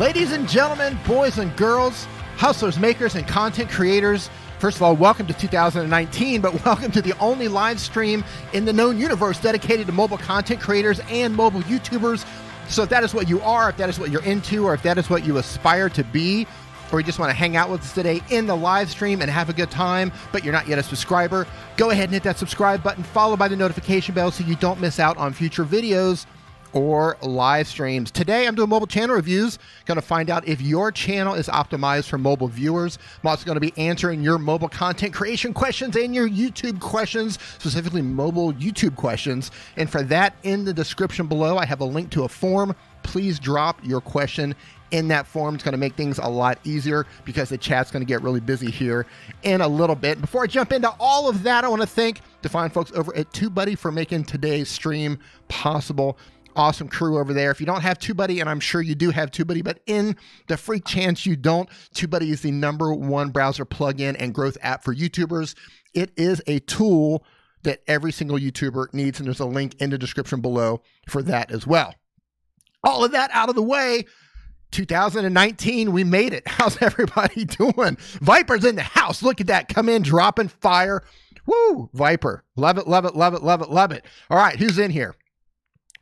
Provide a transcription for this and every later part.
Ladies and gentlemen, boys and girls, hustlers, makers, and content creators, first of all, welcome to 2019, but welcome to the only live stream in the known universe dedicated to mobile content creators and mobile YouTubers. So if that is what you are, if that is what you're into, or if that is what you aspire to be, or you just want to hang out with us today in the live stream and have a good time, but you're not yet a subscriber, go ahead and hit that subscribe button, followed by the notification bell so you don't miss out on future videos or live streams. Today, I'm doing mobile channel reviews. Going to find out if your channel is optimized for mobile viewers. I'm also going to be answering your mobile content creation questions and your YouTube questions, specifically mobile YouTube questions. And for that, in the description below, I have a link to a form. Please drop your question in that form. It's going to make things a lot easier because the chat's going to get really busy here in a little bit. Before I jump into all of that, I want to thank the fine folks over at TubeBuddy for making today's stream possible. Awesome crew over there. If you don't have TubeBuddy, and I'm sure you do have TubeBuddy, but in the freak chance you don't, TubeBuddy is the #1 browser plugin and growth app for YouTubers. It is a tool that every single YouTuber needs, and there's a link in the description below for that as well. All of that out of the way, 2019, we made it. How's everybody doing? Viper's in the house. Look at that. Come in, dropping fire. Woo, Viper. Love it, love it, love it, love it, love it. All right, who's in here?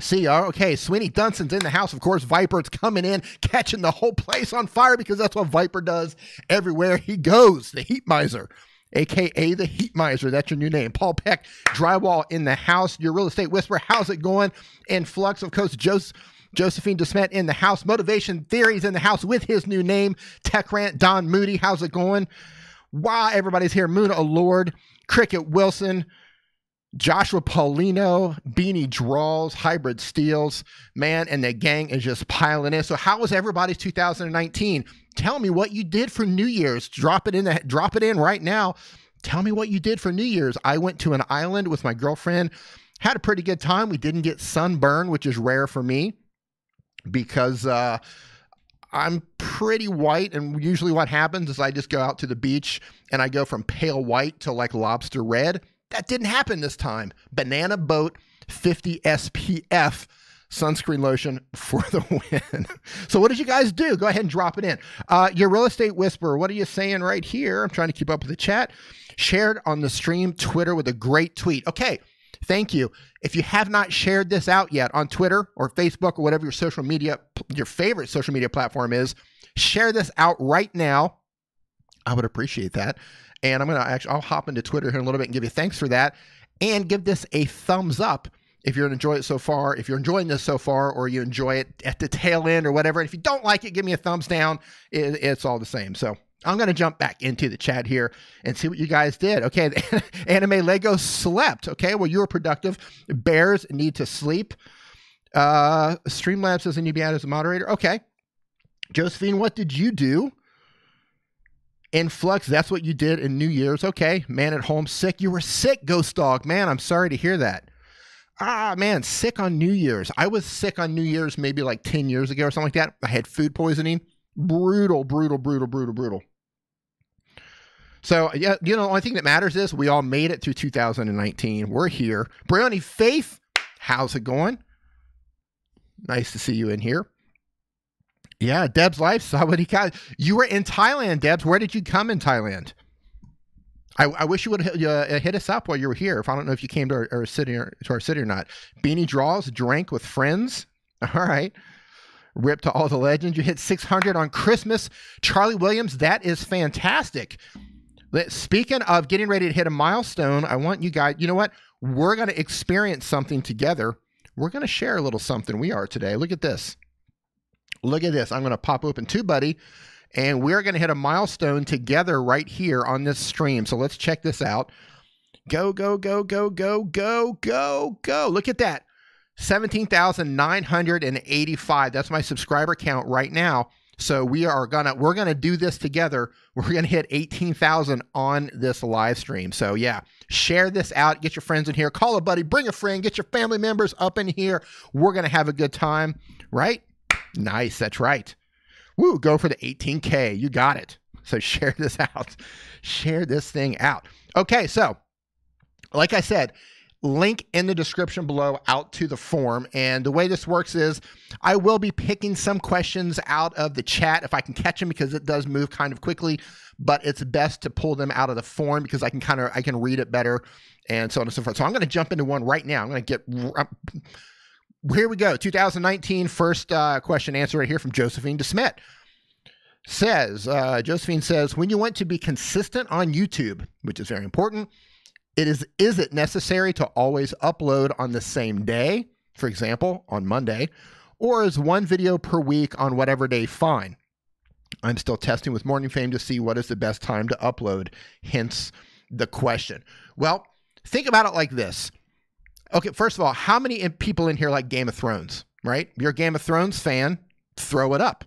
See, okay, Sweeney Dunson's in the house. Of course, Viper's coming in, catching the whole place on fire because that's what Viper does everywhere he goes. The Heat Miser, a.k.a. the Heat Miser. That's your new name. Paul Peck, Drywall in the house. Your Real Estate Whisperer, how's it going? In Flux, of course, Josephine DeSmet in the house. Motivation Theories in the house with his new name. Tech Rant, Don Moody, how's it going? Wow, everybody's here. Moon Lord, Cricket Wilson, Joshua Paulino, Beanie Draws, Hybrid Steels, man, and the gang is just piling in. So how was everybody's 2019? Tell me what you did for New Year's. Drop it in right now. Tell me what you did for New Year's. I went to an island with my girlfriend, had a pretty good time. We didn't get sunburn, which is rare for me, because I'm pretty white, and usually what happens is I just go out to the beach and I go from pale white to like lobster red. That didn't happen this time. Banana Boat 50 SPF sunscreen lotion for the win. So what did you guys do? Go ahead and drop it in. Your Real Estate Whisperer, what are you saying right here? I'm trying to keep up with the chat. Shared on the stream Twitter with a great tweet. Okay. Thank you. If you have not shared this out yet on Twitter or Facebook or whatever your favorite social media platform is, share this out right now. I would appreciate that. And I'll hop into Twitter here in a little bit and give you thanks for that. And give this a thumbs up if you're enjoying it so far. If you're enjoying this so far, or you enjoy it at the tail end or whatever. And if you don't like it, give me a thumbs down. It's all the same. So I'm going to jump back into the chat here and see what you guys did. Okay, Anime Lego slept. Okay, well, you were productive. Bears need to sleep. Streamlabs doesn't need to be added as a moderator. Okay. Josephine, what did you do? In Flux, that's what you did in New Year's. Okay, man at home sick. You were sick, Ghost Dog. Man, I'm sorry to hear that. Man, sick on New Year's. I was sick on New Year's maybe like 10 years ago or something like that. I had food poisoning. Brutal, brutal, brutal, brutal, brutal. So, yeah, the only thing that matters is we all made it through 2019. We're here. Brownie Faith, how's it going? Nice to see you in here. Yeah, Deb's Life. Somebody got you were in Thailand, Debs. Where did you come in Thailand? I wish you would hit us up while you were here. If I don't know if you came to our city or not. Beanie Draws, drank with friends. All right. Rip to all the legends. You hit 600 on Christmas. Charlie Williams, that is fantastic. Speaking of getting ready to hit a milestone, I want you guys, you know what? We're going to experience something together. We're going to share a little something we are today. Look at this. Look at this. I'm going to pop open TubeBuddy, and we're going to hit a milestone together right here on this stream. So let's check this out. Go, go, go, go, go, go, go, go. Look at that. 17,985. That's my subscriber count right now. So we're gonna do this together. We're gonna hit 18,000 on this live stream. So yeah, share this out. Get your friends in here. Call a buddy. Bring a friend. Get your family members up in here. We're gonna have a good time, right? Nice. That's right. Woo! Go for the 18K. You got it. So share this out. Share this thing out. Okay. So, like I said, link in the description below out to the form. And the way this works is I will be picking some questions out of the chat if I can catch them, because it does move kind of quickly, but it's best to pull them out of the form because I can read it better and so on and so forth. So I'm going to jump into one right now. I'm going to get, here we go. 2019 first question answer right here from Josephine DeSmet. Josephine says, when you want to be consistent on YouTube, which is very important, is it necessary to always upload on the same day, for example, on Monday, or is one video per week on whatever day fine? I'm still testing with Morning Fame to see what is the best time to upload, hence the question. Well, think about it like this. Okay, first of all, how many people in here like Game of Thrones, right? If you're a Game of Thrones fan, throw it up.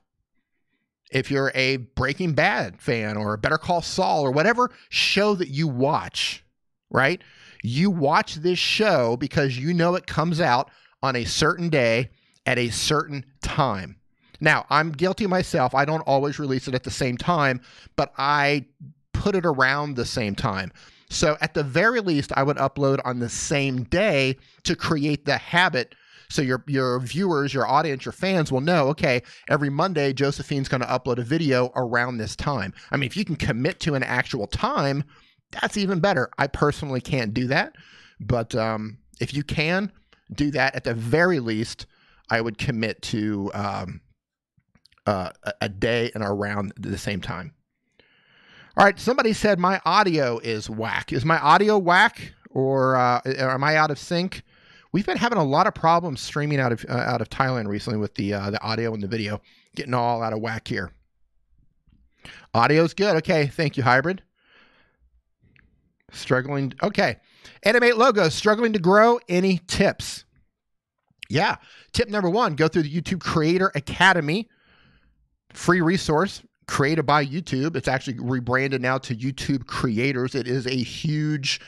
If you're a Breaking Bad fan or a Better Call Saul or whatever show that you watch, right? You watch this show because you know it comes out on a certain day at a certain time. Now, I'm guilty myself. I don't always release it at the same time, but I put it around the same time. So at the very least, I would upload on the same day to create the habit. So your viewers, your audience, your fans will know, okay, every Monday, Josephine's going to upload a video around this time. I mean, if you can commit to an actual time, that's even better. I personally can't do that. But if you can do that, at the very least, I would commit to a day and around the same time. All right, somebody said my audio is whack. Is my audio whack, or am I out of sync? We've been having a lot of problems streaming out of Thailand recently with the audio and the video, getting all out of whack here. Audio's good. Okay, thank you, Hybrid. Struggling. Okay, Animate Logos, struggling to grow. Any tips? Yeah, tip number one, go through the YouTube Creator Academy, free resource created by YouTube. It's actually rebranded now to YouTube Creators. It is a huge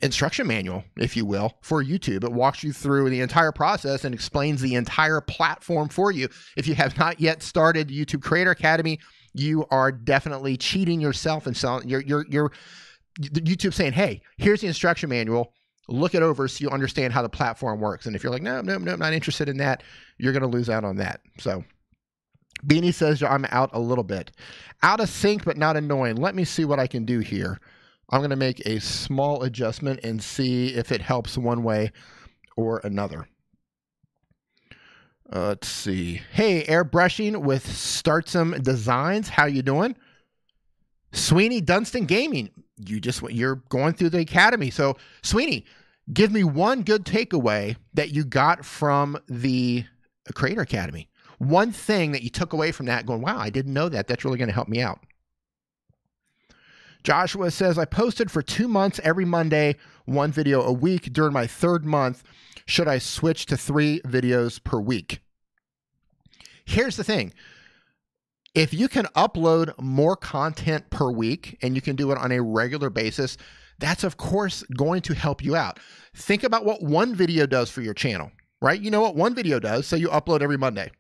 instruction manual, if you will, for YouTube. It walks you through the entire process and explains the entire platform for you. If you have not yet started the YouTube Creator Academy, you are definitely cheating yourself and selling. You're YouTube saying, hey, here's the instruction manual. Look it over so you understand how the platform works. And if you're like, no, not interested in that, you're going to lose out on that. So Beanie says, I'm out a little bit. Out of sync, but not annoying. Let me see what I can do here. I'm going to make a small adjustment and see if it helps one way or another. Let's see. Hey, airbrushing with Startsome Designs. How you doing? Sweeney Dunstan Gaming. You're going through the academy. So Sweeney, give me one good takeaway that you got from the Creator Academy. One thing that you took away from that going, wow, I didn't know that. That's really going to help me out. Joshua says, I posted for 2 months every Monday, 1 video a week. During my 3rd month, should I switch to 3 videos per week? Here's the thing. If you can upload more content per week and you can do it on a regular basis, that's of course going to help you out. Think about what one video does for your channel, right? You know what one video does, so you upload every Monday.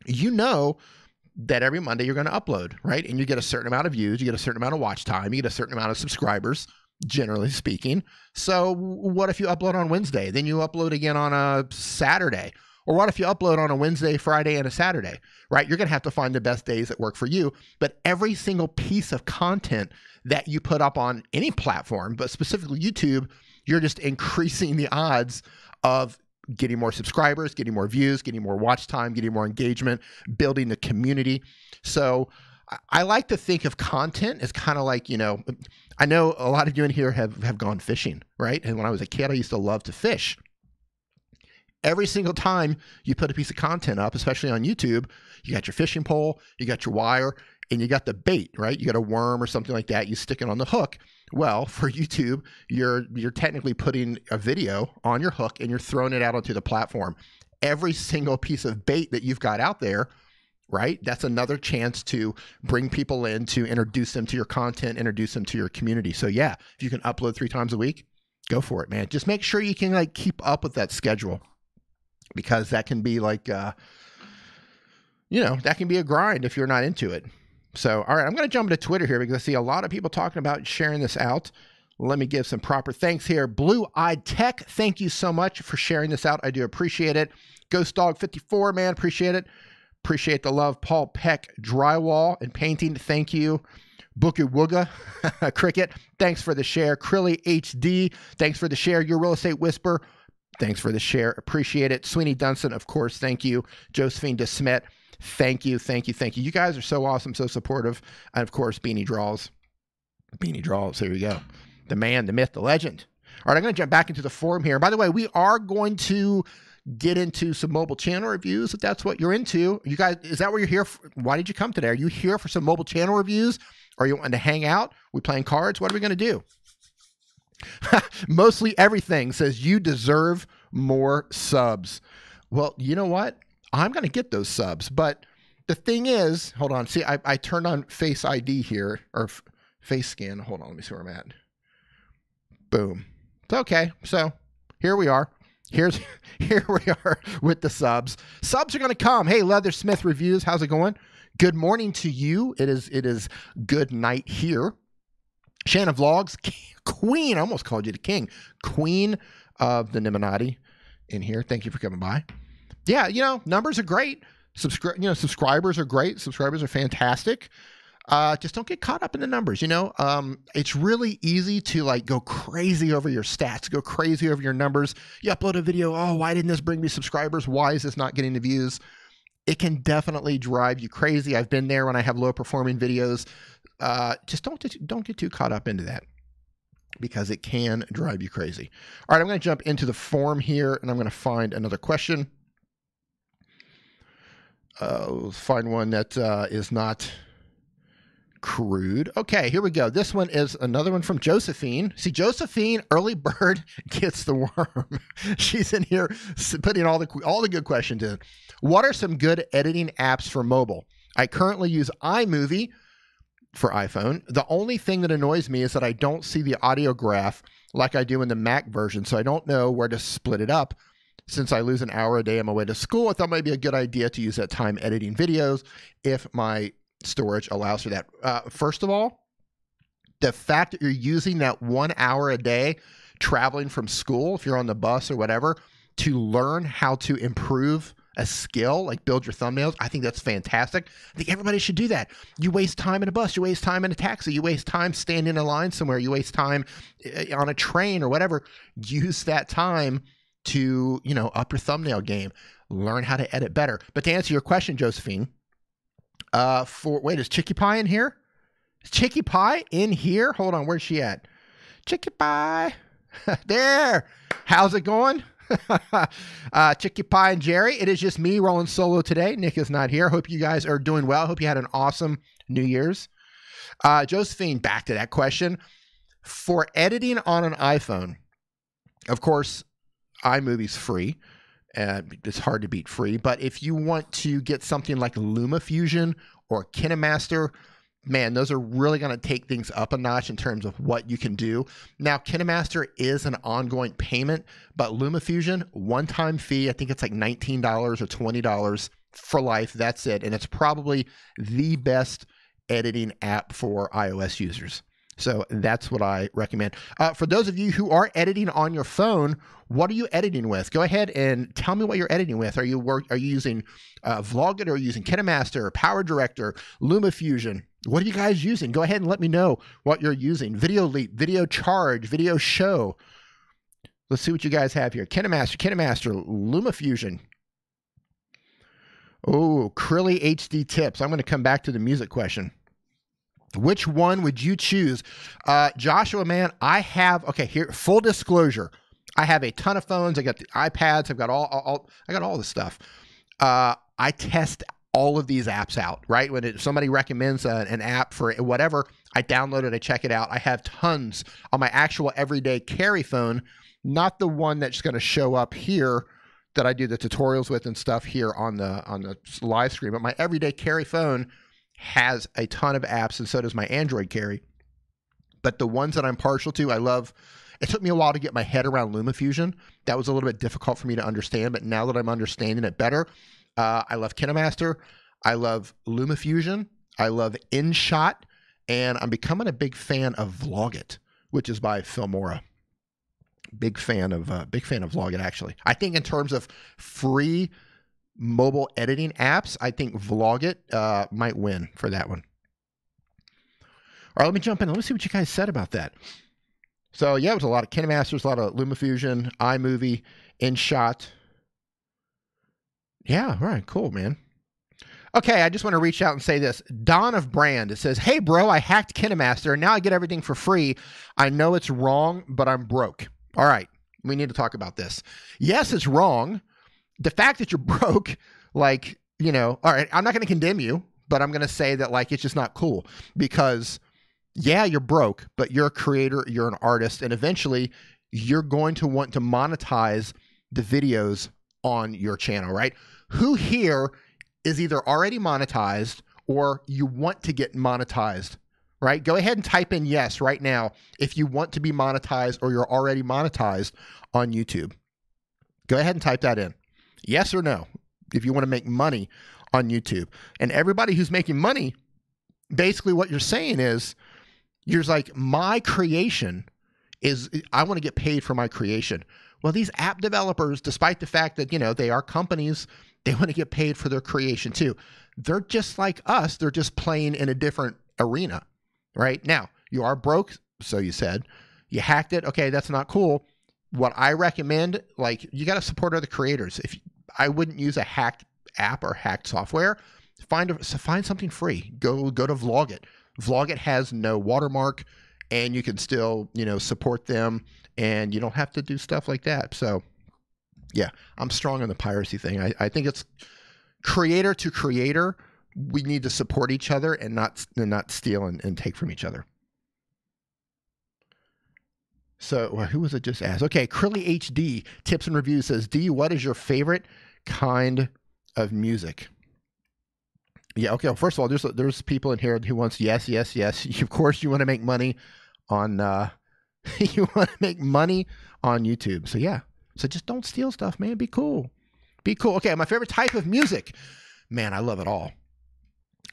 You know that every Monday you're going to upload, right? And you get a certain amount of views, you get a certain amount of watch time, you get a certain amount of subscribers, generally speaking. So what if you upload on Wednesday? Then you upload again on a Saturday. Or what if you upload on a Wednesday, Friday, and a Saturday, right? You're going to have to find the best days that work for you. But every single piece of content that you put up on any platform, but specifically YouTube, you're just increasing the odds of getting more subscribers, getting more views, getting more watch time, getting more engagement, building the community. So I like to think of content as kind of like, you know, I know a lot of you in here have gone fishing, right? And when I was a kid, I used to love to fish. Every single time you put a piece of content up, especially on YouTube, you got your fishing pole, you got your wire, and you got the bait, right? You got a worm or something like that. You stick it on the hook. Well, for YouTube, you're technically putting a video on your hook and you're throwing it out onto the platform. Every single piece of bait that you've got out there, right? That's another chance to bring people in, to introduce them to your content, introduce them to your community. So yeah, if you can upload 3 times a week, go for it, man. Just make sure you can like keep up with that schedule, because that can be like, you know, that can be a grind if you're not into it. So, all right, I'm going to jump into Twitter here because I see a lot of people talking about sharing this out. Let me give some proper thanks here. Blue Eyed Tech, thank you so much for sharing this out. I do appreciate it. Ghost Dog 54, man, appreciate it. Appreciate the love. Paul Peck, Drywall and Painting, thank you. Boogie Wooga, Cricket, thanks for the share. Krilly HD, thanks for the share. Your Real Estate Whisper, thanks for the share. Appreciate it. Sweeney Dunson, of course, thank you. Josephine DeSmet, thank you, thank you, thank you. You guys are so awesome, so supportive. And of course, Beanie Draws. Beanie Draws, here we go. The man, the myth, the legend. All right, I'm going to jump back into the forum here. By the way, we are going to get into some mobile channel reviews if that's what you're into. You guys, is that what you're here for? Why did you come today? Are you here for some mobile channel reviews? Are you wanting to hang out? We playing cards? What are we going to do? Mostly everything says you deserve more subs. Well, you know what? I'm going to get those subs. But the thing is, hold on. See, I turned on Face ID here, or face scan. Hold on. Let me see where I'm at. Boom. It's okay. So here we are. Here we are with the subs. Subs are going to come. Hey, Leathersmith Reviews, how's it going? Good morning to you. It is good night here. Shanna Vlogs, Queen. I almost called you the king. Queen of the Nimminati in here. Thank you for coming by. Yeah, you know, numbers are great. Subscribers are great. Subscribers are fantastic. Just don't get caught up in the numbers, you know. It's really easy to like go crazy over your stats, go crazy over your numbers. You upload a video, oh, why didn't this bring me subscribers? Why is this not getting the views? It can definitely drive you crazy. I've been there when I have low performing videos. Just don't get too caught up into that because it can drive you crazy. All right, I'm going to jump into the forum here and I'm going to find another question. Let's find one that is not crude. Okay, here we go. This one is another one from Josephine. See, Josephine, early bird gets the worm. She's in here putting all the good questions in. What are some good editing apps for mobile? I currently use iMovie for iPhone. The only thing that annoys me is that I don't see the audio graph like I do in the Mac version, so I don't know where to split it up. Since I lose an hour a day on my way to school, I thought it might be a good idea to use that time editing videos if my storage allows for that. First of all, the fact that you're using that 1 hour a day traveling from school, if you're on the bus or whatever, to learn how to improve a skill, like build your thumbnails, I think that's fantastic. I think everybody should do that. You waste time in a bus, you waste time in a taxi, you waste time standing in a line somewhere, you waste time on a train or whatever. Use that time to, you know, up your thumbnail game, learn how to edit better. But to answer your question, Josephine, wait, is Chicky Pie in here? Is Chicky Pie in here? Hold on, where's she at? Chicky Pie. There. How's it going? Chicky Pie and Jerry. It is just me rolling solo today. Nick is not here. Hope you guys are doing well. Hope you had an awesome New Year's. Josephine, back to that question. For editing on an iPhone, of course, iMovie's free. It's hard to beat free, but if you want to get something like LumaFusion or KineMaster, man, those are really going to take things up a notch in terms of what you can do. Now, KineMaster is an ongoing payment, but LumaFusion, one-time fee, I think it's like $19 or $20 for life. That's it, and it's probably the best editing app for iOS users. So that's what I recommend. For those of you who are editing on your phone, what are you editing with? Go ahead and tell me what you're editing with. Are you using Vlogit, or are you using KineMaster, Power Director, LumaFusion? What are you guys using? Go ahead and let me know what you're using. Video Leap, Video Charge, Video Show. Let's see what you guys have here. KineMaster, LumaFusion. Oh, Krilly HD tips. I'm going to come back to the music question. Which one would you choose? Joshua, man, I have, okay, here, full disclosure. I have a ton of phones. I got the iPads. I've got I got all the stuff. I test all of these apps out, right? When somebody recommends an app for whatever, I download it, I check it out. I have tons on my actual everyday carry phone, not the one that's going to show up here that I do the tutorials with and stuff here on the live stream, but my everyday carry phone has a ton of apps, and so does my Android carry. But the ones that I'm partial to, I love. It took me a while to get my head around LumaFusion. That was a little bit difficult for me to understand, but now that I'm understanding it better, I love KineMaster, I love LumaFusion, I love InShot, and I'm becoming a big fan of Vlogit. which is by Filmora. Big fan of Vlogit, actually. I think in terms of free mobile editing apps, I think Vlogit might win for that one. All right, let me jump in. Let me see what you guys said about that. So yeah, it was a lot of KineMasters, a lot of LumaFusion, iMovie, InShot. Yeah, all right, cool, man. Okay, I just want to reach out and say this. Don of Brand, it says, hey, bro, I hacked KineMaster, and now I get everything for free. I know it's wrong, but I'm broke. All right, we need to talk about this. Yes, it's wrong. The fact that you're broke, like, you know, all right, I'm not going to condemn you, but I'm going to say that, like, it's just not cool because, yeah, you're broke, but you're a creator, you're an artist, and eventually you're going to want to monetize the videos on your channel, right? Who here is either already monetized or you want to get monetized, right? Go ahead and type in yes right now if you want to be monetized or you're already monetized on YouTube. Go ahead and type that in. Yes or no, if you want to make money on YouTube. And everybody who's making money, basically what you're saying is, you're like, my creation is, I want to get paid for my creation. Well, these app developers, despite the fact that, you know, they are companies, they want to get paid for their creation too. They're just like us. They're just playing in a different arena, right? Now, you are broke, so you said. You hacked it. Okay, that's not cool. What I recommend, like, you got to support other creators. If I wouldn't use a hacked app or hacked software, find something free. Go to Vlogit. Vlogit has no watermark, and you can still, you know, support them, and you don't have to do stuff like that. So, yeah, I'm strong on the piracy thing. I think it's creator to creator. We need to support each other and not steal and take from each other. So, well, who was it just asked? Okay, Krilly HD Tips and Reviews says, D, what is your favorite kind of music? Yeah, okay. Well, first of all, there's people in here who wants yes. Of course, you want to make money on you want to make money on YouTube. So yeah. So just don't steal stuff, man. Be cool. Be cool. Okay, my favorite type of music. Man, I love it all.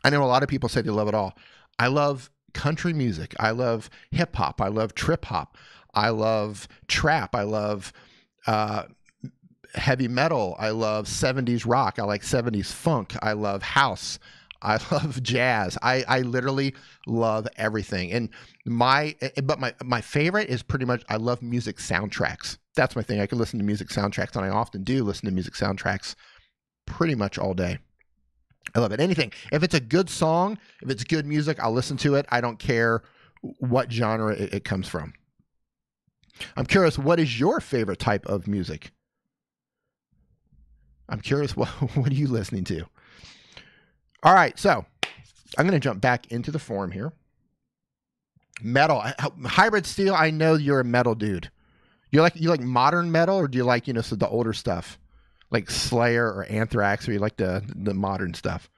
I know a lot of people say they love it all. I love country music. I love hip hop. I love trip hop. I love trap. I love heavy metal. I love 70s rock. I like 70s funk. I love house. I love jazz. I literally love everything. And my favorite is pretty much, I love music soundtracks. That's my thing. I can listen to music soundtracks, and I often do listen to music soundtracks pretty much all day. I love it. Anything. If it's a good song, if it's good music, I'll listen to it. I don't care what genre it comes from. I'm curious, what is your favorite type of music? I'm curious, what are you listening to? All right, so I'm going to jump back into the forum here. Metal. Hybrid Steel, I know you're a metal dude. You like modern metal, or do you like, you know, so the older stuff? Like Slayer or Anthrax, or you like the modern stuff?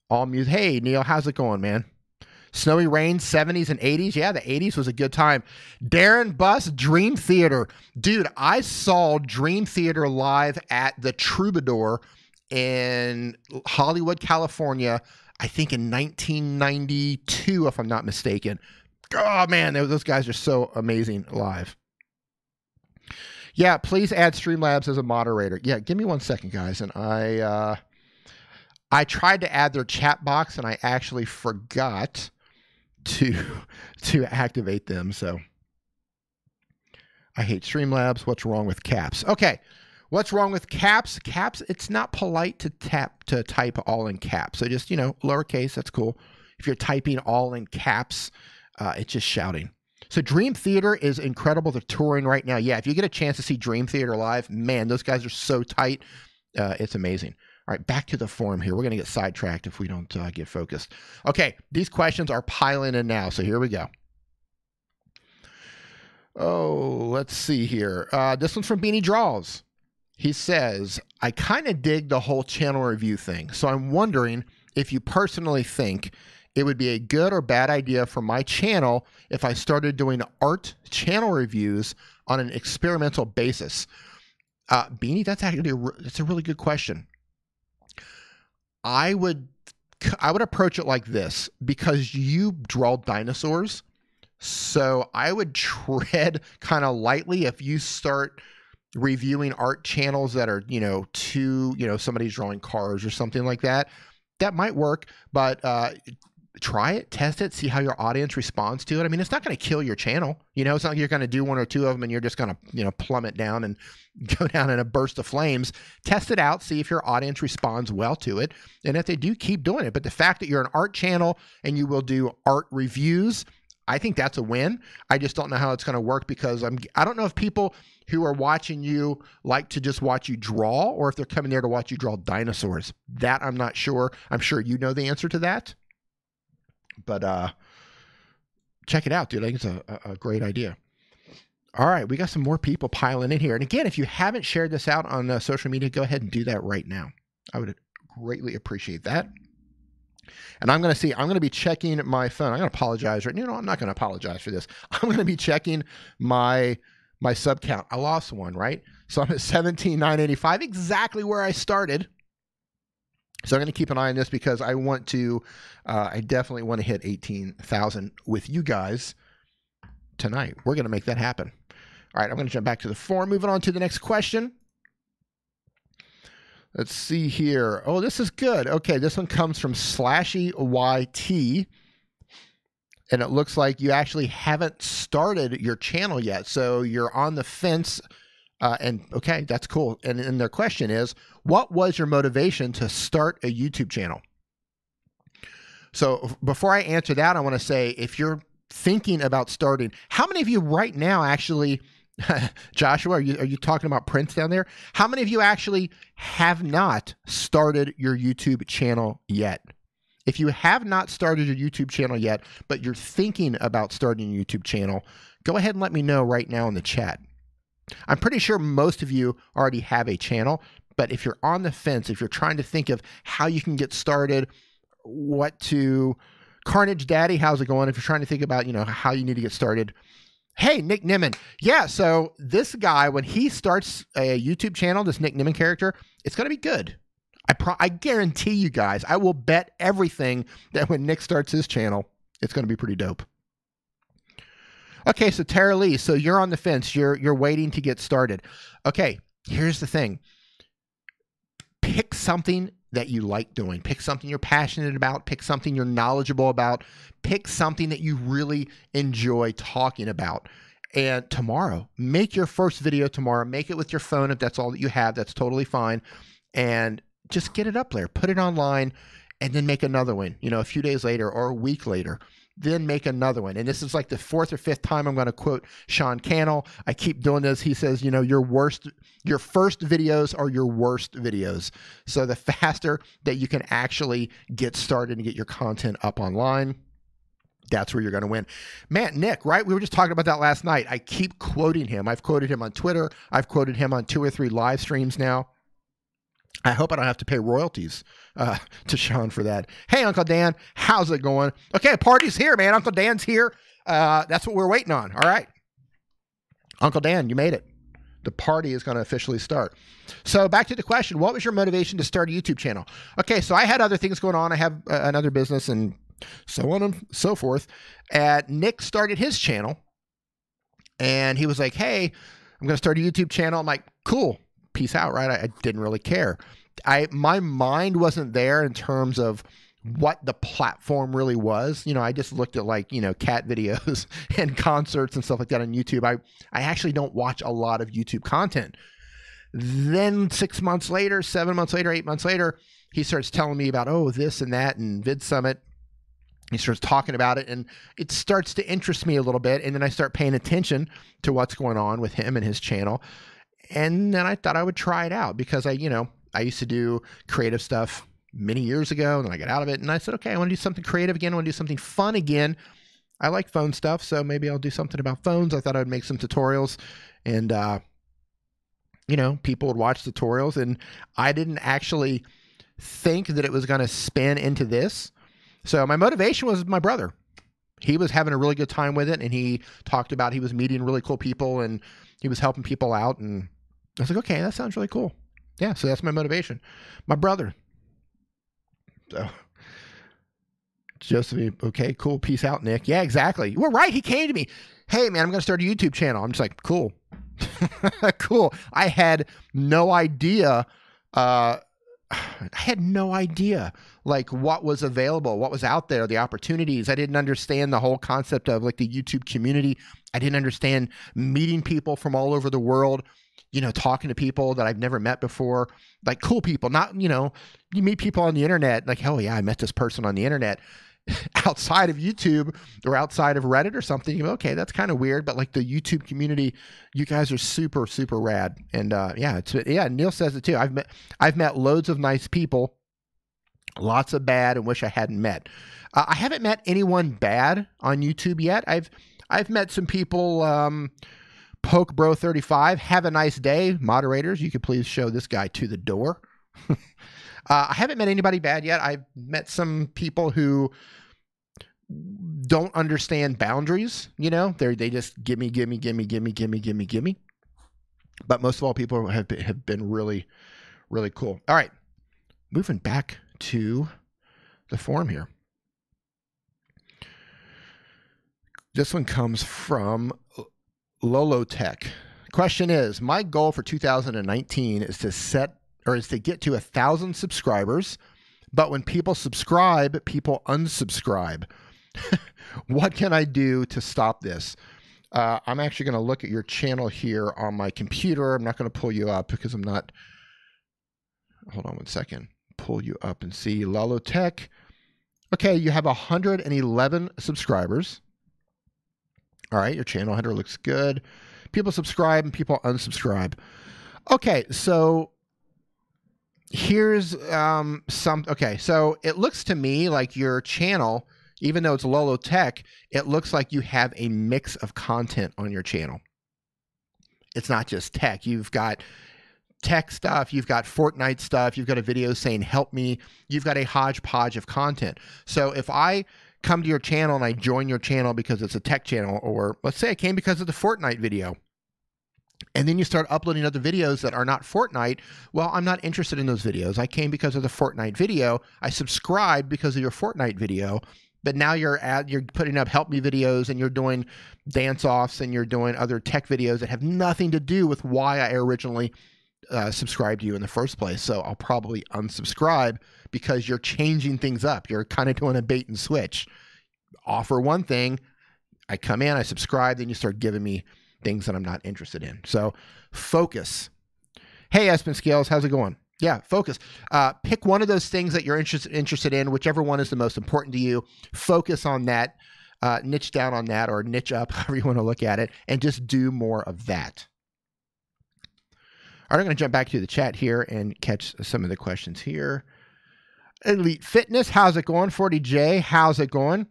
All music. Hey, Neil, how's it going, man? Snowy Rain, 70s and 80s. Yeah, the 80s was a good time. Darren Buss, Dream Theater. Dude, I saw Dream Theater live at the Troubadour in Hollywood, California, I think in 1992, if I'm not mistaken. Oh, man, those guys are so amazing live. Yeah, please add Streamlabs as a moderator. Yeah, give me 1 second, guys. And I tried to add their chat box, and I actually forgot to activate them. So I hate Streamlabs. What's wrong with caps? Okay, what's wrong with caps? Caps, it's not polite to type all in caps. So just, you know, lowercase, that's cool. If you're typing all in caps, it's just shouting. So Dream Theater is incredible. They're touring right now. Yeah, if you get a chance to see Dream Theater live, man, those guys are so tight. It's amazing. All right, back to the forum here. We're going to get sidetracked if we don't get focused. Okay, these questions are piling in now, so here we go. Oh, let's see here. This one's from Beanie Draws. He says, I kind of dig the whole channel review thing, so I'm wondering if you personally think it would be a good or bad idea for my channel if I started doing art channel reviews on an experimental basis. Beanie, that's actually that's a really good question. I would approach it like this, because you draw dinosaurs. So I would tread kind of lightly if you start reviewing art channels that are, somebody's drawing cars or something like that. That might work, but try it, test it, see how your audience responds to it. I mean, it's not going to kill your channel. It's not like you're going to do one or two of them and you're just going to, plummet down and go down in a burst of flames. Test it out, see if your audience responds well to it. And if they do, keep doing it. But the fact that you're an art channel and you will do art reviews, I think that's a win. I just don't know how it's going to work because I don't know if people who are watching you like to just watch you draw or if they're coming there to watch you draw dinosaurs. That I'm not sure. I'm sure you know the answer to that. But check it out, dude. I think it's a great idea. All right, we got some more people piling in here. And again, if you haven't shared this out on social media, go ahead and do that right now. I would greatly appreciate that. And I'm going to be checking my phone. I'm going to apologize. I'm not going to apologize for this. I'm going to be checking my sub count. I lost one, right? So I'm at 17,985, exactly where I started. So I'm going to keep an eye on this because I definitely want to hit 18,000 with you guys tonight. We're going to make that happen. All right, I'm going to jump back to the forum. Moving on to the next question. Let's see here. Oh, this is good. Okay, this one comes from SlashyYT. And it looks like you actually haven't started your channel yet. So you're on the fence. And okay, that's cool. And their question is, what was your motivation to start a YouTube channel? So before I answer that, I want to say, if you're thinking about starting, how many of you right now actually, Joshua, are you talking about Prince down there? How many of you actually have not started your YouTube channel yet? If you have not started your YouTube channel yet, but you're thinking about starting a YouTube channel, go ahead and let me know right now in the chat. I'm pretty sure most of you already have a channel, but if you're on the fence, if you're trying to think of how you can get started, Carnage Daddy, how's it going? If you're trying to think about, how you need to get started. Hey, Nick Nimmin. Yeah, so this guy, when he starts a YouTube channel, this Nick Nimmin character, it's going to be good. I guarantee you guys, I will bet everything that when Nick starts his channel, it's going to be pretty dope. Okay, so Tara Lee, so you're on the fence. You're waiting to get started. Okay, here's the thing. Pick something that you like doing. Pick something you're passionate about. Pick something you're knowledgeable about. Pick something that you really enjoy talking about. And tomorrow, make your first video tomorrow. Make it with your phone if that's all that you have. That's totally fine. And just get it up there. Put it online and then make another one, a few days later or a week later. Then make another one. And this is like the 4th or 5th time I'm going to quote Sean Cannel. I keep doing this. He says, your first videos are your worst videos. So the faster that you can actually get started and get your content up online, that's where you're going to win. Man, Nick, right? We were just talking about that last night. I keep quoting him. I've quoted him on Twitter. I've quoted him on 2 or 3 live streams now. I hope I don't have to pay royalties to Sean for that. Hey, Uncle Dan, how's it going? Okay, party's here, man. Uncle Dan's here. That's what we're waiting on. All right. Uncle Dan, you made it. The party is going to officially start. So back to the question, what was your motivation to start a YouTube channel? Okay, so I had other things going on. I have another business and so on and so forth. Nick started his channel and he was like, hey, I'm going to start a YouTube channel. I'm like, cool. Peace out, right? I didn't really care. My mind wasn't there in terms of what the platform really was. I just looked at cat videos and concerts and stuff like that on YouTube. I actually don't watch a lot of YouTube content. Then 6 months later, 7 months later, 8 months later, he starts telling me about, this and that and Vid Summit. He starts talking about it and it starts to interest me a little bit. And then I start paying attention to what's going on with him and his channel. And then I thought I would try it out because I used to do creative stuff many years ago and then I got out of it and I said, okay, I want to do something creative again. I want to do something fun again. I like phone stuff. So maybe I'll do something about phones. I thought I'd make some tutorials and, people would watch tutorials and I didn't actually think that it was going to spin into this. So my motivation was my brother. He was having a really good time with it and he talked about, he was meeting really cool people and he was helping people out and I was like, okay, that sounds really cool. Yeah, so that's my motivation. My brother. So Josephine, okay, cool. Peace out, Nick. Yeah, exactly. Well, right. He came to me. Hey, man, I'm going to start a YouTube channel. I'm just like, cool. Cool. I had no idea. I had no idea like what was available, what was out there, the opportunities. I didn't understand the whole concept of like the YouTube community. I didn't understand meeting people from all over the world, you know, talking to people that I've never met before, like cool people, not, you know, you meet people on the internet, like, oh yeah, I met this person on the internet. Outside of YouTube or outside of Reddit or something, you go, okay, that's kind of weird, but like the YouTube community, you guys are super, super rad. And yeah, Neil says it too. I've met loads of nice people, lots of bad, and wish I hadn't met. I haven't met anyone bad on YouTube yet. I've met some people. Poke Bro 35. Have a nice day, moderators. You could please show this guy to the door. I haven't met anybody bad yet. I've met some people who don't understand boundaries. You know, they just gimme. But most of all, people have been really, really cool. All right, moving back to the forum here. This one comes from Lolo Tech. Question is, my goal for 2019 is to get to 1,000 subscribers, but when people subscribe, people unsubscribe. What can I do to stop this? I'm actually going to look at your channel here on my computer. I'm not going to pull you up because I'm not. Hold on one second. Pull you up and see Lolo Tech. Okay, you have 111 subscribers. All right, your channel header looks good. People subscribe and people unsubscribe. Okay, so here's okay, so it looks to me like your channel, even though it's Lolo Tech, it looks like you have a mix of content on your channel. It's not just tech. You've got tech stuff, you've got Fortnite stuff, you've got a video saying help me, you've got a hodgepodge of content. So if I come to your channel and I join your channel because it's a tech channel, or let's say I came because of the Fortnite video, and then you start uploading other videos that are not Fortnite, well, I'm not interested in those videos. I came because of the Fortnite video. I subscribed because of your Fortnite video, but now you're putting up help me videos and you're doing dance offs and you're doing other tech videos that have nothing to do with why I originally subscribed to you in the first place. So I'll probably unsubscribe because you're changing things up. You're kind of doing a bait and switch. Offer one thing, I come in, I subscribe, then you start giving me things that I'm not interested in. So focus. Hey, Espen Scales, how's it going? Yeah, focus. Pick one of those things that you're interested in, whichever one is the most important to you. Focus on that, niche down on that, or niche up, however you want to look at it, and just do more of that. All right, I'm going to jump back to the chat here and catch some of the questions here. Elite Fitness, how's it going? 40J, how's it going?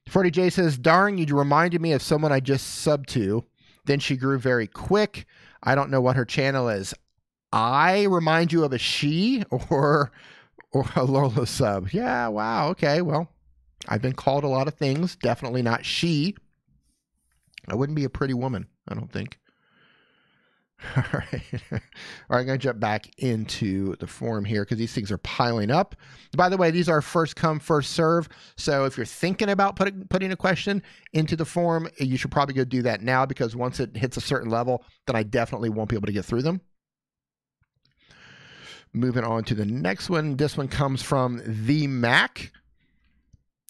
40J says, darn, you reminded me of someone I just subbed to. Then she grew very quick. I don't know what her channel is. I remind you of a she or a Lolo sub. Yeah, wow, okay, well, I've been called a lot of things. Definitely not she. I wouldn't be a pretty woman, I don't think. All right. All right, I'm going to jump back into the forum here because these things are piling up. By the way, these are first come, first serve. So if you're thinking about putting a question into the forum, you should probably go do that now, because once it hits a certain level, then I definitely won't be able to get through them. Moving on to the next one. This one comes from The Mac,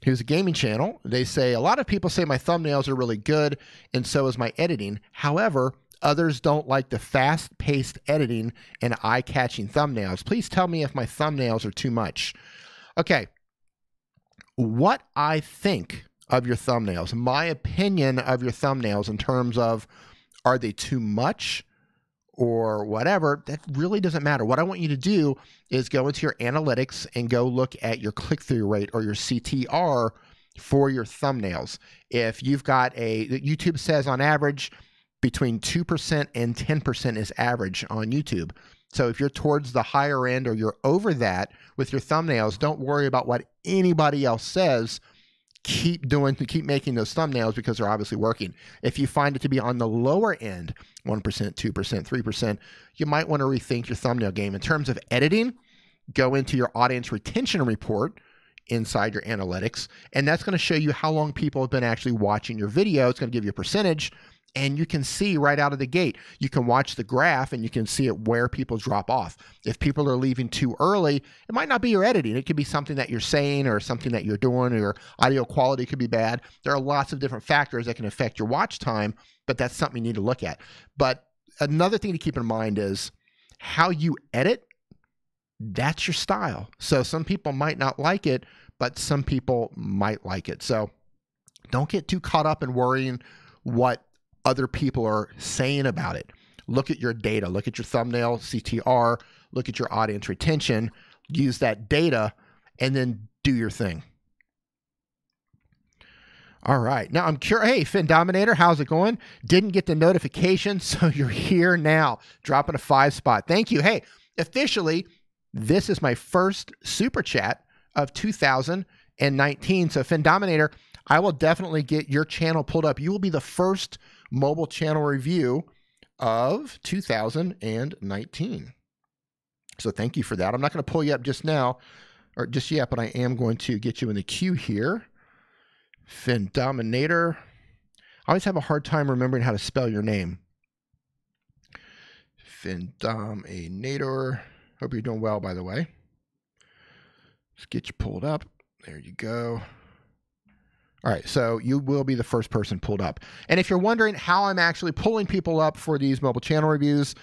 who's a gaming channel. They say, a lot of people say my thumbnails are really good, and so is my editing. However, others don't like the fast-paced editing and eye-catching thumbnails. Please tell me if my thumbnails are too much. Okay, what I think of your thumbnails, my opinion of your thumbnails in terms of are they too much or whatever, that really doesn't matter. What I want you to do is go into your analytics and go look at your click-through rate or your CTR for your thumbnails. If you've got YouTube says on average, between 2% and 10% is average on YouTube. So if you're towards the higher end or you're over that with your thumbnails, don't worry about what anybody else says. Keep making those thumbnails because they're obviously working. If you find it to be on the lower end, 1%, 2%, 3%, you might want to rethink your thumbnail game. In terms of editing, go into your audience retention report inside your analytics, and that's going to show you how long people have been actually watching your video. It's going to give you a percentage, and you can see right out of the gate. You can watch the graph and you can see it where people drop off. If people are leaving too early, it might not be your editing. It could be something that you're saying or something that you're doing, or your audio quality could be bad. There are lots of different factors that can affect your watch time, but that's something you need to look at. But another thing to keep in mind is how you edit. That's your style. So some people might not like it, but some people might like it. So don't get too caught up in worrying what other people are saying about it. Look at your data. Look at your thumbnail, CTR. Look at your audience retention. Use that data and then do your thing. All right. Now I'm curious. Hey, Fin Dominator, how's it going? Didn't get the notification, so you're here now. Dropping a 5 spot. Thank you. Hey, officially, this is my first super chat of 2019. So Fin Dominator, I will definitely get your channel pulled up. You will be the first mobile channel review of 2019. So thank you for that. I'm not going to pull you up just now or just yet, but I am going to get you in the queue here. Fin Dominator. I always have a hard time remembering how to spell your name. Fin Dominator. Hope you're doing well, by the way. Let's get you pulled up. There you go. All right, so you will be the first person pulled up. And if you're wondering how I'm actually pulling people up for these mobile channel reviews,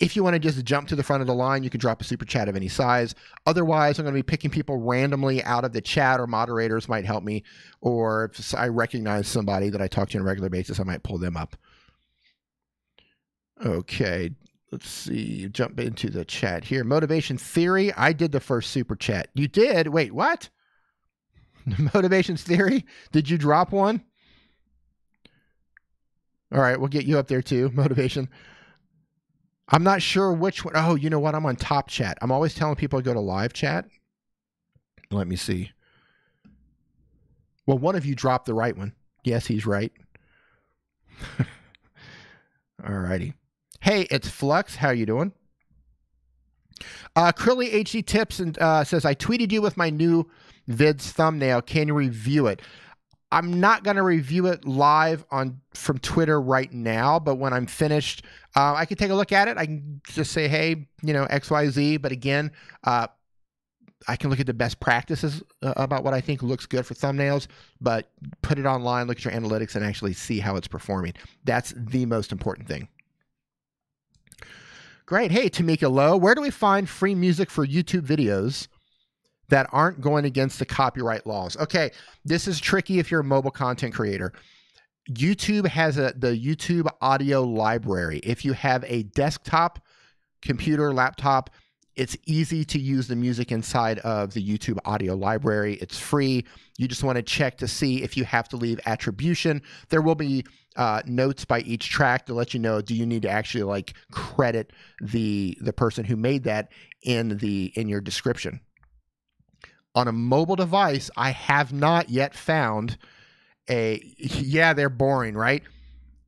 if you want to just jump to the front of the line, you can drop a super chat of any size. Otherwise, I'm going to be picking people randomly out of the chat, or moderators might help me. Or if I recognize somebody that I talk to on a regular basis, I might pull them up. Okay, let's see. Jump into the chat here. Motivation Theory. I did the first super chat. You did? Wait, what? Motivations Theory? Did you drop one? All right, we'll get you up there too. Motivation. I'm not sure which one. Oh, you know what? I'm on top chat. I'm always telling people to go to live chat. Let me see. Well, one of you dropped the right one. Yes, he's right. All righty. Hey, it's Flux. How you doing? Krilly HD Tips and says, I tweeted you with my new vid's thumbnail. Can you review it? I'm not going to review it live from Twitter right now, but when I'm finished, I can take a look at it. I can just say, hey, you know, XYZ. But again, I can look at the best practices about what I think looks good for thumbnails, but put it online, look at your analytics, and actually see how it's performing. That's the most important thing. Great. Hey, Tamika Lowe, where do we find free music for YouTube videos that aren't going against the copyright laws? Okay, this is tricky if you're a mobile content creator. YouTube has the YouTube audio library. If you have a desktop, computer, laptop, it's easy to use the music inside of the YouTube audio library. It's free. You just want to check to see if you have to leave attribution. There will be notes by each track to let you know, do you need to actually like credit the person who made that in your description. On a mobile device, I have not yet found yeah, they're boring, right?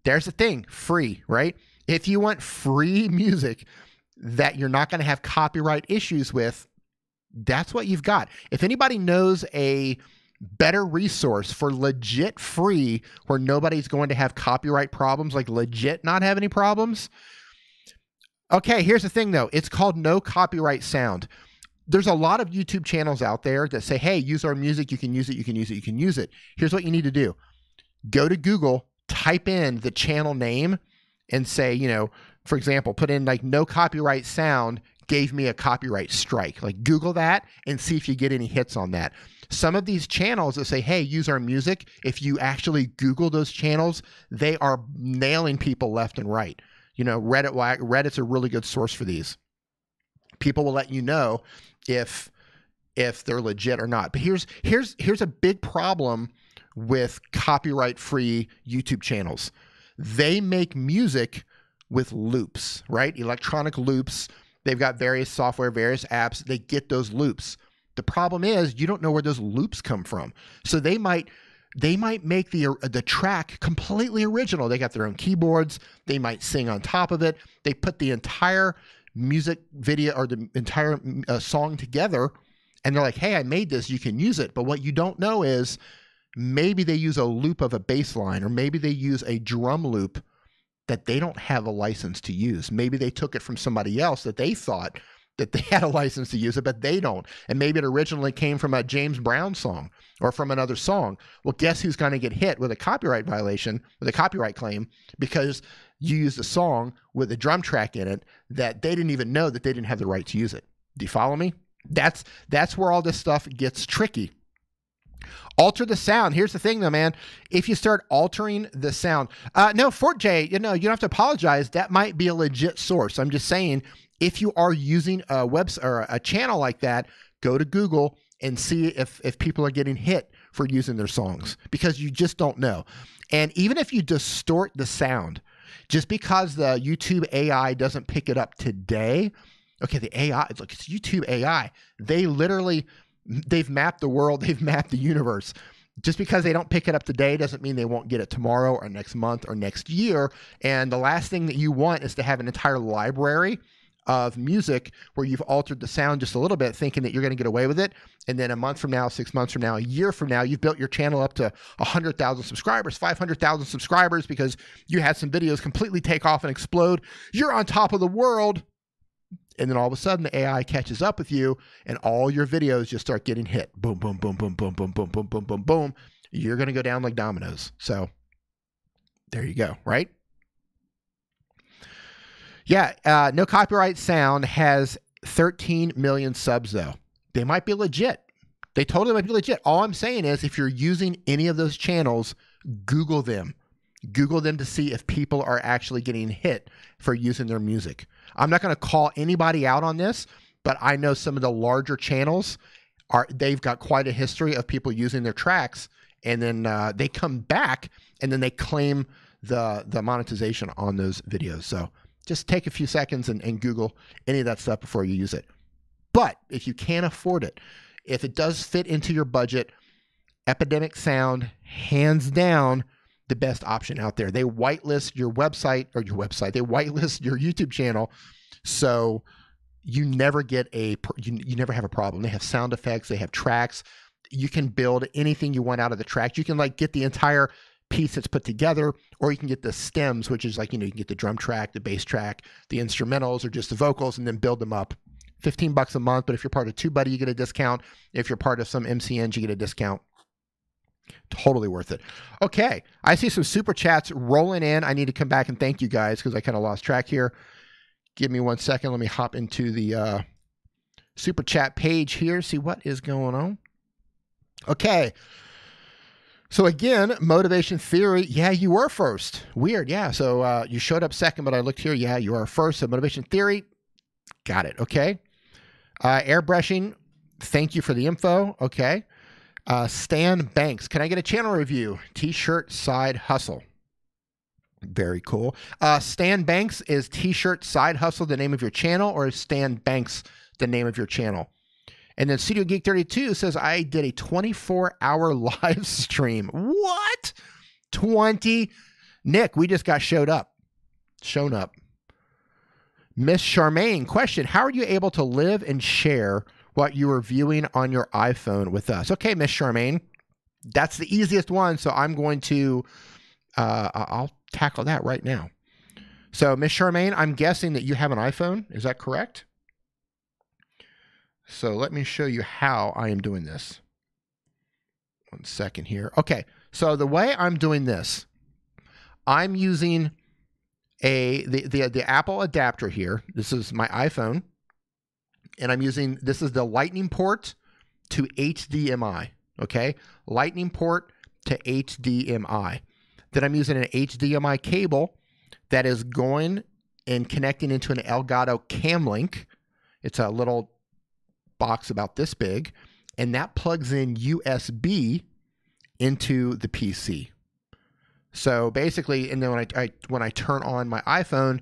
There's the thing, free, right? If you want free music that you're not going to have copyright issues with, that's what you've got. If anybody knows a better resource for legit free where nobody's going to have copyright problems, like legit not have any problems. Okay, here's the thing though. It's called No Copyright Sound. There's a lot of YouTube channels out there that say, hey, use our music. You can use it. You can use it. You can use it. Here's what you need to do. Go to Google, type in the channel name and say, you know, for example, put in like No Copyright Sound gave me a copyright strike. Like Google that and see if you get any hits on that. Some of these channels that say, hey, use our music, if you actually Google those channels, they are nailing people left and right. You know, Reddit's a really good source for these. People will let you know if they're legit or not. But here's a big problem with copyright-free YouTube channels. They make music with loops, right? Electronic loops. They've got various software, various apps. They get those loops. The problem is you don't know where those loops come from. So they might make the track completely original. They got their own keyboards. They might sing on top of it. They put the entire music video or the entire song together, and they're like, hey, I made this, you can use it. But what you don't know is maybe they use a loop of a bass line, or maybe they use a drum loop that they don't have a license to use. Maybe they took it from somebody else that they thought that they had a license to use it, but they don't. And maybe it originally came from a James Brown song or from another song. Well, guess who's going to get hit with a copyright violation, with a copyright claim, because you used a song with a drum track in it that they didn't even know that they didn't have the right to use it. Do you follow me? That's where all this stuff gets tricky. Alter the sound. Here's the thing though, man. If you start altering the sound, no, Fort J, you don't have to apologize. That might be a legit source. I'm just saying, if you are using a website or a channel like that, go to Google and see if people are getting hit for using their songs, because you just don't know. And even if you distort the sound, just because the YouTube AI doesn't pick it up today, okay, the AI, look, it's YouTube AI. They've mapped the world, they've mapped the universe. Just because they don't pick it up today doesn't mean they won't get it tomorrow or next month or next year. And the last thing that you want is to have an entire library of music where you've altered the sound just a little bit, thinking that you're going to get away with it. And then a month from now, 6 months from now, a year from now, you've built your channel up to 100,000 subscribers, 500,000 subscribers, because you had some videos completely take off and explode. You're on top of the world. And then all of a sudden the AI catches up with you and all your videos just start getting hit. Boom, boom, boom, boom, boom, boom, boom, boom, boom, boom, boom. You're going to go down like dominoes. So there you go, right? Yeah, No Copyright Sound has 13 million subs though. They might be legit. They totally might be legit. All I'm saying is, if you're using any of those channels, Google them. Google them to see if people are actually getting hit for using their music. I'm not going to call anybody out on this, but I know some of the larger channels they've got quite a history of people using their tracks, and then they come back and then they claim the monetization on those videos. So just take a few seconds and Google any of that stuff before you use it. But if you can't afford it, if it does fit into your budget, Epidemic Sound, hands down, the best option out there. They whitelist your website, they whitelist your YouTube channel, so you never get you never have a problem. They have sound effects, they have tracks. You can build anything you want out of the track. You can like get the entire piece that's put together, or you can get the stems, which is like, you can get the drum track, the bass track, the instrumentals, or just the vocals, and then build them up. $15 a month, but if you're part of TubeBuddy, you get a discount. If you're part of some MCNs, you get a discount. Totally worth it. Okay, I see some super chats rolling in. I need to come back and thank you guys because I kind of lost track here. Give me 1 second. Let me hop into the super chat page here, see what is going on. Okay. So again, motivation theory. Yeah, you were first. Weird. Yeah. So you showed up second, but I looked here. Yeah, you are first. So motivation theory. Got it. Okay. Airbrushing. Thank you for the info. Okay. Stan Banks. Can I get a channel review? T-shirt side hustle. Very cool. Stan Banks, is T-shirt side hustle the name of your channel, or is Stan Banks the name of your channel? And then Studio Geek 32 says, I did a 24-hour live stream. What? 20? Nick, we just got shown up. Miss Charmaine, question, how are you able to live and share what you were viewing on your iPhone with us? Okay, Miss Charmaine, that's the easiest one. So I'm going to, I'll tackle that right now. So Miss Charmaine, I'm guessing that you have an iPhone. Is that correct? So let me show you how I am doing this. 1 second here. Okay, so the way I'm doing this, I'm using the Apple adapter here. This is my iPhone, and I'm using, this is the Lightning port to HDMI. Okay, Lightning port to HDMI. Then I'm using an HDMI cable that is going and connecting into an Elgato Cam Link. It's a little box about this big, and that plugs in USB into the PC. So basically, and then when I turn on my iPhone,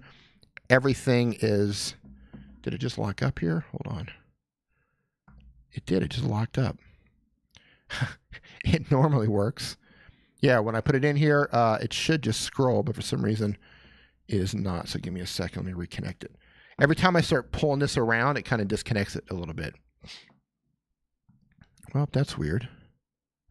everything is, did it just lock up here? Hold on. It did, it just locked up. It normally works. Yeah, when I put it in here, it should just scroll, but for some reason it is not. So give me a second, let me reconnect it. Every time I start pulling this around, it kind of disconnects it a little bit. Well, that's weird.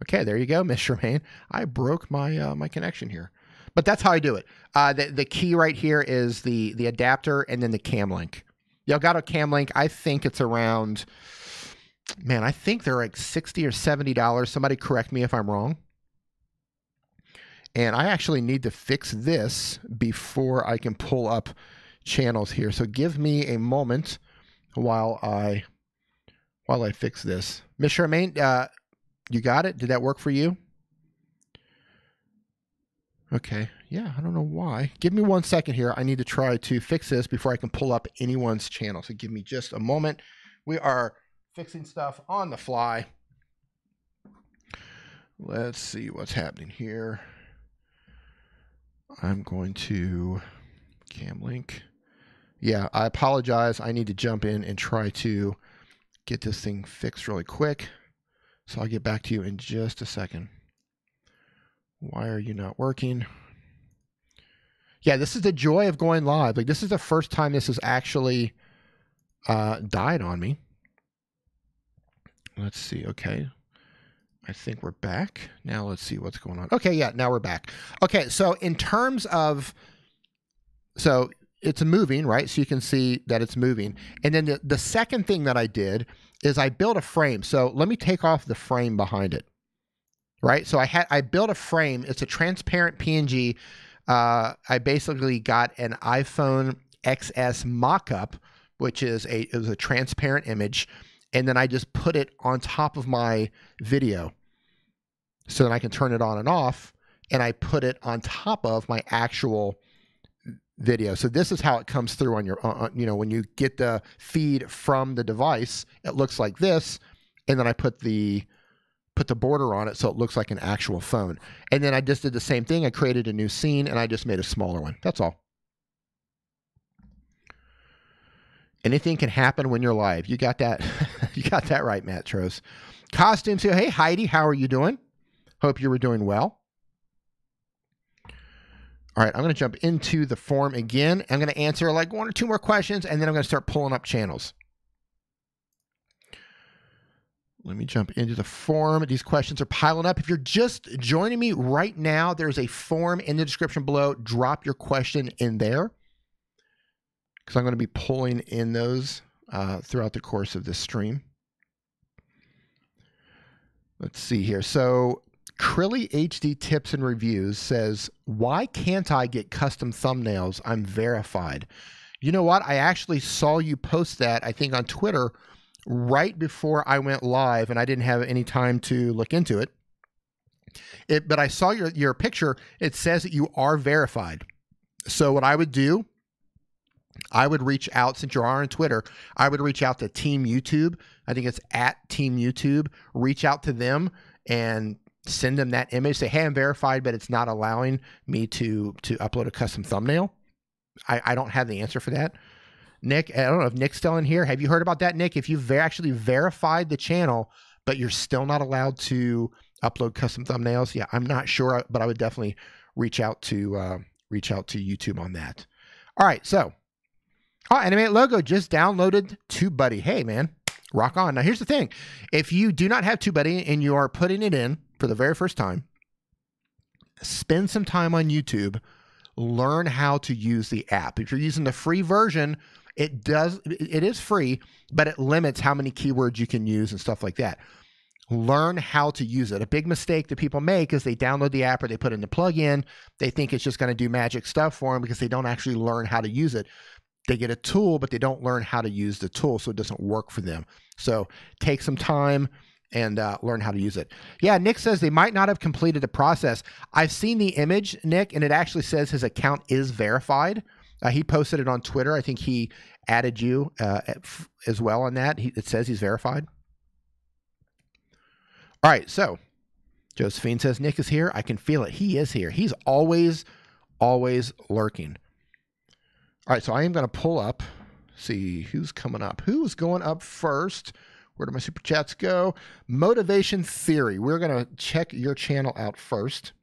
Okay, there you go, Miss Charmaine. I broke my my connection here, but that's how I do it. The key right here is the adapter and then the cam link. Y'all got a cam link. I think it's around, man, I think they're like $60 or $70. Somebody correct me if I'm wrong. And I actually need to fix this before I can pull up channels here. So give me a moment while I fix this. Miss Charmaine, you got it? Did that work for you? Okay. Yeah, I don't know why. Give me 1 second here. I need to try to fix this before I can pull up anyone's channel. So give me just a moment. We are fixing stuff on the fly. Let's see what's happening here. I'm going to cam link. Yeah, I apologize. I need to jump in and try to get this thing fixed really quick. So I'll get back to you in just a second. Why are you not working? Yeah, this is the joy of going live. Like, this is the first time this has actually died on me. Let's see. Okay. I think we're back. Now let's see what's going on. Okay, yeah, now we're back. Okay, so in terms of, so it's moving, right? So you can see that it's moving. And then the second thing that I did is I built a frame. So let me take off the frame behind it, right? So I built a frame. It's a transparent PNG. I basically got an iPhone XS mock-up, which is it was a transparent image. And then I just put it on top of my video so that I can turn it on and off. And I put it on top of my actual video. So this is how it comes through on your, you know, when you get the feed from the device, it looks like this. And then I put the border on it so it looks like an actual phone. And then I just did the same thing. I created a new scene and I just made a smaller one. That's all. Anything can happen when you're live. You got that. You got that right, Matt Tros. Costumes here. Hey, Heidi, how are you doing? Hope you were doing well. All right, I'm going to jump into the form again. I'm going to answer like 1 or 2 more questions, and then I'm going to start pulling up channels. Let me jump into the form. These questions are piling up. If you're just joining me right now, there's a form in the description below. Drop your question in there, because I'm going to be pulling in those throughout the course of this stream. Let's see here. So Krilly HD Tips and Reviews says, why can't I get custom thumbnails? I'm verified. You know what? I actually saw you post that, I think on Twitter, right before I went live, and I didn't have any time to look into it. But I saw your picture. It says that you are verified. So what I would do, I would reach out, since you are on Twitter, I would reach out to Team YouTube. I think it's at Team YouTube. Reach out to them and send them that image. Say, hey, I'm verified, but it's not allowing me to upload a custom thumbnail. I don't have the answer for that. Nick, I don't know if Nick's still in here. Have you heard about that, Nick? If you've actually verified the channel, but you're still not allowed to upload custom thumbnails, yeah, I'm not sure, but I would definitely reach out to YouTube on that. All right, so. Oh, Animate Logo just downloaded TubeBuddy. Hey, man, rock on. Now, here's the thing. If you do not have TubeBuddy and you are putting it in for the very first time, spend some time on YouTube. Learn how to use the app. If you're using the free version, it is free, but it limits how many keywords you can use and stuff like that. Learn how to use it. A big mistake that people make is they download the app or they put in the plugin. They think it's just going to do magic stuff for them because they don't actually learn how to use it. They get a tool, but they don't learn how to use the tool, so it doesn't work for them. So take some time and learn how to use it. Yeah, Nick says they might not have completed the process. I've seen the image, Nick, and it actually says his account is verified. He posted it on Twitter. I think he added you as well on that. It says he's verified. All right, so Josephine says Nick is here. I can feel it. He is here. He's always lurking. All right, so I am going to pull up, see who's coming up. Who's going up first? Where do my super chats go? Motivation Theory. We're going to check your channel out first.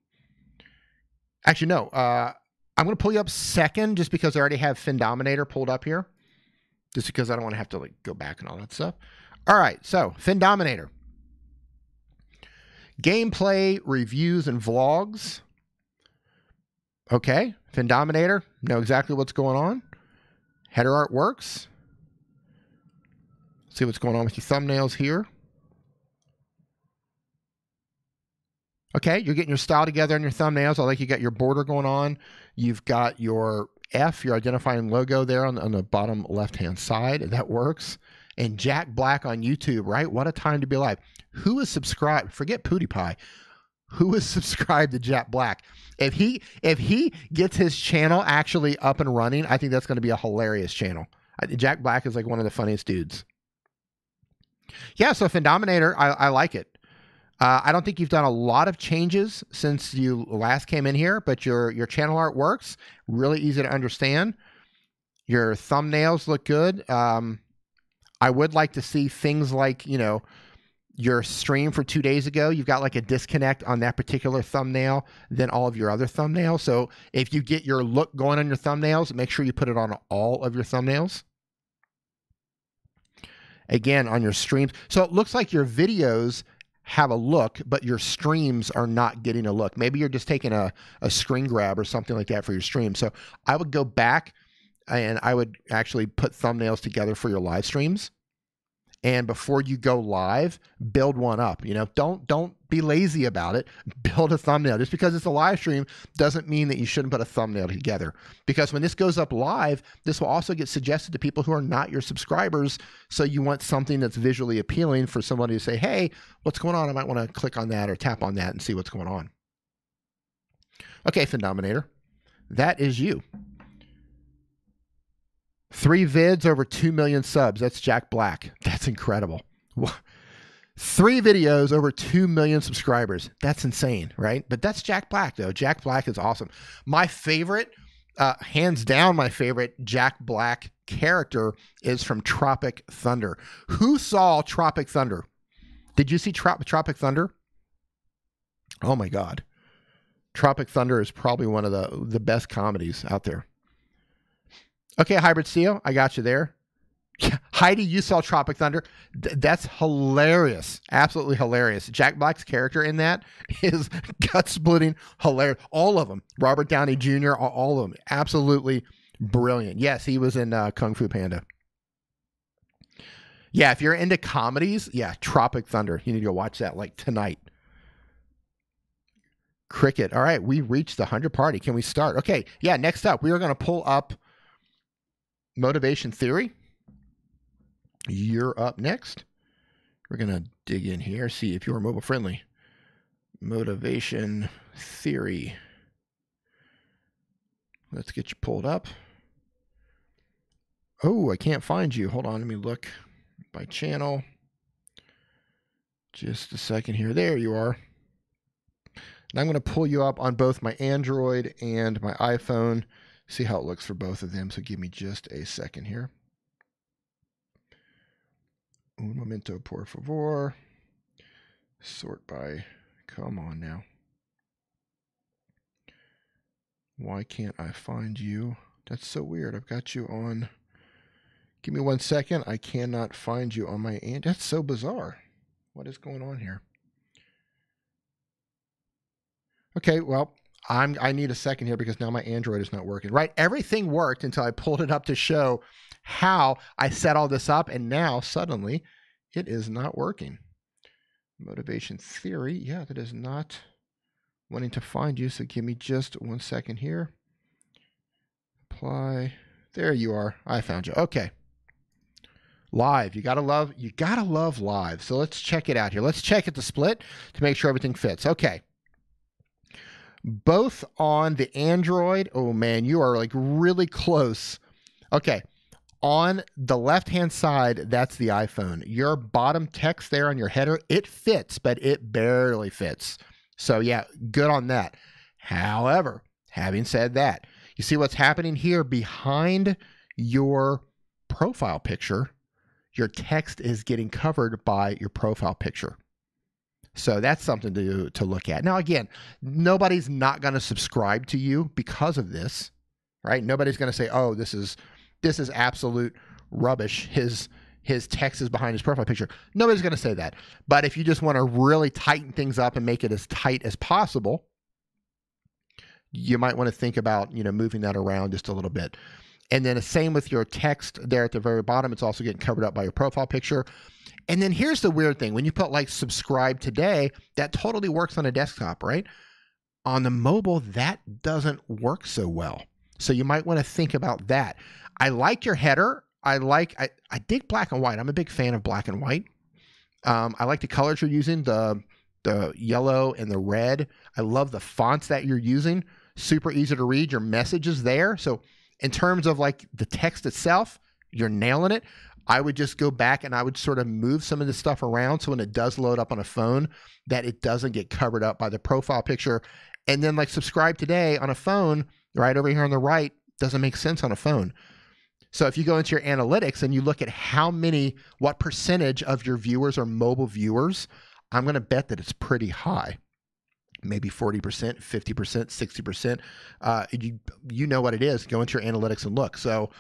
Actually, no. I'm going to pull you up second just because I already have Findominator pulled up here. Just because I don't want to have to like go back and all that stuff. All right, so Findominator. Gameplay, reviews, and vlogs. Okay, Findominator, know exactly what's going on. Header art works. See what's going on with your thumbnails here. Okay, you're getting your style together in your thumbnails. I like you got your border going on. You've got your F, your identifying logo there on the bottom left-hand side. That works. And Jack Black on YouTube, right? What a time to be alive. Who is subscribed? Forget PewDiePie. Who is subscribed to Jack Black? If he gets his channel actually up and running, I think that's going to be a hilarious channel. Jack Black is like one of the funniest dudes. Yeah, so Findominator, I like it. I don't think you've done a lot of changes since you last came in here, but your channel art works. Really easy to understand. Your thumbnails look good. I would like to see things like, you know, your stream for 2 days ago, you've got like a disconnect on that particular thumbnail than all of your other thumbnails. So if you get your look going on your thumbnails, make sure you put it on all of your thumbnails. Again, on your streams. So it looks like your videos have a look, but your streams are not getting a look. Maybe you're just taking a screen grab or something like that for your stream. So I would go back and I would actually put thumbnails together for your live streams. And before you go live, build one up. You know, don't be lazy about it. Build a thumbnail. Just because it's a live stream doesn't mean that you shouldn't put a thumbnail together. Because when this goes up live, this will also get suggested to people who are not your subscribers. So you want something that's visually appealing for somebody to say, hey, what's going on? I might want to click on that or tap on that and see what's going on. Okay, Findominator, that is you. 3 vids over 2 million subs. That's Jack Black. That's incredible. 3 videos over 2 million subscribers. That's insane, right? But that's Jack Black, though. Jack Black is awesome. My favorite, hands down, my favorite Jack Black character is from Tropic Thunder. Who saw Tropic Thunder? Did you see Tropic Thunder? Oh, my God. Tropic Thunder is probably one of the best comedies out there. Okay, Hybrid Steel, I got you there. Heidi, you saw Tropic Thunder. That's hilarious. Absolutely hilarious. Jack Black's character in that is gut-splitting hilarious. All of them. Robert Downey Jr., all of them. Absolutely brilliant. Yes, he was in Kung Fu Panda. Yeah, if you're into comedies, yeah, Tropic Thunder. You need to go watch that like tonight. Cricket. All right, we reached the 100 party. Can we start? Okay, yeah, next up, we are going to pull up Motivation Theory. You're up next. We're going to dig in here, see if you're mobile friendly. Motivation Theory. Let's get you pulled up. Oh, I can't find you. Hold on, let me look by channel. Just a second here. There you are. And I'm going to pull you up on both my Android and my iPhone. See how it looks for both of them. So give me just a second here. Un momento, por favor. Sort by. Come on now. Why can't I find you? That's so weird. I've got you on. Give me 1 second. I cannot find you on my end. That's so bizarre. What is going on here? Okay, well, I need a second here because now my Android is not working. Right, everything worked until I pulled it up to show how I set all this up, and now suddenly it is not working. Motivation Theory, yeah, that is not wanting to find you. So give me just 1 second here. Apply. There you are. I found you. Okay. Live. You gotta love live. So let's check it out here. Let's check it the split to make sure everything fits. Okay. Both on the Android. Oh man, you are like really close. Okay. On the left-hand side, that's the iPhone. Your bottom text there on your header, it fits, but it barely fits. So yeah, good on that. However, having said that, you see what's happening here behind your profile picture, your text is getting covered by your profile picture. So that's something to look at. Now, again, nobody's not going to subscribe to you because of this, right? Nobody's going to say, oh, this is absolute rubbish. His his text is behind his profile picture. Nobody's going to say that. But if you just want to really tighten things up and make it as tight as possible, you might want to think about, moving that around just a little bit. And then the same with your text there at the very bottom. It's also getting covered up by your profile picture. And then here's the weird thing. When you put like subscribe today, that totally works on a desktop, right? On the mobile, that doesn't work so well. So you might want to think about that. I like your header. I dig black and white. I'm a big fan of black and white. I like the colors you're using, the yellow and the red. I love the fonts that you're using. Super easy to read. Your message is there. So in terms of like the text itself, you're nailing it. I would just go back and I would sort of move some of this stuff around so when it does load up on a phone, that it doesn't get covered up by the profile picture. And then like subscribe today on a phone, right over here on the right, doesn't make sense on a phone. So if you go into your analytics and you look at what percentage of your viewers are mobile viewers, I'm going to bet that it's pretty high. Maybe 40%, 50%, 60%. You know what it is. Go into your analytics and look. So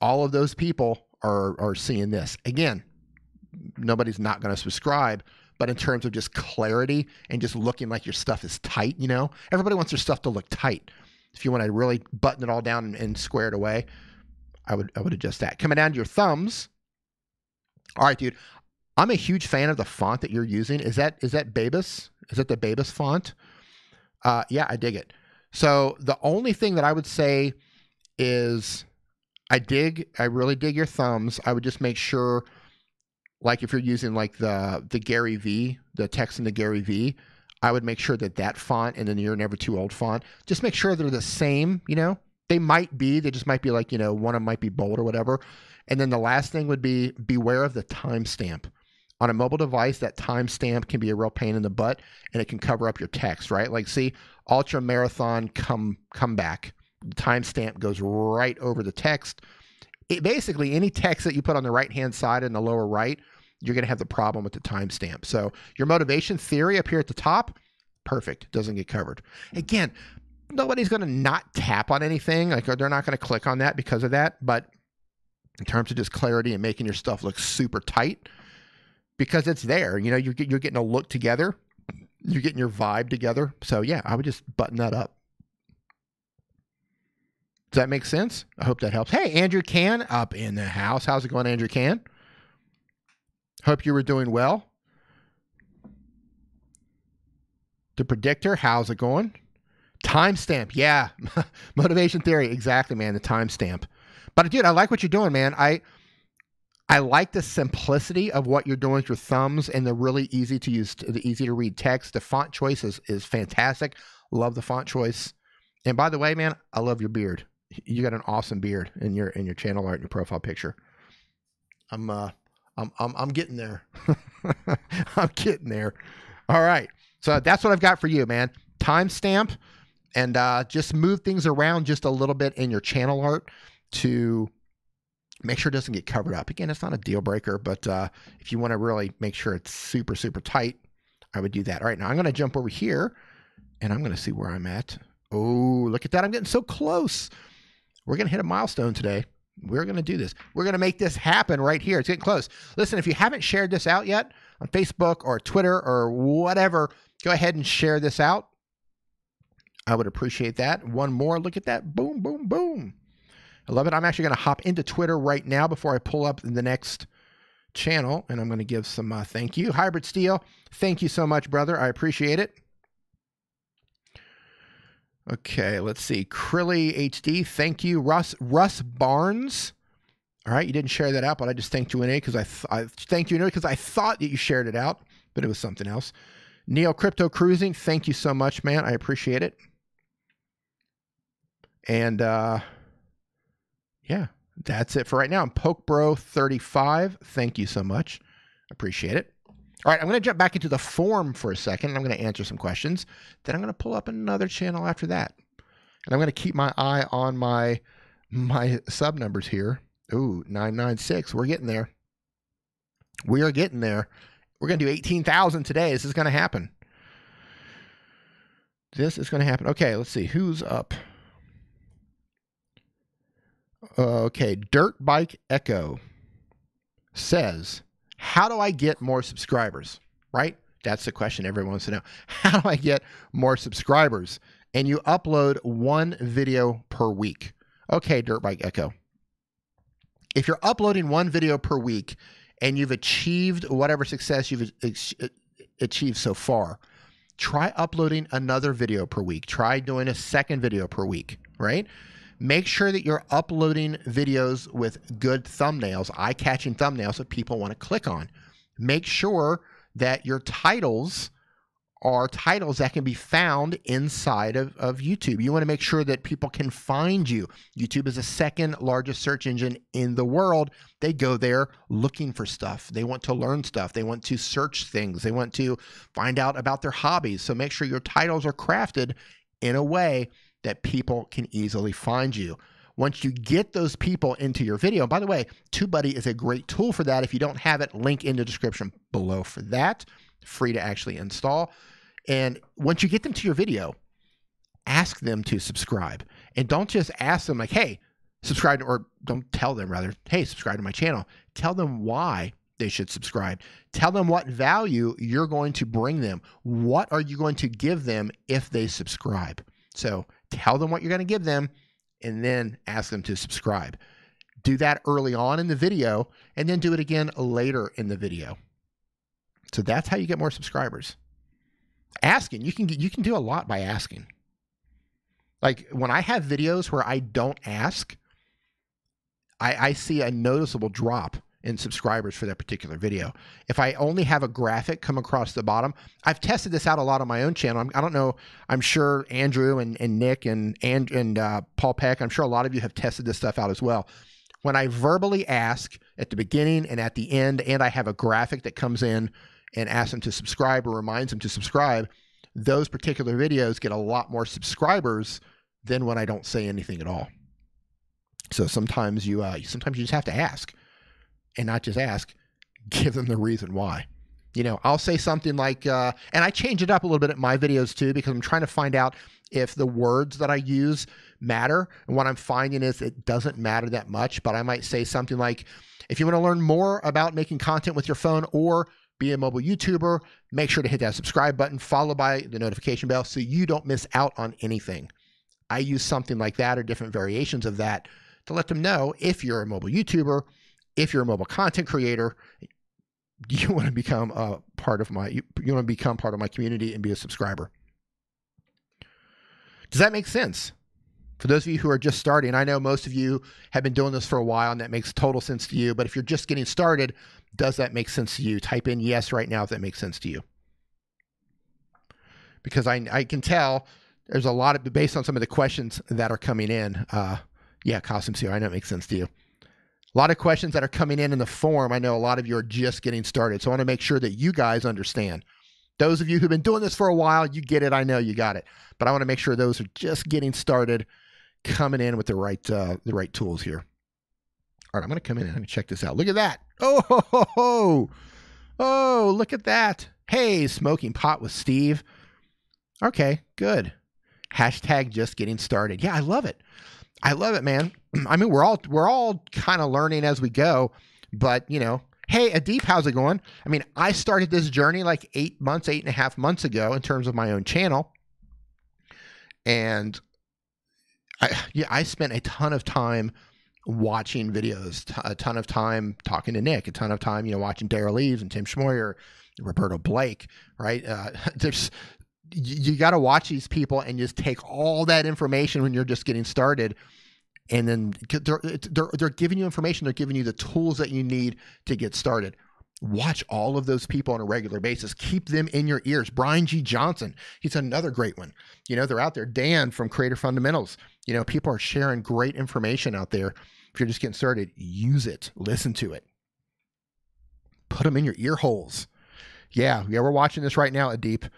all of those people are seeing this. Again, nobody's not going to subscribe, but in terms of just clarity and just looking like your stuff is tight, everybody wants their stuff to look tight. If you want to really button it all down and square it away, I would adjust that. Coming down to your thumbs. All right, dude. I'm a huge fan of the font that you're using. Is that Babus? Is it the Babus font? Yeah, I dig it. So the only thing that I would say is I really dig your thumbs. I would just make sure, like if you're using like the Gary V, the text in the Gary V, I would make sure that font and then You're Never Too Old font, just make sure they're the same, They just might be like, one of them might be bold or whatever. And then the last thing would be beware of the timestamp. On a mobile device, that timestamp can be a real pain in the butt and it can cover up your text, right? Like see, ultra marathon comeback. The timestamp goes right over the text. Basically, any text that you put on the right-hand side in the lower right, you're going to have the problem with the timestamp. So your motivation theory up here at the top, perfect. Doesn't get covered. Again, nobody's going to not tap on anything. Like they're not going to click on that because of that. But in terms of just clarity and making your stuff look super tight, because it's there, you're getting a look together. You're getting your vibe together. So yeah, I would just button that up. Does that make sense? I hope that helps. Hey, Andrew Can up in the house. How's it going, Andrew Can? Hope you were doing well. The predictor, how's it going? Timestamp, yeah. Motivation theory, exactly, man, the timestamp. But dude, I like what you're doing, man. I like the simplicity of what you're doing with your thumbs and the really easy to use, the easy to read text. The font choice is fantastic. Love the font choice. And by the way, man, I love your beard. You got an awesome beard in your channel art and your profile picture. I'm getting there. I'm getting there. All right. So that's what I've got for you, man. Timestamp and just move things around just a little bit in your channel art to make sure it doesn't get covered up. Again, it's not a deal breaker, but if you want to really make sure it's super, super tight, I would do that. All right, now I'm going to jump over here and I'm going to see where I'm at. Oh, look at that. I'm getting so close. We're going to hit a milestone today. We're going to do this. We're going to make this happen right here. It's getting close. Listen, if you haven't shared this out yet on Facebook or Twitter or whatever, go ahead and share this out. I would appreciate that. One more. Look at that. Boom, boom, boom. I love it. I'm actually going to hop into Twitter right now before I pull up the next channel, and I'm going to give some thank you. Hybrid Steel, thank you so much, brother. I appreciate it. Okay, let's see. Krilly HD, thank you. Russ Barnes. All right, you didn't share that out, but I just thanked you in it because I thanked you in it because I thought that you shared it out, but it was something else. Neo Crypto Cruising, thank you so much, man. I appreciate it. And yeah, that's it for right now. I'm PokeBro35. Thank you so much. Appreciate it. All right, I'm going to jump back into the forum for a second. I'm going to answer some questions. Then I'm going to pull up another channel after that. And I'm going to keep my eye on my sub numbers here. Ooh, 996. We're getting there. We are getting there. We're going to do 18,000 today. This is going to happen. This is going to happen. Okay, let's see. Who's up? Okay, Dirt Bike Echo says, how do I get more subscribers? Right? That's the question everyone wants to know. How do I get more subscribers? And you upload one video per week. Okay, Dirtbike Echo. If you're uploading one video per week and you've achieved whatever success you've achieved so far, try uploading another video per week. Try doing a second video per week, right? Make sure that you're uploading videos with good thumbnails, eye-catching thumbnails that people want to click on. Make sure that your titles are titles that can be found inside of YouTube. You want to make sure that people can find you. YouTube is the second largest search engine in the world. They go there looking for stuff. They want to learn stuff. They want to search things. They want to find out about their hobbies. So make sure your titles are crafted in a way that people can easily find you. Once you get those people into your video, by the way, TubeBuddy is a great tool for that. If you don't have it, link in the description below for that. Free to actually install. And once you get them to your video, ask them to subscribe. And don't just ask them like, hey, subscribe, or don't tell them rather, hey, subscribe to my channel. Tell them why they should subscribe. Tell them what value you're going to bring them. What are you going to give them if they subscribe? So tell them what you're going to give them and then ask them to subscribe. Do that early on in the video and then do it again later in the video. So that's how you get more subscribers. Asking, you can do a lot by asking. Like when I have videos where I don't ask, I see a noticeable drop in subscribers for that particular video. If I only have a graphic come across the bottom, I've tested this out a lot on my own channel. I don't know, I'm sure Andrew and Nick and Paul Peck, I'm sure a lot of you have tested this stuff out as well. When I verbally ask at the beginning and at the end, and I have a graphic that comes in and asks them to subscribe or reminds them to subscribe, those particular videos get a lot more subscribers than when I don't say anything at all. So sometimes you just have to ask, and not just ask, give them the reason why. You know, I'll say something like, and I change it up a little bit at my videos too, because I'm trying to find out if the words that I use matter. And what I'm finding is it doesn't matter that much, but I might say something like, if you want to learn more about making content with your phone or be a mobile YouTuber, make sure to hit that subscribe button, followed by the notification bell so you don't miss out on anything. I use something like that or different variations of that to let them know if you're a mobile YouTuber, if you're a mobile content creator, you want to become a part of my, you want to become part of my community and be a subscriber. Does that make sense? For those of you who are just starting, I know most of you have been doing this for a while and that makes total sense to you, but if you're just getting started, does that make sense to you? Type in yes right now if that makes sense to you. Because I can tell there's a lot of, based on some of the questions that are coming in. Yeah, Costumes here, I know it makes sense to you. A lot of questions that are coming in the forum. I know a lot of you are just getting started. So I want to make sure that you guys understand. Those of you who've been doing this for a while, you get it. I know you got it. But I want to make sure those who are just getting started coming in with the right tools here. All right, I'm going to come in and let me check this out. Look at that. Oh, ho, ho, ho. Oh, look at that. Hey, smoking pot with Steve. Okay, good. Hashtag just getting started. Yeah, I love it. I love it, man. I mean, we're all kind of learning as we go, but you know, hey, Adeep, how's it going? I mean, I started this journey like 8.5 months ago in terms of my own channel. And I spent a ton of time watching videos, a ton of time talking to Nick, a ton of time, you know, watching Daryl Eves and Tim Schmoyer, Roberto Blake, right? You got to watch these people and just take all that information when you're just getting started. And then they're giving you information. They're giving you the tools that you need to get started. Watch all of those people on a regular basis. Keep them in your ears. Brian G. Johnson, he's another great one. You know, they're out there. Dan from Creator Fundamentals. You know, people are sharing great information out there. If you're just getting started, use it. Listen to it. Put them in your ear holes. Yeah, we're watching this right now, Adeep.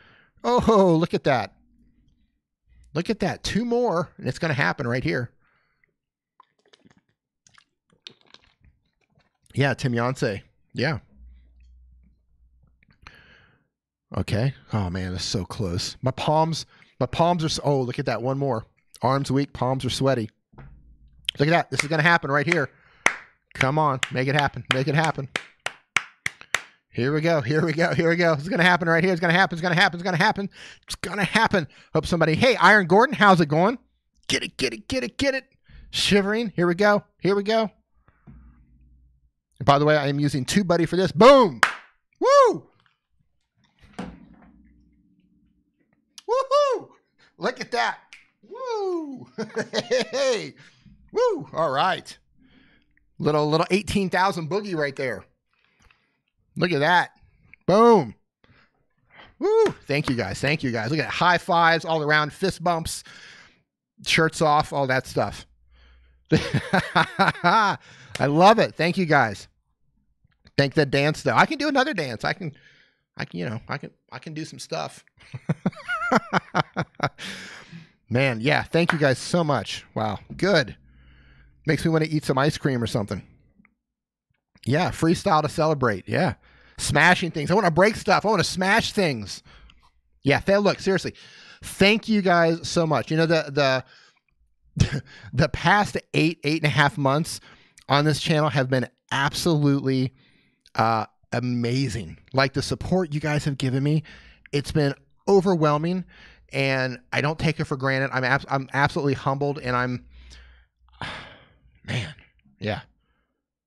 Oh, look at that. Look at that. 2 more, and it's going to happen right here. Yeah, Tim Yonsei. Yeah. Okay. Oh, man, that's so close. My palms are, oh, look at that. One more. Arms weak, palms are sweaty. Look at that. This is going to happen right here. Come on. Make it happen. Make it happen. Here we go. Here we go. Here we go. It's going to happen right here. It's going to happen. It's going to happen. It's going to happen. It's going to happen. Hope somebody, hey, Iron Gordon, how's it going? Get it, get it, get it, get it. Shivering. Here we go. Here we go. And by the way, I am using TubeBuddy for this. Boom. Woo. Woohoo. Look at that. Woo. Hey. Woo. All right. Little 18,000 boogie right there. Look at that. Boom. Woo. Thank you guys. Thank you guys. Look at that. High fives all around, fist bumps, shirts off, all that stuff. I love it. Thank you guys. Thank that dance though. I can do another dance. I can do some stuff. Man, yeah. Thank you guys so much. Wow. Good. Makes me want to eat some ice cream or something. Yeah. Freestyle to celebrate. Yeah. Smashing things. I want to break stuff. I want to smash things. Yeah. Look, seriously. Thank you guys so much. You know, the past 8.5 months on this channel have been absolutely amazing. Like the support you guys have given me, it's been overwhelming, and I don't take it for granted. I'm absolutely humbled, and I'm, man, yeah.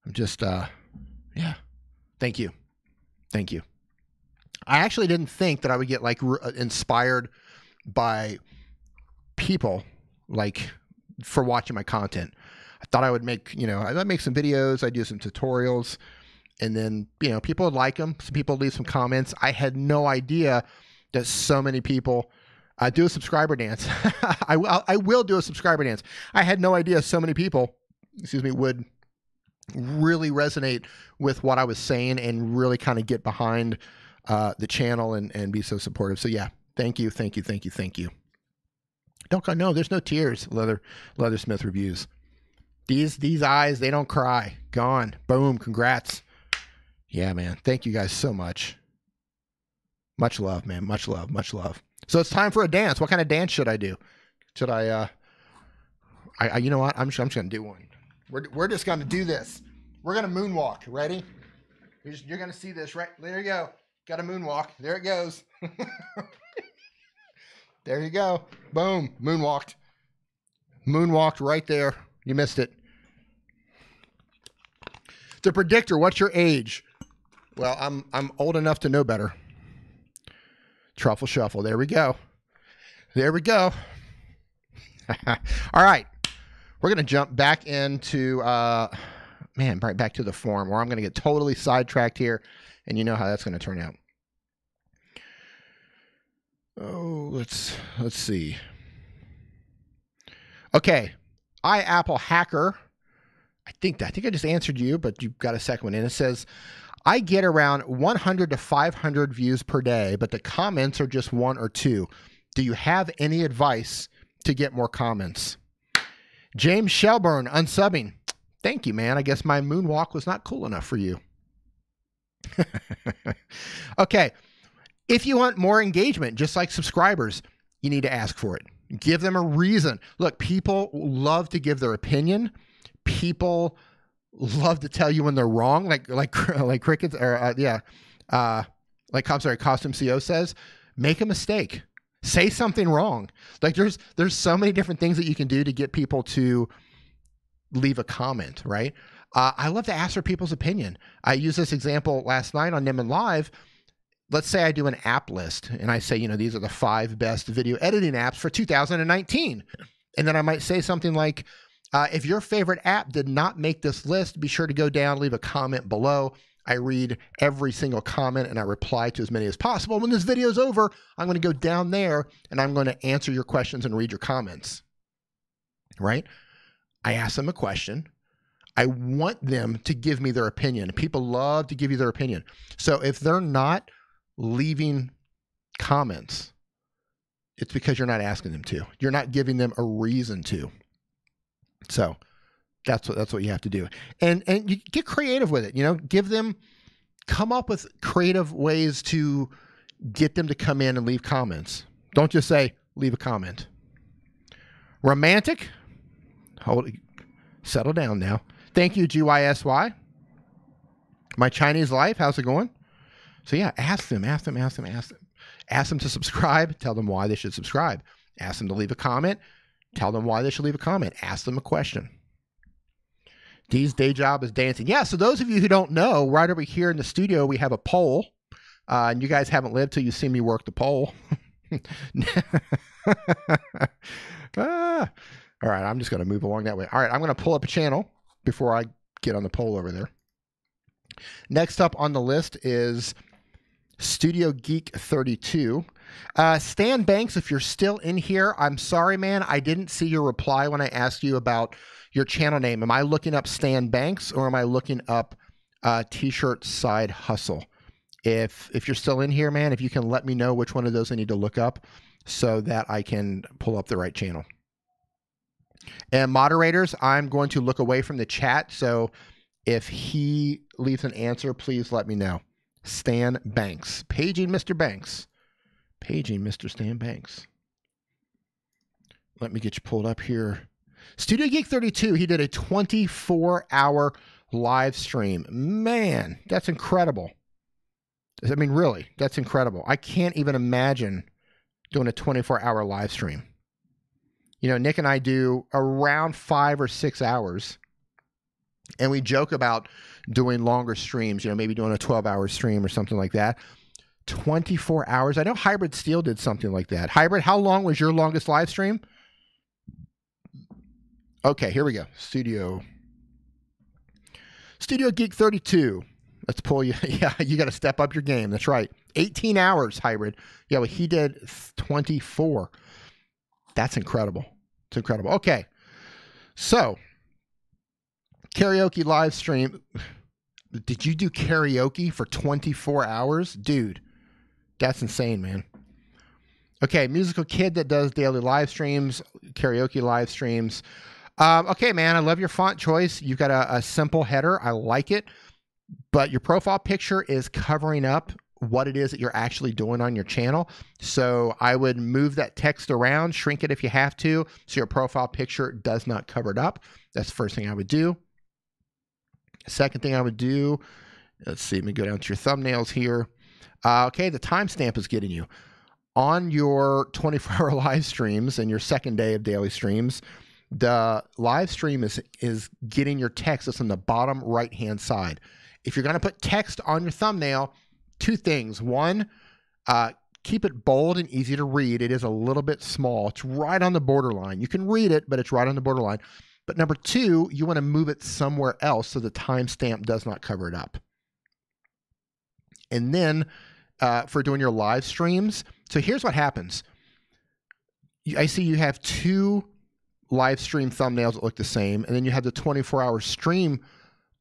I'm just, yeah. Thank you. Thank you. I actually didn't think that I would get like inspired by people like for watching my content. I thought I would make, you know, I'd make some videos, I'd do some tutorials, and then, you know, people would like them. Some people would leave some comments. I had no idea that so many people do a subscriber dance. I will do a subscriber dance. I had no idea so many people, excuse me, would really resonate with what I was saying and really kind of get behind the channel and be so supportive. So yeah, thank you, thank you, thank you, thank you. Don't go, no, there's no tears. Leathersmith reviews. These eyes, they don't cry. Gone. Boom. Congrats. Yeah, man. Thank you guys so much. Much love, man. Much love. Much love. So it's time for a dance. What kind of dance should I do? Should I you know what? I'm just going to do one. We're just going to do this. We're going to moonwalk. Ready? You're going to see this, right? There you go. Got a moonwalk. There it goes. There you go. Boom. Moonwalked. Moonwalked right there. You missed it. The predictor, what's your age? Well, I'm old enough to know better. Truffle shuffle. There we go. There we go. All right. We're going to jump back into, man, right back to the forum where I'm going to get totally sidetracked here. And you know how that's going to turn out. Oh, let's see. Okay. Apple Hacker. I think I just answered you, but you've got a second one in. It says, I get around 100 to 500 views per day, but the comments are just 1 or 2. Do you have any advice to get more comments? James Shelburne, unsubbing. Thank you, man. I guess my moonwalk was not cool enough for you. Okay. If you want more engagement, just like subscribers, you need to ask for it. Give them a reason. Look, people love to give their opinion. People love to tell you when they're wrong, like crickets, or like Costume CO says, make a mistake, say something wrong. Like there's so many different things that you can do to get people to leave a comment, right? I love to ask for people's opinion. I used this example last night on Nimmin Live. Let's say I do an app list and I say, you know, these are the 5 best video editing apps for 2019. And then I might say something like, if your favorite app did not make this list, be sure to go down, leave a comment below. I read every single comment and I reply to as many as possible. When this video is over, I'm going to go down there and I'm going to answer your questions and read your comments, right? I ask them a question. I want them to give me their opinion. People love to give you their opinion. So if they're not leaving comments, it's because you're not asking them to. You're not giving them a reason to. So that's what you have to do. And you get creative with it. You know, come up with creative ways to get them to come in and leave comments. Don't just say, leave a comment. Romantic? Settle down now. Thank you, GYSY. My Chinese life, how's it going? So yeah, ask them to subscribe, tell them why they should subscribe. Ask them to leave a comment, tell them why they should leave a comment. Ask them a question. Dee's day job is dancing. Yeah, so those of you who don't know, right over here in the studio, we have a pole. And you guys haven't lived till you see me work the pole. All right, I'm just going to move along that way. All right, I'm going to pull up a channel before I get on the pole over there. Next up on the list is Studio Geek 32. Stan Banks, if you're still in here, I'm sorry, man. I didn't see your reply when I asked you about your channel name. Am I looking up Stan Banks or am I looking up T-Shirt Side Hustle? If you're still in here, man, if you can let me know which one of those I need to look up so that I can pull up the right channel. And moderators, I'm going to look away from the chat. So if he leaves an answer, please let me know. Stan Banks. Paging Mr. Banks. Paging Mr. Stan Banks. Let me get you pulled up here. Studio Geek 32, he did a 24-hour live stream. Man, that's incredible. I mean, really, that's incredible. I can't even imagine doing a 24-hour live stream. You know, Nick and I do around 5 or 6 hours, and we joke about doing longer streams, you know, maybe doing a 12-hour stream or something like that. 24 hours. I know Hybrid Steel did something like that. Hybrid, how long was your longest live stream? Okay, here we go. Studio Geek 32. Let's pull you. Yeah, you got to step up your game. That's right. 18 hours, Hybrid. Yeah, well, he did 24. That's incredible. It's incredible. Okay. So, karaoke live stream. Did you do karaoke for 24 hours? Dude, that's insane, man. Okay, musical kid that does daily live streams, karaoke live streams. Okay, man, I love your font choice. You've got a simple header. I like it. But your profile picture is covering up what it is that you're actually doing on your channel. So I would move that text around, shrink it if you have to, so your profile picture does not cover it up. That's the first thing I would do. Second thing I would do, let's see, let me go down to your thumbnails here. Okay, the timestamp is getting you. On your 24-hour live streams and your second day of daily streams, the live stream is getting your text that's on the bottom right-hand side. If you're going to put text on your thumbnail, two things. One, keep it bold and easy to read. It is a little bit small. It's right on the borderline. You can read it, but it's right on the borderline. But number two, you want to move it somewhere else so the timestamp does not cover it up. And then for doing your live streams, so here's what happens. I see you have two live stream thumbnails that look the same, and then you have the 24-hour stream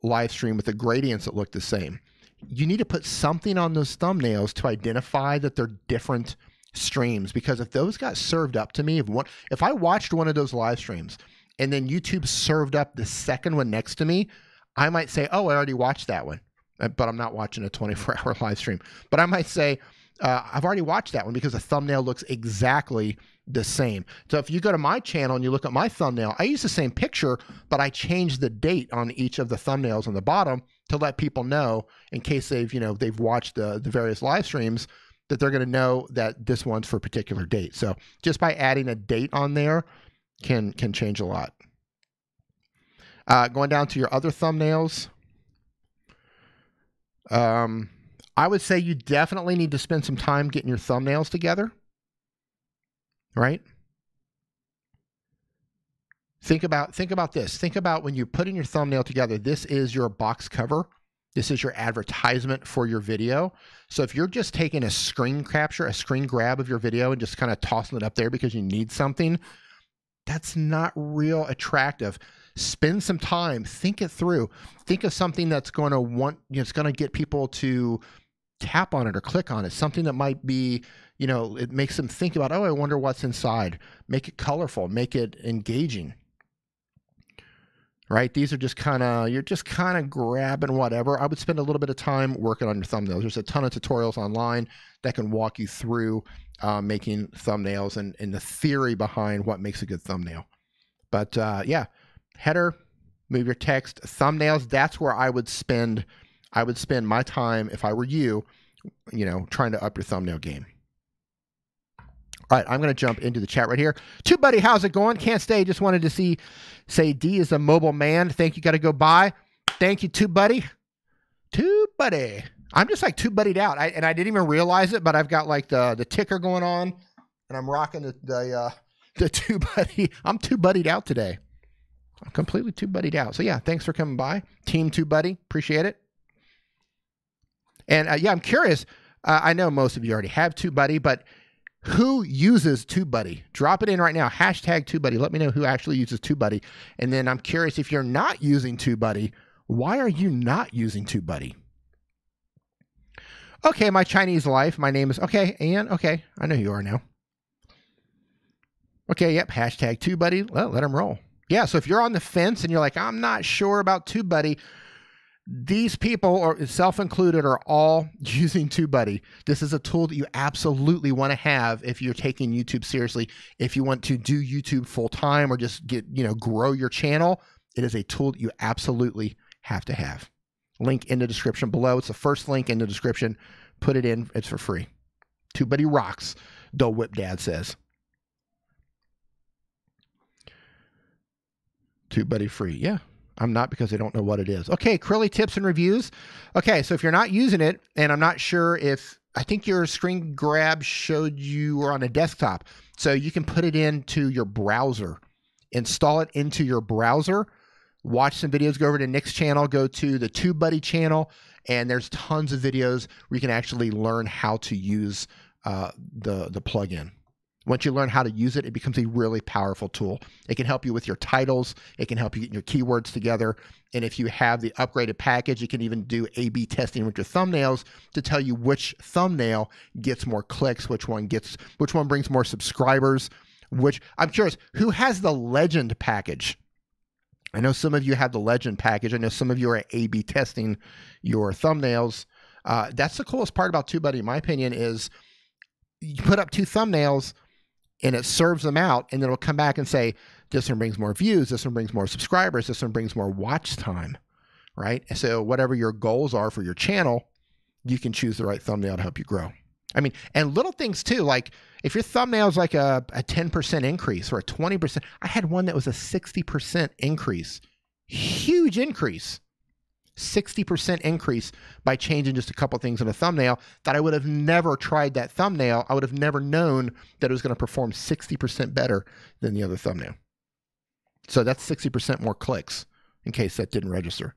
live stream with the gradients that look the same. You need to put something on those thumbnails to identify that they're different streams, because if those got served up to me, if I watched one of those live streams and then YouTube served up the second one next to me, I might say, oh, I already watched that one, but I'm not watching a 24-hour live stream. But I might say, I've already watched that one because the thumbnail looks exactly the same. So if you go to my channel and you look at my thumbnail, I use the same picture, but I change the date on each of the thumbnails on the bottom to let people know, in case they've watched the various live streams, that they're going to know that this one's for a particular date. So just by adding a date on there can change a lot. Going down to your other thumbnails, I would say you definitely need to spend some time getting your thumbnails together, right? Think about this. Think about when you're putting your thumbnail together. This is your box cover. This is your advertisement for your video. So if you're just taking a screen capture, a screen grab of your video and just kind of tossing it up there because you need something, that's not real attractive. Spend some time, think it through. Think of something that's going to it's going to get people to tap on it or click on it. Something that might be, it makes them think about, oh, I wonder what's inside. Make it colorful, make it engaging. Right? These are just you're just kind of grabbing whatever. I would spend a little bit of time working on your thumbnails. There's a ton of tutorials online that can walk you through making thumbnails and the theory behind what makes a good thumbnail. But yeah, header, move your text, thumbnails. That's where I would spend my time if I were you, you know, trying to up your thumbnail game. All right, I'm going to jump into the chat right here. TubeBuddy, how's it going? Can't stay. Just wanted to say D is a mobile man. Thank you. Got to go by. Thank you, TubeBuddy. TubeBuddy. I'm just like TubeBuddied out. And I didn't even realize it, but I've got like the ticker going on, and I'm rocking the TubeBuddy. I'm TubeBuddied out today. I'm completely TubeBuddied out. So yeah, thanks for coming by. Team TubeBuddy. Appreciate it. And yeah, I'm curious. I know most of you already have TubeBuddy, but who uses TubeBuddy? Drop it in right now. Hashtag TubeBuddy. Let me know who actually uses TubeBuddy. And then I'm curious, if you're not using TubeBuddy, why are you not using TubeBuddy? Okay, my Chinese life. My name is, okay, Ian. Okay, I know who you are now. Okay, yep, hashtag TubeBuddy. Well, let them roll. Yeah, so if you're on the fence and you're like, I'm not sure about TubeBuddy, these people, or self-included, are all using TubeBuddy. This is a tool that you absolutely want to have if you're taking YouTube seriously. If you want to do YouTube full-time or just grow your channel, it is a tool that you absolutely have to have. Link in the description below. It's the first link in the description. Put it in. It's for free. TubeBuddy rocks, Dull Whip Dad says. TubeBuddy free. Yeah. I'm not, because I don't know what it is. Okay, Crilly tips and reviews. Okay, so if you're not using it, and I'm not sure if, I think your screen grab showed you were on a desktop, so you can put it into your browser, install it into your browser, watch some videos, go over to Nick's channel, go to the TubeBuddy channel, and there's tons of videos where you can actually learn how to use the plugin. Once you learn how to use it, it becomes a really powerful tool. It can help you with your titles. It can help you get your keywords together. And if you have the upgraded package, you can even do A/B testing with your thumbnails to tell you which thumbnail gets more clicks, which one brings more subscribers, I'm curious, who has the Legend package? I know some of you have the Legend package. I know some of you are A/B testing your thumbnails. That's the coolest part about TubeBuddy, in my opinion, is you put up 2 thumbnails, and it serves them out, and then it'll come back and say, this one brings more views, this one brings more subscribers, this one brings more watch time, right? So whatever your goals are for your channel, you can choose the right thumbnail to help you grow. I mean, and little things too, like if your thumbnail is like a 10% increase or a 20%, I had one that was a 60% increase, huge increase. 60% increase by changing just a couple things in a thumbnail that I would have never tried that thumbnail. I would have never known that it was going to perform 60% better than the other thumbnail. So that's 60% more clicks, in case that didn't register.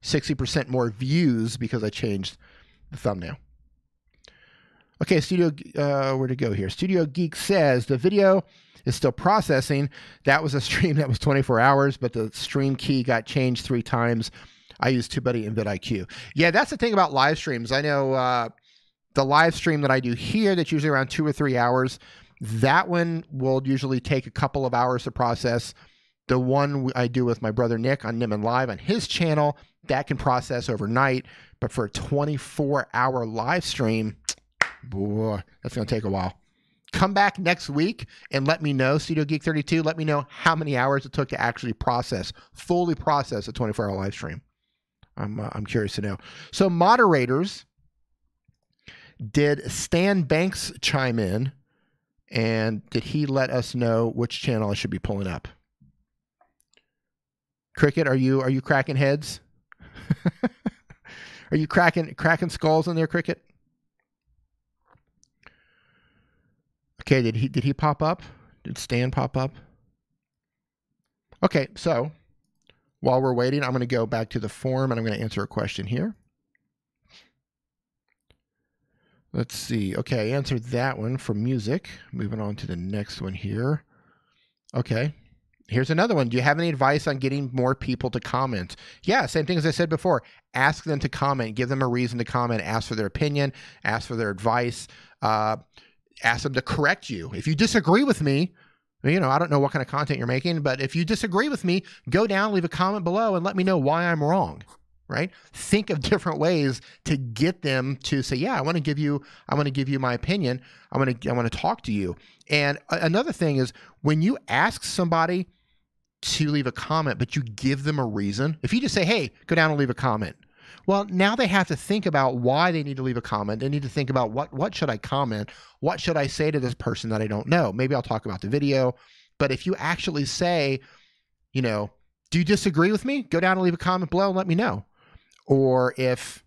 60% more views because I changed the thumbnail. Okay, where to go here? Studio Geek says the video is still processing. That was a stream that was 24 hours, but the stream key got changed 3 times. I use TubeBuddy and vidIQ. Yeah, that's the thing about live streams. I know the live stream that I do here, that's usually around 2 or 3 hours, that one will usually take a couple of hours to process. The one I do with my brother Nick on Nimmin Live on his channel, that can process overnight. But for a 24-hour live stream, boy, that's going to take a while. Come back next week and let me know, Studio Geek 32, let me know how many hours it took to actually fully process a 24-hour live stream. I'm curious to know. So moderators, did Stan Banks chime in, and did he let us know which channel I should be pulling up? Cricket, are you cracking heads? Are you cracking skulls in there, Cricket? Okay, did he pop up? Did Stan pop up? Okay, so while we're waiting, I'm going to go back to the forum and I'm going to answer a question here. Let's see. Okay, I answered that one for music. Moving on to the next one here. Okay, here's another one. Do you have any advice on getting more people to comment? Yeah, same thing as I said before. Ask them to comment. Give them a reason to comment. Ask for their opinion. Ask for their advice. Ask them to correct you. If you disagree with me, you know, I don't know what kind of content you're making, but if you disagree with me, go down, leave a comment below, and let me know why I'm wrong, right? Think of different ways to get them to say, yeah, I want to give you my opinion. I want to talk to you. And another thing is, when you ask somebody to leave a comment, but you give them a reason, if you just say, hey, go down and leave a comment, Well, now they have to think about why they need to leave a comment. They need to think about what should I comment? What should I say to this person that I don't know? Maybe I'll talk about the video. But if you actually say, you know, do you disagree with me? Go down and leave a comment below and let me know. Or if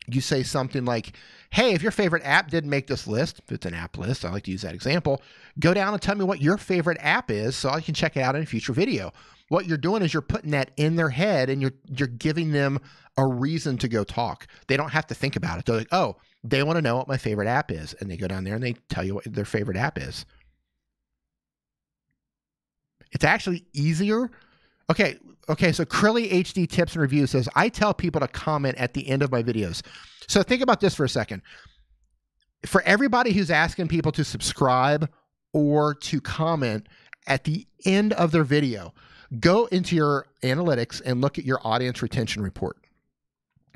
you say something like, hey, if your favorite app didn't make this list, if it's an app list, I like to use that example, go down and tell me what your favorite app is so I can check it out in a future video. What you're doing is you're putting that in their head and you're giving them a reason to go talk. They don't have to think about it. They're like, oh, they want to know what my favorite app is. And they go down there and they tell you what their favorite app is. It's actually easier. Okay, so Krilly HD Tips and Reviews says, I tell people to comment at the end of my videos. So think about this for a second. For everybody who's asking people to subscribe or to comment at the end of their video, go into your analytics and look at your audience retention report,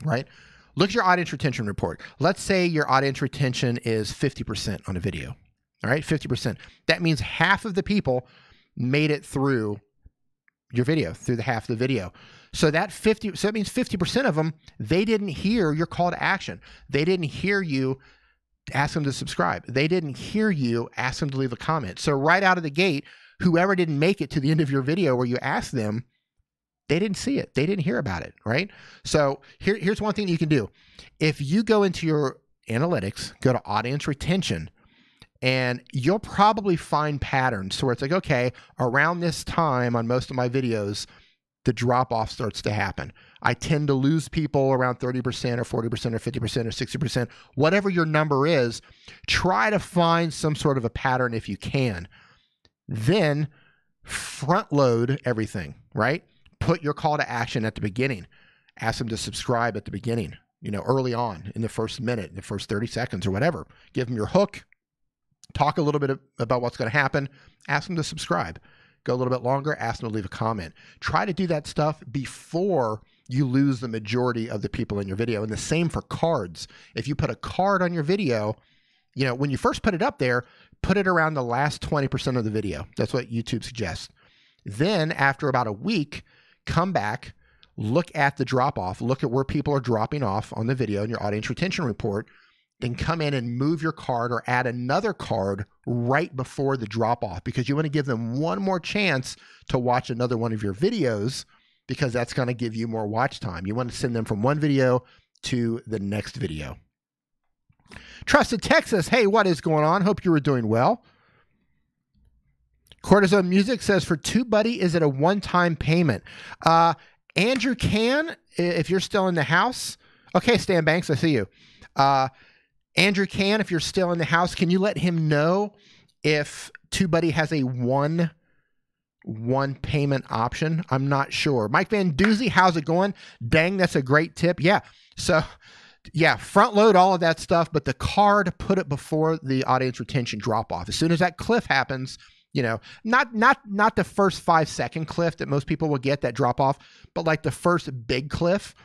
right? Look at your audience retention report. Let's say your audience retention is 50% on a video, all right? 50%. That means half of the people made it through your video, through the half of the video. So that means 50% of them, they didn't hear your call to action. They didn't hear you ask them to subscribe. They didn't hear you ask them to leave a comment. So right out of the gate, whoever didn't make it to the end of your video where you asked them, they didn't see it. They didn't hear about it, right? So here's one thing you can do. If you go into your analytics, go to audience retention, and you'll probably find patterns where it's like, okay, around this time on most of my videos, the drop-off starts to happen. I tend to lose people around 30% or 40% or 50% or 60%, whatever your number is. Try to find some sort of a pattern if you can. Then front load everything, right? Put your call to action at the beginning. Ask them to subscribe at the beginning, you know, early on in the first minute, in the first 30 seconds or whatever. Give them your hook. Talk a little bit about what's going to happen. Ask them to subscribe. Go a little bit longer. Ask them to leave a comment. Try to do that stuff before you lose the majority of the people in your video. And the same for cards. If you put a card on your video, you know, when you first put it up there, put it around the last 20% of the video. That's what YouTube suggests. Then after about a week, come back, look at the drop off, look at where people are dropping off on the video in your audience retention report. Then come in and move your card or add another card right before the drop off, because you want to give them one more chance to watch another one of your videos, because that's going to give you more watch time. You want to send them from one video to the next video. Trusted Texas, hey, what is going on? Hope you were doing well. Cortisone Music says, for TubeBuddy, is it a one-time payment? Andrew Can, if you're still in the house. Okay, Stan Banks, I see you. Andrew Can, if you're still in the house, can you let him know if TubeBuddy has a one payment option? I'm not sure. Mike Van Doozy, how's it going? Dang, that's a great tip. Yeah. So yeah, front load all of that stuff, but the card, put it before the audience retention drop off. As soon as that cliff happens, you know, not the first 5-second cliff that most people will get, that drop off, but like the first big cliff.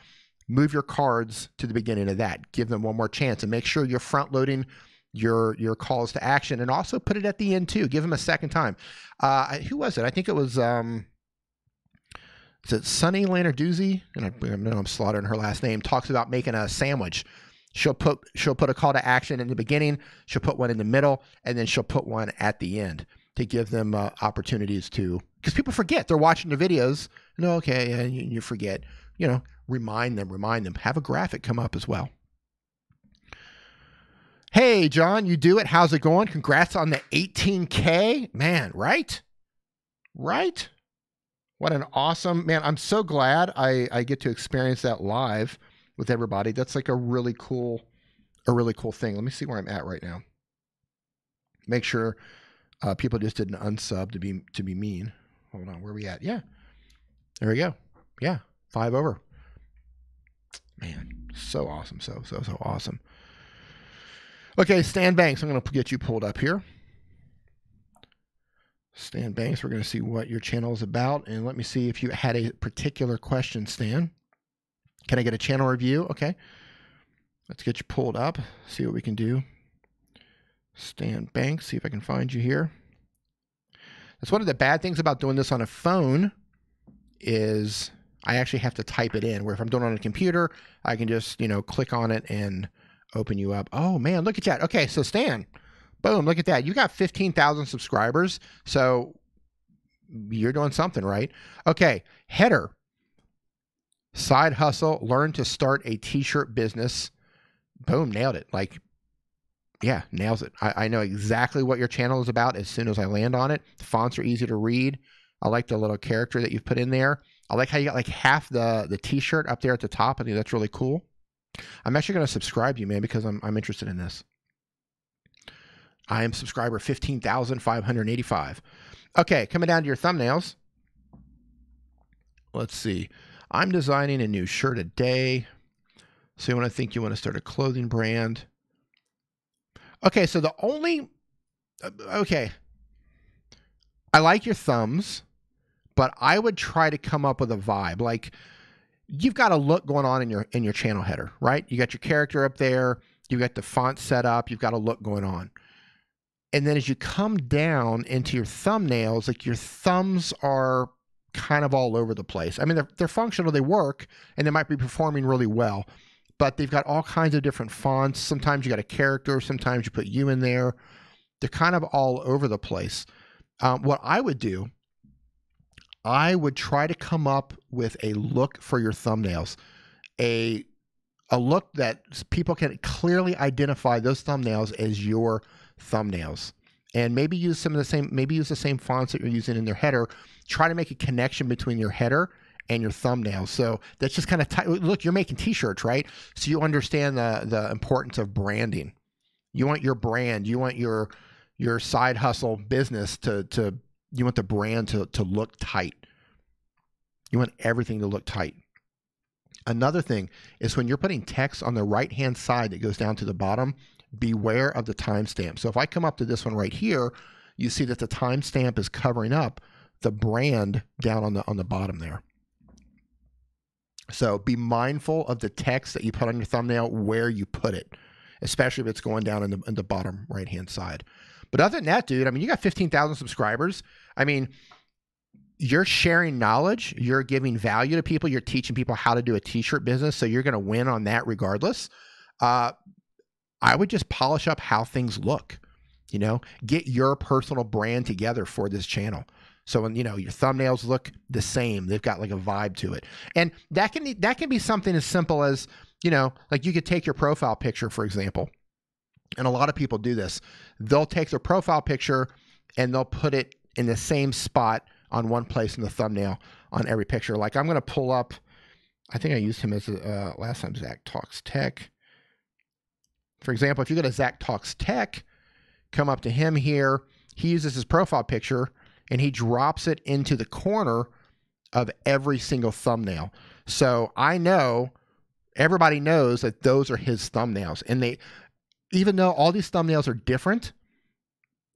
Move your cards to the beginning of that. Give them one more chance and make sure you're front loading your calls to action, and also put it at the end too. Give them a second time. Who was it? I think it was, is it Sunny Landerdoozy? And I know I'm slaughtering her last name. Talks about making a sandwich. She'll put a call to action in the beginning. She'll put one in the middle, and then she'll put one at the end to give them opportunities to, because people forget. They're watching the videos. No, okay, and you forget. You know, remind them. Have a graphic come up as well. Hey, John, you do it. How's it going? Congrats on the 18K. Man, right? Right? What an awesome, man. I'm so glad I get to experience that live with everybody. That's like a really cool thing. Let me see where I'm at right now. Make sure people just didn't unsub to be mean. Hold on, where are we at? Yeah. There we go. Yeah. 5 over. Man, so awesome. So awesome. Okay, Stan Banks, I'm going to get you pulled up here. Stan Banks, we're going to see what your channel is about. And let me see if you had a particular question, Stan. Can I get a channel review? Okay. Let's get you pulled up. See what we can do. Stan Banks, see if I can find you here. That's one of the bad things about doing this on a phone is I actually have to type it in, where if I'm doing it on a computer, I can just, you know, click on it and open you up. Oh man, look at that. Okay, so Stan, boom, look at that. You got 15,000 subscribers. So you're doing something right. Okay, header. Side hustle, learn to start a t-shirt business. Boom, nailed it. Like, yeah, nails it. I know exactly what your channel is about as soon as I land on it. The fonts are easy to read. I like the little character that you've put in there. I like how you got like half the t-shirt up there at the top. I think that's really cool. I'm actually going to subscribe to you, man, because I'm interested in this. I am subscriber 15,585. Okay, coming down to your thumbnails. Let's see. I'm designing a new shirt a day. So you want to start a clothing brand. Okay, so the only, okay. I like your thumbs, but I would try to come up with a vibe. Like, you've got a look going on in your channel header, right? You got your character up there, you got the font set up, you've got a look going on. And then as you come down into your thumbnails, like your thumbs are kind of all over the place. I mean, they're functional, they work, and they might be performing really well, but they've got all kinds of different fonts. Sometimes you got a character, sometimes you put you in there. They're kind of all over the place. What I would do, I would try to come up with a look for your thumbnails, a look that people can clearly identify those thumbnails as your thumbnails, and maybe use some of the same, maybe use the same fonts that you're using in their header. Try to make a connection between your header and your thumbnails. So that's just kind of look, you're making t-shirts, right? So you understand the importance of branding. You want your brand, you want your side hustle business you want the brand to look tight. You want everything to look tight. Another thing is when you're putting text on the right-hand side that goes down to the bottom, beware of the timestamp. So if I come up to this one right here, you see that the timestamp is covering up the brand down on the bottom there. So be mindful of the text that you put on your thumbnail, where you put it, especially if it's going down in the bottom right-hand side. But other than that, dude, I mean, you got 15,000 subscribers. I mean, you're sharing knowledge, you're giving value to people, you're teaching people how to do a t-shirt business, so you're going to win on that regardless. I would just polish up how things look, you know, get your personal brand together for this channel. So when, you know, your thumbnails look the same, they've got like a vibe to it. And that can be something as simple as, you know, like you could take your profile picture, for example. And a lot of people do this. They'll take their profile picture and they'll put it in the same spot on one place in the thumbnail on every picture. Like I'm going to pull up, I think I used him as last time, Zach Talks Tech. For example, if you go to Zach Talks Tech, come up to him here, he uses his profile picture and he drops it into the corner of every single thumbnail. So I know, everybody knows that those are his thumbnails. And even though all these thumbnails are different,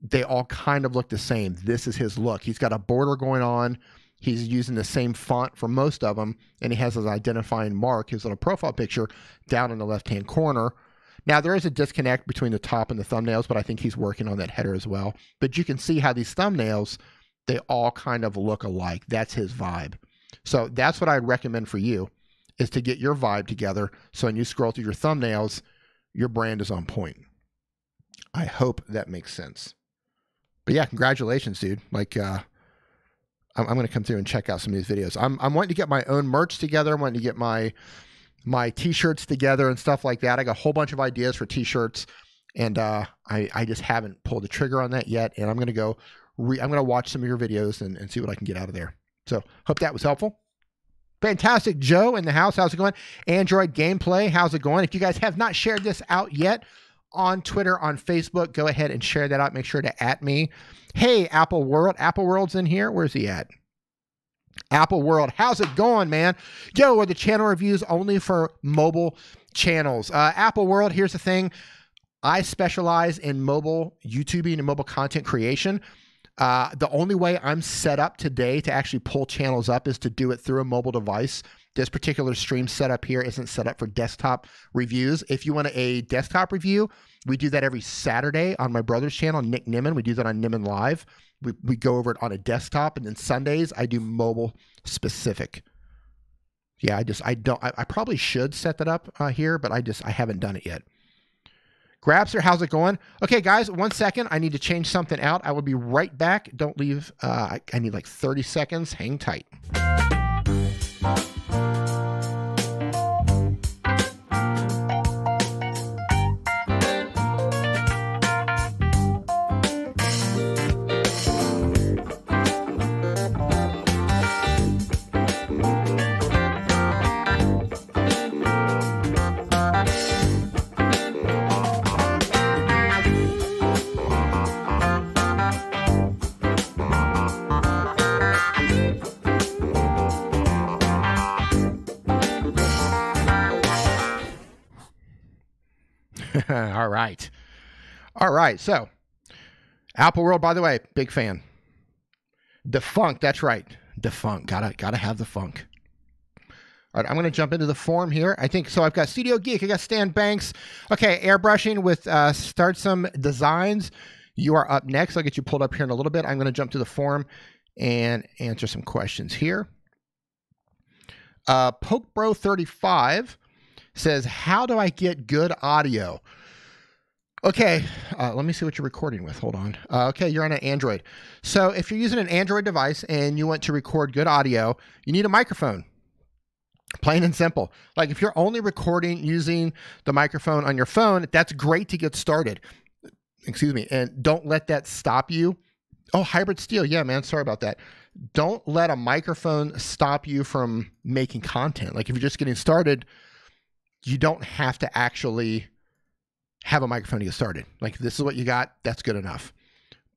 they all kind of look the same. This is his look. He's got a border going on. He's using the same font for most of them. And he has his identifying mark, his little profile picture, down in the left-hand corner. Now, there is a disconnect between the top and the thumbnails, but I think he's working on that header as well. But you can see how these thumbnails, they all kind of look alike. That's his vibe. So that's what I'd recommend for you, is to get your vibe together. So when you scroll through your thumbnails, your brand is on point. I hope that makes sense. But yeah, congratulations, dude. Like, I'm going to come through and check out some of these videos. I'm wanting to get my own merch together. I'm wanting to get my t-shirts together and stuff like that. I got a whole bunch of ideas for t-shirts, and I just haven't pulled the trigger on that yet. And I'm going to go, I'm going to watch some of your videos and see what I can get out of there. So hope that was helpful. Fantastic. Joe in the house. How's it going? Android Gameplay. How's it going? If you guys have not shared this out yet on Twitter, on Facebook, go ahead and share that out. Make sure to @ me. Hey, Apple World. Apple World's in here. Where's he at? Apple World. How's it going, man? Yo, are the channel reviews only for mobile channels? Apple World, here's the thing. I specialize in mobile YouTubing and mobile content creation. The only way I'm set up today to actually pull channels up is to do it through a mobile device. This particular stream setup here isn't set up for desktop reviews. If you want a desktop review, we do that every Saturday on my brother's channel, Nick Nimmin. We do that on Nimmin Live. We go over it on a desktop, and then Sundays I do mobile specific. Yeah, I probably should set that up here, but I haven't done it yet. Grabster, how's it going? Okay, guys, 1 second. I need to change something out. I will be right back. Don't leave. I need like 30 seconds. Hang tight. All right. So, Apple World, by the way, big fan. The funk, that's right. The funk. Gotta have the funk. All right, I'm going to jump into the form here. I think so. I've got Studio Geek. I got Stan Banks. Okay, airbrushing with Start Some Designs. You are up next. I'll get you pulled up here in a little bit. I'm going to jump to the form and answer some questions here. PokeBro35 says, how do I get good audio? Okay, let me see what you're recording with. Hold on. Okay, you're on an Android. So if you're using an Android device and you want to record good audio, you need a microphone. Plain and simple. Like if you're only recording using the microphone on your phone, that's great to get started. Excuse me. And don't let that stop you. Oh, hybrid steel. Yeah, man. Sorry about that. Don't let a microphone stop you from making content. Like if you're just getting started, you don't have to actually have a microphone to get started. Like this is what you got, that's good enough.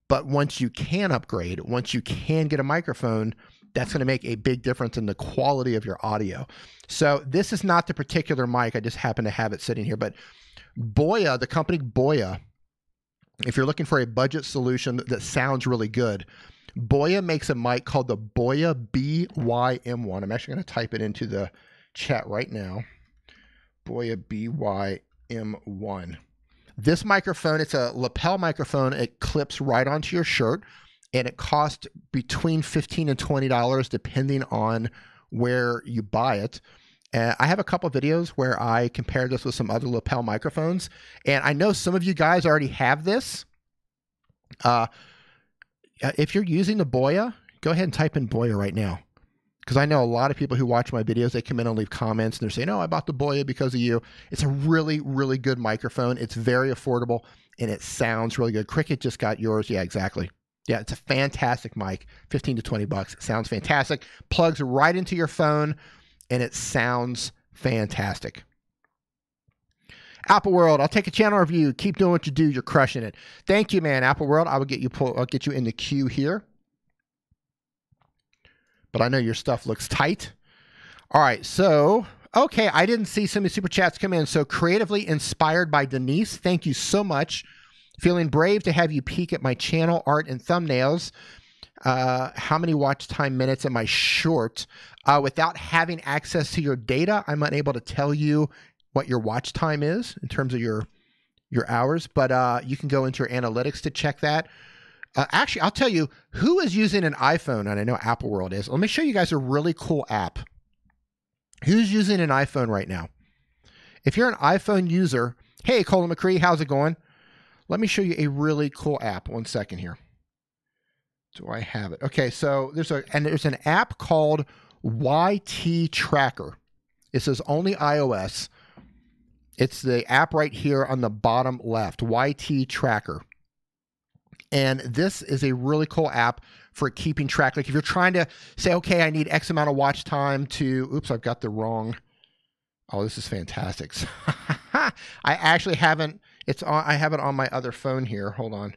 But once you can upgrade, once you can get a microphone, that's going to make a big difference in the quality of your audio. So this is not the particular mic. I just happen to have it sitting here. But Boya, the company Boya, if you're looking for a budget solution that sounds really good, Boya makes a mic called the Boya BY-M1. I'm actually going to type it into the chat right now. Boya BY-M1. This microphone, it's a lapel microphone. It clips right onto your shirt, and it costs between $15 and $20 depending on where you buy it. I have a couple of videos where I compare this with some other lapel microphones, and I know some of you guys already have this. If you're using the Boya, go ahead and type in Boya right now. Because I know a lot of people who watch my videos, they come in and leave comments and they're saying, oh, I bought the Boya because of you. It's a really, really good microphone. It's very affordable and it sounds really good. Cricket just got yours. Yeah, exactly. Yeah, it's a fantastic mic. 15 to 20 bucks. It sounds fantastic. Plugs right into your phone and it sounds fantastic. Apple World, I'll take a channel review. Keep doing what you do. You're crushing it. Thank you, man. Apple World, I'll get you in the queue here. But I know your stuff looks tight. All right, so, okay, I didn't see so many super chats come in. So creatively inspired by Denise, thank you so much. Feeling brave to have you peek at my channel, art and thumbnails. How many watch time minutes am I short? Without having access to your data, I'm unable to tell you what your watch time is in terms of your hours, but you can go into your analytics to check that. Actually, I'll tell you who is using an iPhone, and I know Apple World is. Let me show you guys a really cool app. Who's using an iPhone right now? If you're an iPhone user, hey, Colin McCree, how's it going? Let me show you a really cool app. 1 second here. Do I have it? Okay, so there's an app called YT Tracker. It says only iOS. It's the app right here on the bottom left, YT Tracker. And this is a really cool app for keeping track. Like if you're trying to say, okay, I need X amount of watch time to, oops, I've got the wrong. Oh, this is fantastic. I actually haven't, I have it on my other phone here. Hold on.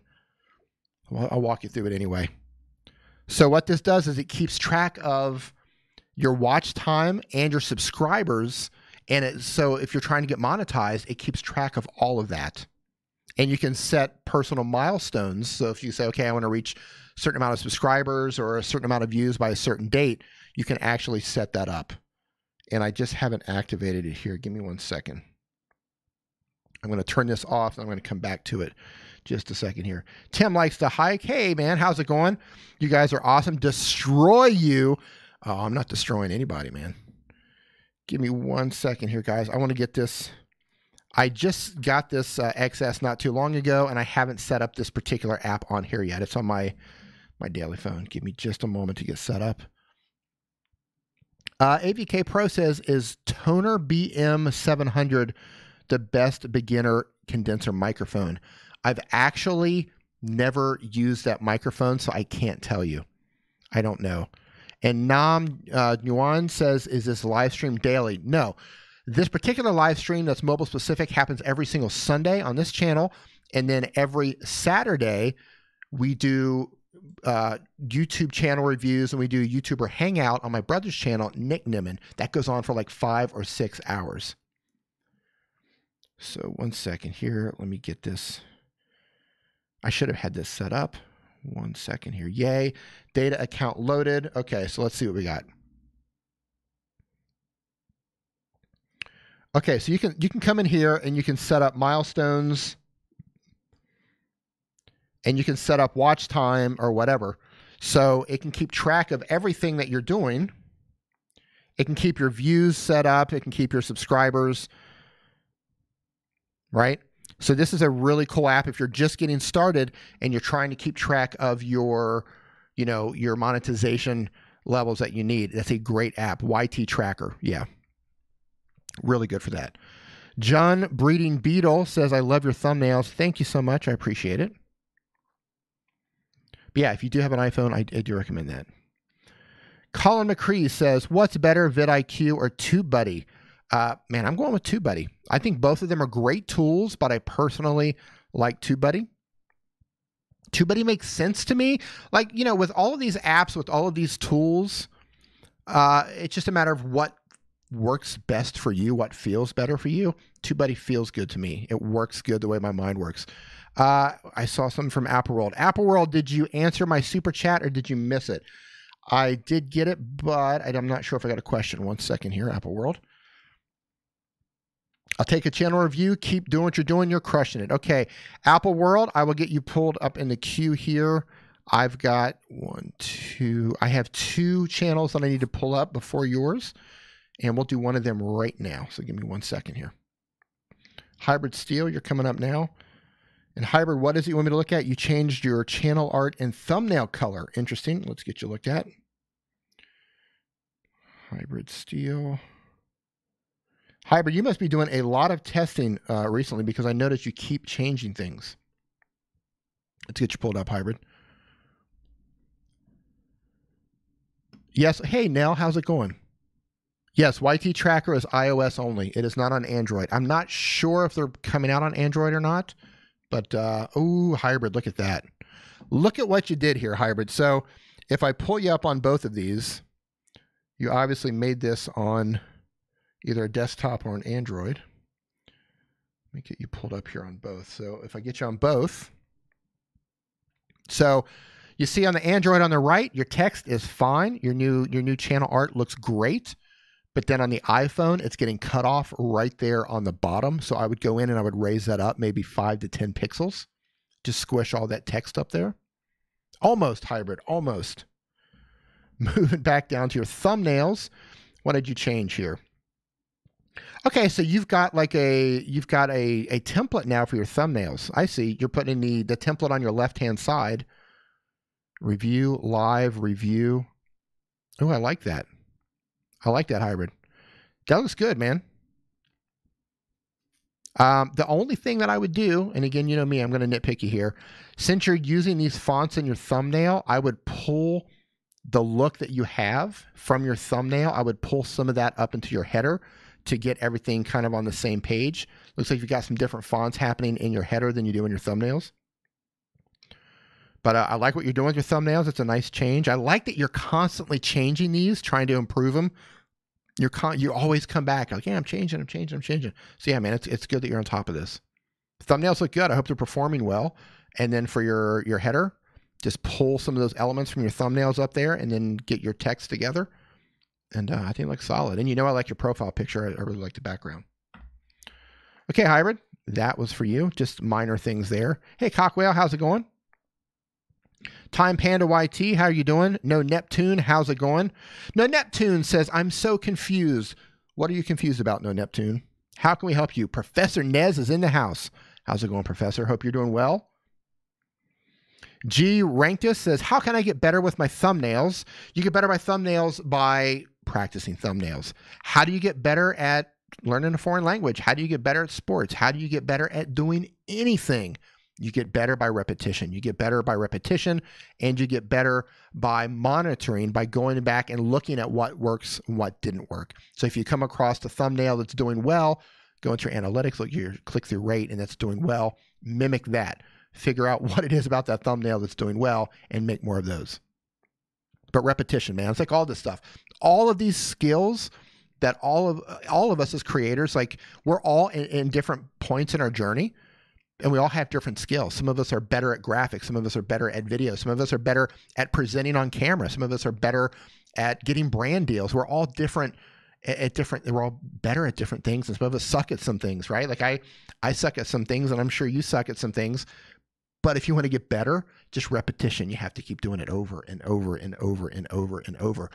Well, I'll walk you through it anyway. So what this does is it keeps track of your watch time and your subscribers. And so if you're trying to get monetized, it keeps track of all of that. And you can set personal milestones. So if you say, okay, I want to reach a certain amount of subscribers or a certain amount of views by a certain date, you can actually set that up. And I just haven't activated it here. Give me 1 second. I'm going to turn this off and I'm going to come back to it just a second here. Tim likes to hike. Hey, man, how's it going? You guys are awesome. Destroy you. Oh, I'm not destroying anybody, man. Give me 1 second here, guys. I want to get this. I just got this XS not too long ago, and I haven't set up this particular app on here yet. It's on my daily phone. Give me just a moment to get set up. AVK Pro says, is Toner BM 700 the best beginner condenser microphone? I've actually never used that microphone, so I can't tell you. I don't know. And Nam Nguyen says, is this live stream daily? No. This particular live stream that's mobile specific happens every single Sunday on this channel. And then every Saturday, we do YouTube channel reviews, and we do YouTuber Hangout on my brother's channel, Nick Nimmin. That goes on for like 5 or 6 hours. So 1 second here. Let me get this. I should have had this set up. 1 second here. Yay. Data account loaded. Okay, so let's see what we got. Okay, so you can come in here and you can set up milestones, and you can set up watch time or whatever. So it can keep track of everything that you're doing. It can keep your views set up. It can keep your subscribers, right? So this is a really cool app if you're just getting started and you're trying to keep track of your, your monetization levels that you need. That's a great app. YT Tracker. Yeah. Really good for that. John Breeding Beetle says, I love your thumbnails. Thank you so much. I appreciate it. But yeah, if you do have an iPhone, I do recommend that. Colin McCree says, what's better, vidIQ or TubeBuddy? Man, I'm going with TubeBuddy. I think both of them are great tools, but I personally like TubeBuddy. TubeBuddy makes sense to me. Like, with all of these apps, with all of these tools, it's just a matter of what works best for you, what feels better for you. TubeBuddy feels good to me. It works good the way my mind works. I saw something from Apple World. Apple World, did you answer my super chat or did you miss it? I did get it, but I'm not sure if I got a question. 1 second here, Apple World. I'll take a channel review. Keep doing what you're doing. You're crushing it. Okay, Apple World, I will get you pulled up in the queue here. I've got I have 2 channels that I need to pull up before yours, and we'll do one of them right now. So give me 1 second here. Hybrid Steel, you're coming up now. And Hybrid, what is it you want me to look at? You changed your channel art and thumbnail color. Interesting. Let's get you looked at. Hybrid Steel. Hybrid, you must be doing a lot of testing recently, because I noticed you keep changing things. Let's get you pulled up, Hybrid. Yes. Hey, Nell, how's it going? Yes, YT Tracker is iOS only. It is not on Android. I'm not sure if they're coming out on Android or not, but, ooh, Hybrid, look at that. Look at what you did here, Hybrid. So if I pull you up on both of these, you obviously made this on either a desktop or an Android. Let me get you pulled up here on both. So if I get you on both, so you see on the Android on the right, your text is fine. Your new channel art looks great. But then on the iPhone, it's getting cut off right there on the bottom. So I would go in and I would raise that up maybe 5 to 10 pixels. Just squish all that text up there. Almost, Hybrid, almost. Moving back down to your thumbnails. What did you change here? Okay, so you've got a template now for your thumbnails. I see. You're putting the template on your left-hand side. Review, live, review. Oh, I like that. I like that, Hybrid. That looks good, man. The only thing that I would do, and again, you know me, I'm going to nitpick you here. Since you're using these fonts in your thumbnail, I would pull the look that you have from your thumbnail. I would pull some of that up into your header to get everything kind of on the same page. Looks like you've got some different fonts happening in your header than you do in your thumbnails. But I like what you're doing with your thumbnails. It's a nice change. I like that you're constantly changing these, trying to improve them. You always come back like, yeah, I'm changing. So yeah, man, it's good that you're on top of this. Thumbnails look good. I hope they're performing well. And then for your header, just pull some of those elements from your thumbnails up there and then get your text together. And I think it looks solid. And I like your profile picture. I really like the background. Okay, Hybrid, that was for you. Just minor things there. Hey, Cockwhale, how's it going? Time Panda YT, how are you doing? No Neptune, how's it going? No Neptune says, I'm so confused. What are you confused about, No Neptune? How can we help you? Professor Nez is in the house. How's it going, Professor? Hope you're doing well. G Ranktus says, how can I get better with my thumbnails? You get better by thumbnails by practicing thumbnails. How do you get better at learning a foreign language? How do you get better at sports? How do you get better at doing anything? You get better by repetition. You get better by repetition, and you get better by monitoring, by going back and looking at what works and what didn't work. So if you come across a thumbnail that's doing well, go into your analytics, look at your click-through rate, and that's doing well. Mimic that. Figure out what it is about that thumbnail that's doing well and make more of those. But repetition, man. It's like all this stuff. All of these skills that all of us as creators, like we're all in different points in our journey. And we all have different skills. Some of us are better at graphics. Some of us are better at video. Some of us are better at presenting on camera. Some of us are better at getting brand deals. We're all different we're all better at different things. And some of us suck at some things, right? Like I suck at some things, and I'm sure you suck at some things. But if you want to get better, just repetition. You have to keep doing it over and over and over and over and over.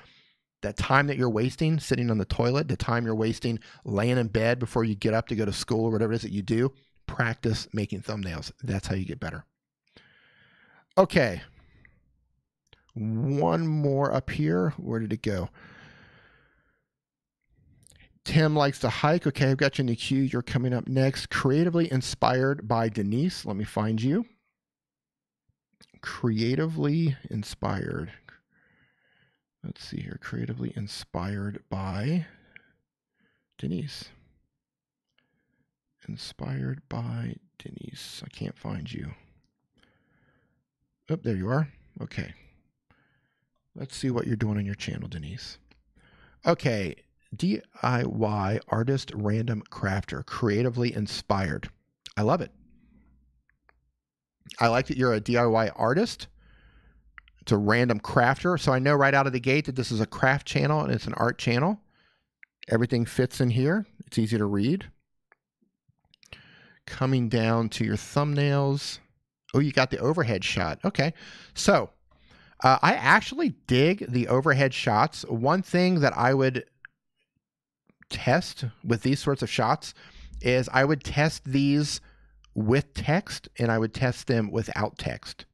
That time that you're wasting sitting on the toilet, the time you're wasting laying in bed before you get up to go to school or whatever it is that you do, practice making thumbnails. That's how you get better. Okay. One more up here. Where did it go? Tim likes to hike. Okay, I've got you in the queue. You're coming up next. Creatively inspired by Denise. Let me find you. Creatively inspired. Let's see here. Creatively inspired by Denise. Inspired by Denise. I can't find you. Oh, there you are. Okay. Let's see what you're doing on your channel, Denise. Okay. DIY artist random crafter. Creatively inspired. I love it. I like that you're a DIY artist. It's a random crafter. So I know right out of the gate that this is a craft channel and it's an art channel. Everything fits in here. It's easy to read. Coming down to your thumbnails. Oh, you got the overhead shot. Okay. So I actually dig the overhead shots. One thing that I would test with these sorts of shots is I would test these with text and I would test them without text.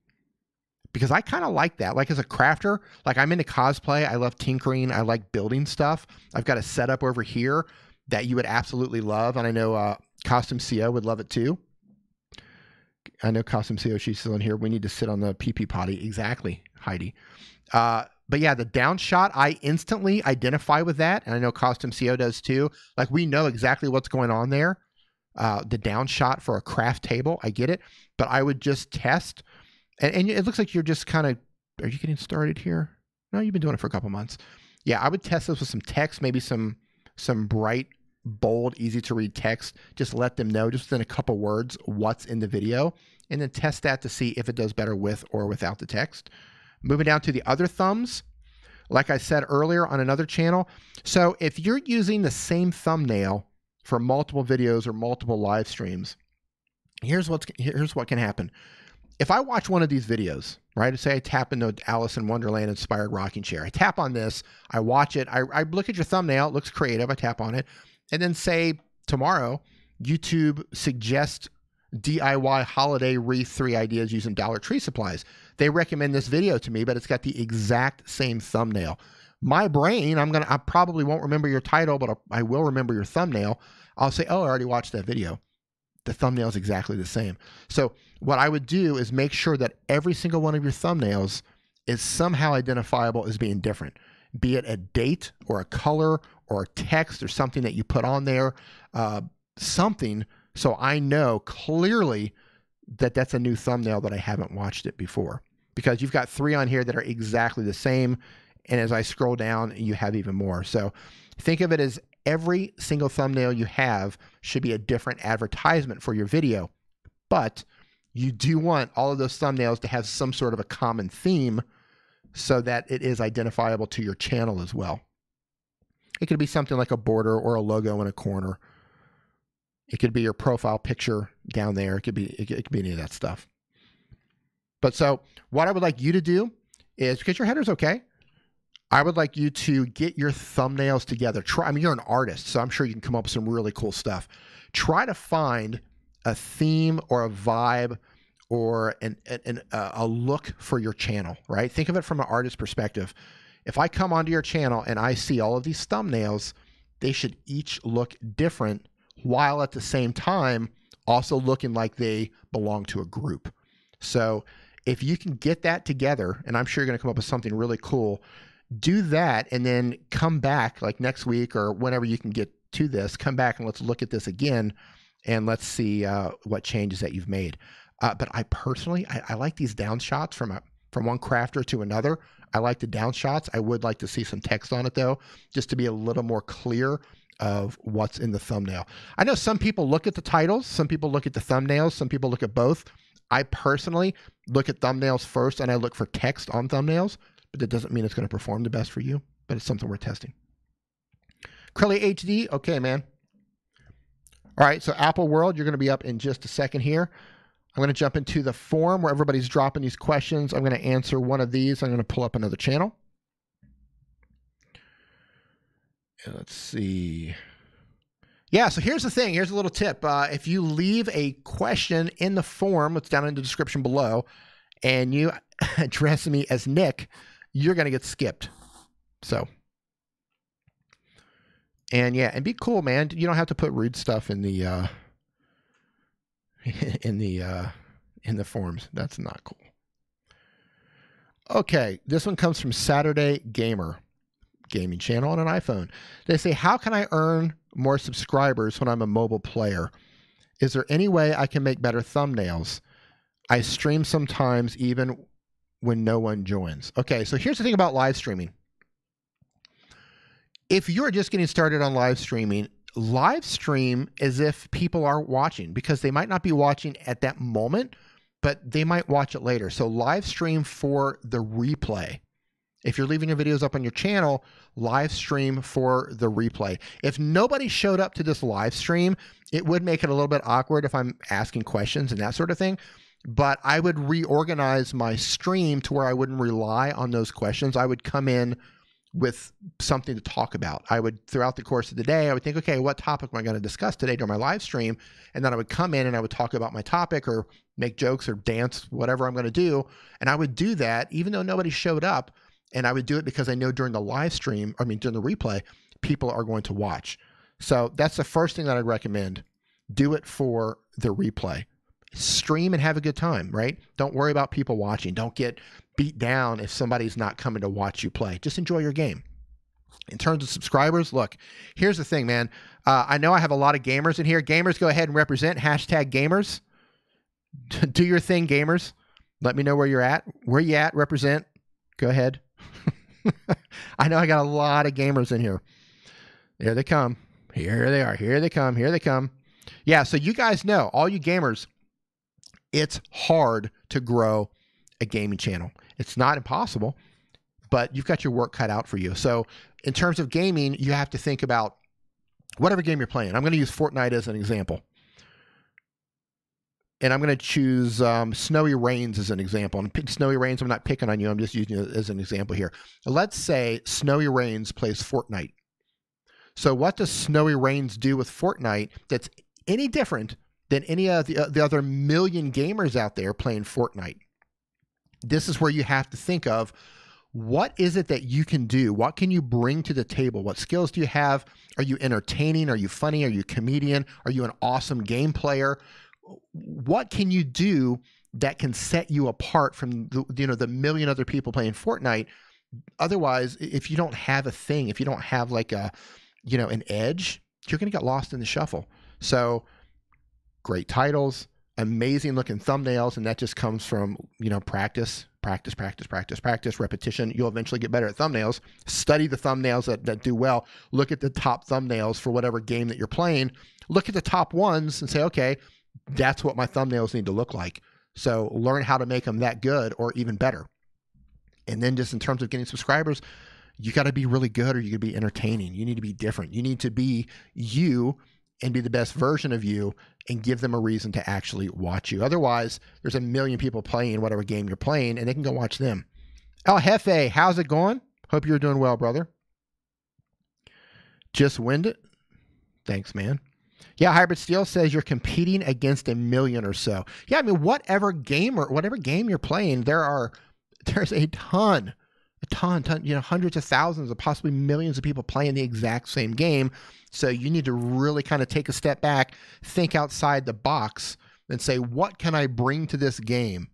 Because I kind of like that. Like as a crafter, like I'm into cosplay. I love tinkering. I like building stuff. I've got a setup over here that you would absolutely love. And I know Costume CO would love it too. I know Costume CO, she's still in here. We need to sit on the pee-pee potty. Exactly, Heidi. But yeah, the down shot, I instantly identify with that. And I know Costume CO does too. Like we know exactly what's going on there. The down shot for a craft table, I get it. But I would just test. And it looks like you're just kind of, are you getting started here? No, you've been doing it for a couple months. Yeah, I would test this with some text, maybe some bright, bold, easy to read text. Just let them know, just within a couple words, what's in the video. And then test that to see if it does better with or without the text. Moving down to the other thumbs, like I said earlier on another channel. So if you're using the same thumbnail for multiple videos or multiple live streams, here's what can happen. If I watch one of these videos, right, say I tap into Alice in Wonderland inspired rocking chair, I tap on this, I watch it, I look at your thumbnail, it looks creative, I tap on it, and then say tomorrow, YouTube suggests DIY holiday wreath 3 ideas using Dollar Tree supplies. They recommend this video to me, but it's got the exact same thumbnail. My brain, I probably won't remember your title, but I will remember your thumbnail. I'll say, oh, I already watched that video. The thumbnail is exactly the same. So what I would do is make sure that every single one of your thumbnails is somehow identifiable as being different, be it a date or a color or a text or something that you put on there, something so I know clearly that that's a new thumbnail that I haven't watched it before. Because you've got 3 on here that are exactly the same. And as I scroll down, you have even more. So think of it as every single thumbnail you have should be a different advertisement for your video. But you do want all of those thumbnails to have some sort of a common theme so that it is identifiable to your channel as well. It could be something like a border or a logo in a corner. It could be your profile picture down there. It could be any of that stuff. But so what I would like you to do is, because your header's okay, I would like you to get your thumbnails together. I mean, you're an artist, so I'm sure you can come up with some really cool stuff. Try to find a theme or a vibe or a look for your channel, right? Think of it from an artist perspective. If I come onto your channel and I see all of these thumbnails, they should each look different while at the same time also looking like they belong to a group. So if you can get that together, and I'm sure you're going to come up with something really cool, do that and then come back like next week or whenever you can get to this, come back and let's look at this again and let's see what changes that you've made. But I personally, I like these down shots from one crafter to another. I like the down shots. I would like to see some text on it though, just to be a little more clear of what's in the thumbnail. I know some people look at the titles, some people look at the thumbnails, some people look at both. I personally look at thumbnails first and I look for text on thumbnails, but that doesn't mean it's going to perform the best for you, but it's something we're testing. Crelly HD, okay, man. All right, so Apple World, you're going to be up in just a second here. I'm going to jump into the forum where everybody's dropping these questions. I'm going to answer one of these. I'm going to pull up another channel. And let's see. Yeah, so here's the thing. Here's a little tip. If you leave a question in the forum, it's down in the description below, and you address me as Nick, you're going to get skipped. So, and yeah, and be cool, man. You don't have to put rude stuff in the in the forums. That's not cool. Okay, this one comes from Saturday Gamer, gaming channel on an iPhone. They say, how can I earn more subscribers when I'm a mobile player? Is there any way I can make better thumbnails? I stream sometimes even when no one joins. Okay, so here's the thing about live streaming. If you're just getting started on live streaming, live stream as if people are watching, because they might not be watching at that moment, but they might watch it later. So live stream for the replay. If you're leaving your videos up on your channel, live stream for the replay. If nobody showed up to this live stream, it would make it a little bit awkward if I'm asking questions and that sort of thing. But I would reorganize my stream to where I wouldn't rely on those questions. I would come in with something to talk about. I would, throughout the course of the day, I would think, okay, what topic am I going to discuss today during my live stream? And then I would come in and I would talk about my topic or make jokes or dance, whatever I'm going to do. And I would do that even though nobody showed up. And I would do it because I know during the live stream, during the replay, people are going to watch. So that's the first thing that I'd recommend. Do it for the replay. Stream and have a good time, right? Don't worry about people watching. Don't get beat down if somebody's not coming to watch you play. Just enjoy your game. In terms of subscribers, look, here's the thing, man. I know I have a lot of gamers in here. Gamers, go ahead and represent. Hashtag gamers. Do your thing, gamers. Let me know where you're at. Where you at? Represent. Go ahead. I know I got a lot of gamers in here. There they come. Here they are. Here they come. Here they come. Yeah, so you guys know, all you gamers, it's hard to grow a gaming channel. It's not impossible, but you've got your work cut out for you. So in terms of gaming, you have to think about whatever game you're playing. I'm going to use Fortnite as an example. And I'm going to choose Snowy Rains as an example. And Snowy Rains, I'm not picking on you. I'm just using it as an example here. Let's say Snowy Rains plays Fortnite. So what does Snowy Rains do with Fortnite that's any different than any of the other million gamers out there playing Fortnite? This is where you have to think of, what is it that you can do? What can you bring to the table? What skills do you have? Are you entertaining? Are you funny? Are you a comedian? Are you an awesome game player? What can you do that can set you apart from the million other people playing Fortnite? Otherwise, if you don't have a thing, if you don't have like an edge, you're going to get lost in the shuffle. So great titles, amazing looking thumbnails, and that just comes from, practice, repetition. You'll eventually get better at thumbnails. Study the thumbnails that do well. Look at the top thumbnails for whatever game that you're playing. Look at the top ones and say, okay, that's what my thumbnails need to look like. So learn how to make them that good or even better. And then just in terms of getting subscribers, you got to be really good or you got to be entertaining. You need to be different. You need to be you and be the best version of you and give them a reason to actually watch you. Otherwise, there's a million people playing whatever game you're playing and they can go watch them. El Jefe, how's it going? Hope you're doing well, brother. Just wind it. Thanks, man. Yeah, Hybrid Steel says you're competing against 1 million or so. Yeah, I mean, whatever game you're playing, there's a ton, hundreds of thousands of possibly millions of people playing the exact same game. So you need to really kind of take a step back, think outside the box, and say, what can I bring to this game?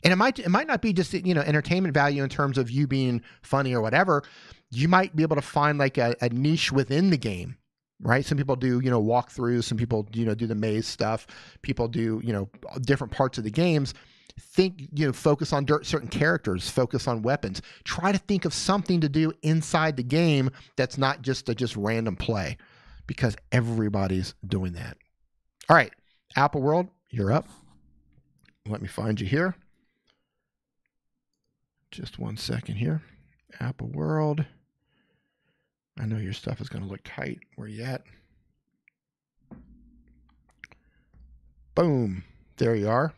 And it might not be just, entertainment value in terms of you being funny or whatever. You might be able to find like a niche within the game, right? Some people do, walkthroughs. Some people, do the maze stuff. People do, different parts of the games. Focus on certain characters, focus on weapons. Try to think of something to do inside the game that's not just a random play, because everybody's doing that. All right, Apple World, you're up. Let me find you here. Just 1 second here. Apple World. I know your stuff is going to look tight. Where you at? Boom. There you are.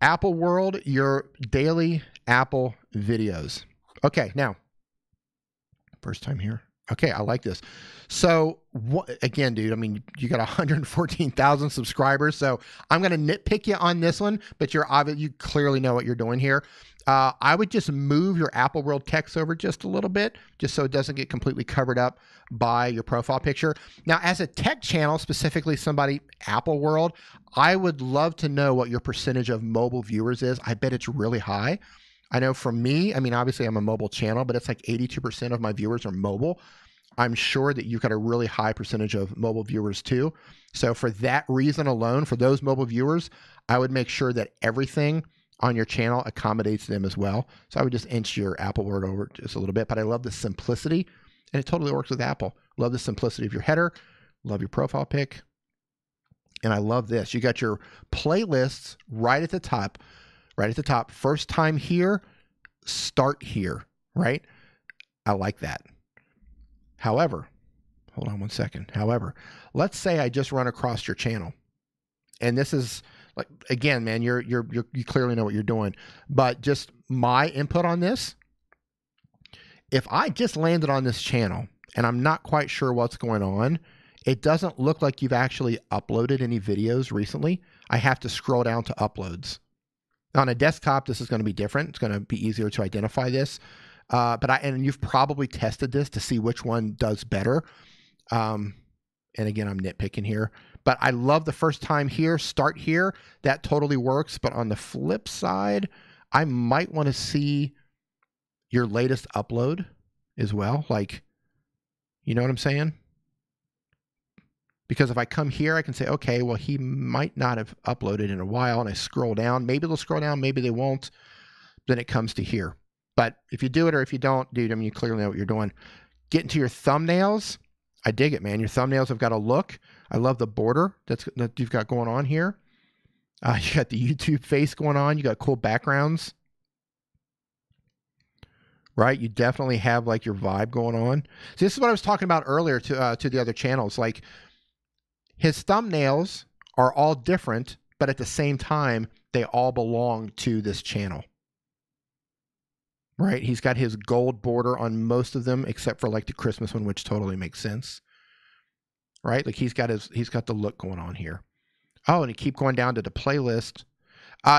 Apple World, your daily Apple videos. Okay, now, first time here. Okay, I like this. So, again, dude, I mean, you got 114,000 subscribers, so I'm going to nitpick you on this one, but you clearly know what you're doing here. I would just move your Apple World text over just a little bit, just so it doesn't get completely covered up by your profile picture. Now, as a tech channel, specifically somebody Apple World, I would love to know what your percentage of mobile viewers is. I bet it's really high. I know for me, I mean, obviously I'm a mobile channel, but it's like 82% of my viewers are mobile. I'm sure that you've got a really high percentage of mobile viewers too. So for that reason alone, for those mobile viewers, I would make sure that everything on your channel accommodates them as well. So I would just inch your Apple Word over just a little bit, but I love the simplicity, and it totally works with Apple. Love the simplicity of your header, love your profile pic, and I love this. You got your playlists right at the top, First time here, start here, right? I like that. However, hold on 1 second. However, let's say I just run across your channel, and this is like, again, man, you clearly know what you're doing, but just my input on this. If I just landed on this channel and I'm not quite sure what's going on, it doesn't look like you've actually uploaded any videos recently. I have to scroll down to uploads. On a desktop, this is going to be different. It's going to be easier to identify this. And you've probably tested this to see which one does better. And again, I'm nitpicking here, but I love the first time here, start here. That totally works. But on the flip side, I might want to see your latest upload as well. Like, you know what I'm saying? Because if I come here, I can say, okay, well, he might not have uploaded in a while. And I scroll down. Maybe they'll scroll down. Maybe they won't. Then it comes to here. But if you do it or if you don't, dude, I mean, you clearly know what you're doing. Get into your thumbnails. I dig it, man. Your thumbnails have got a look. I love the border that you've got going on here. You got the YouTube face going on. You got cool backgrounds. Right? You definitely have like your vibe going on. So this is what I was talking about earlier to the other channels. Like, his thumbnails are all different, but at the same time, they all belong to this channel. Right? He's got his gold border on most of them, except for like the Christmas one, which totally makes sense. Right? Like he's got the look going on here. Oh, and you keep going down to the playlist.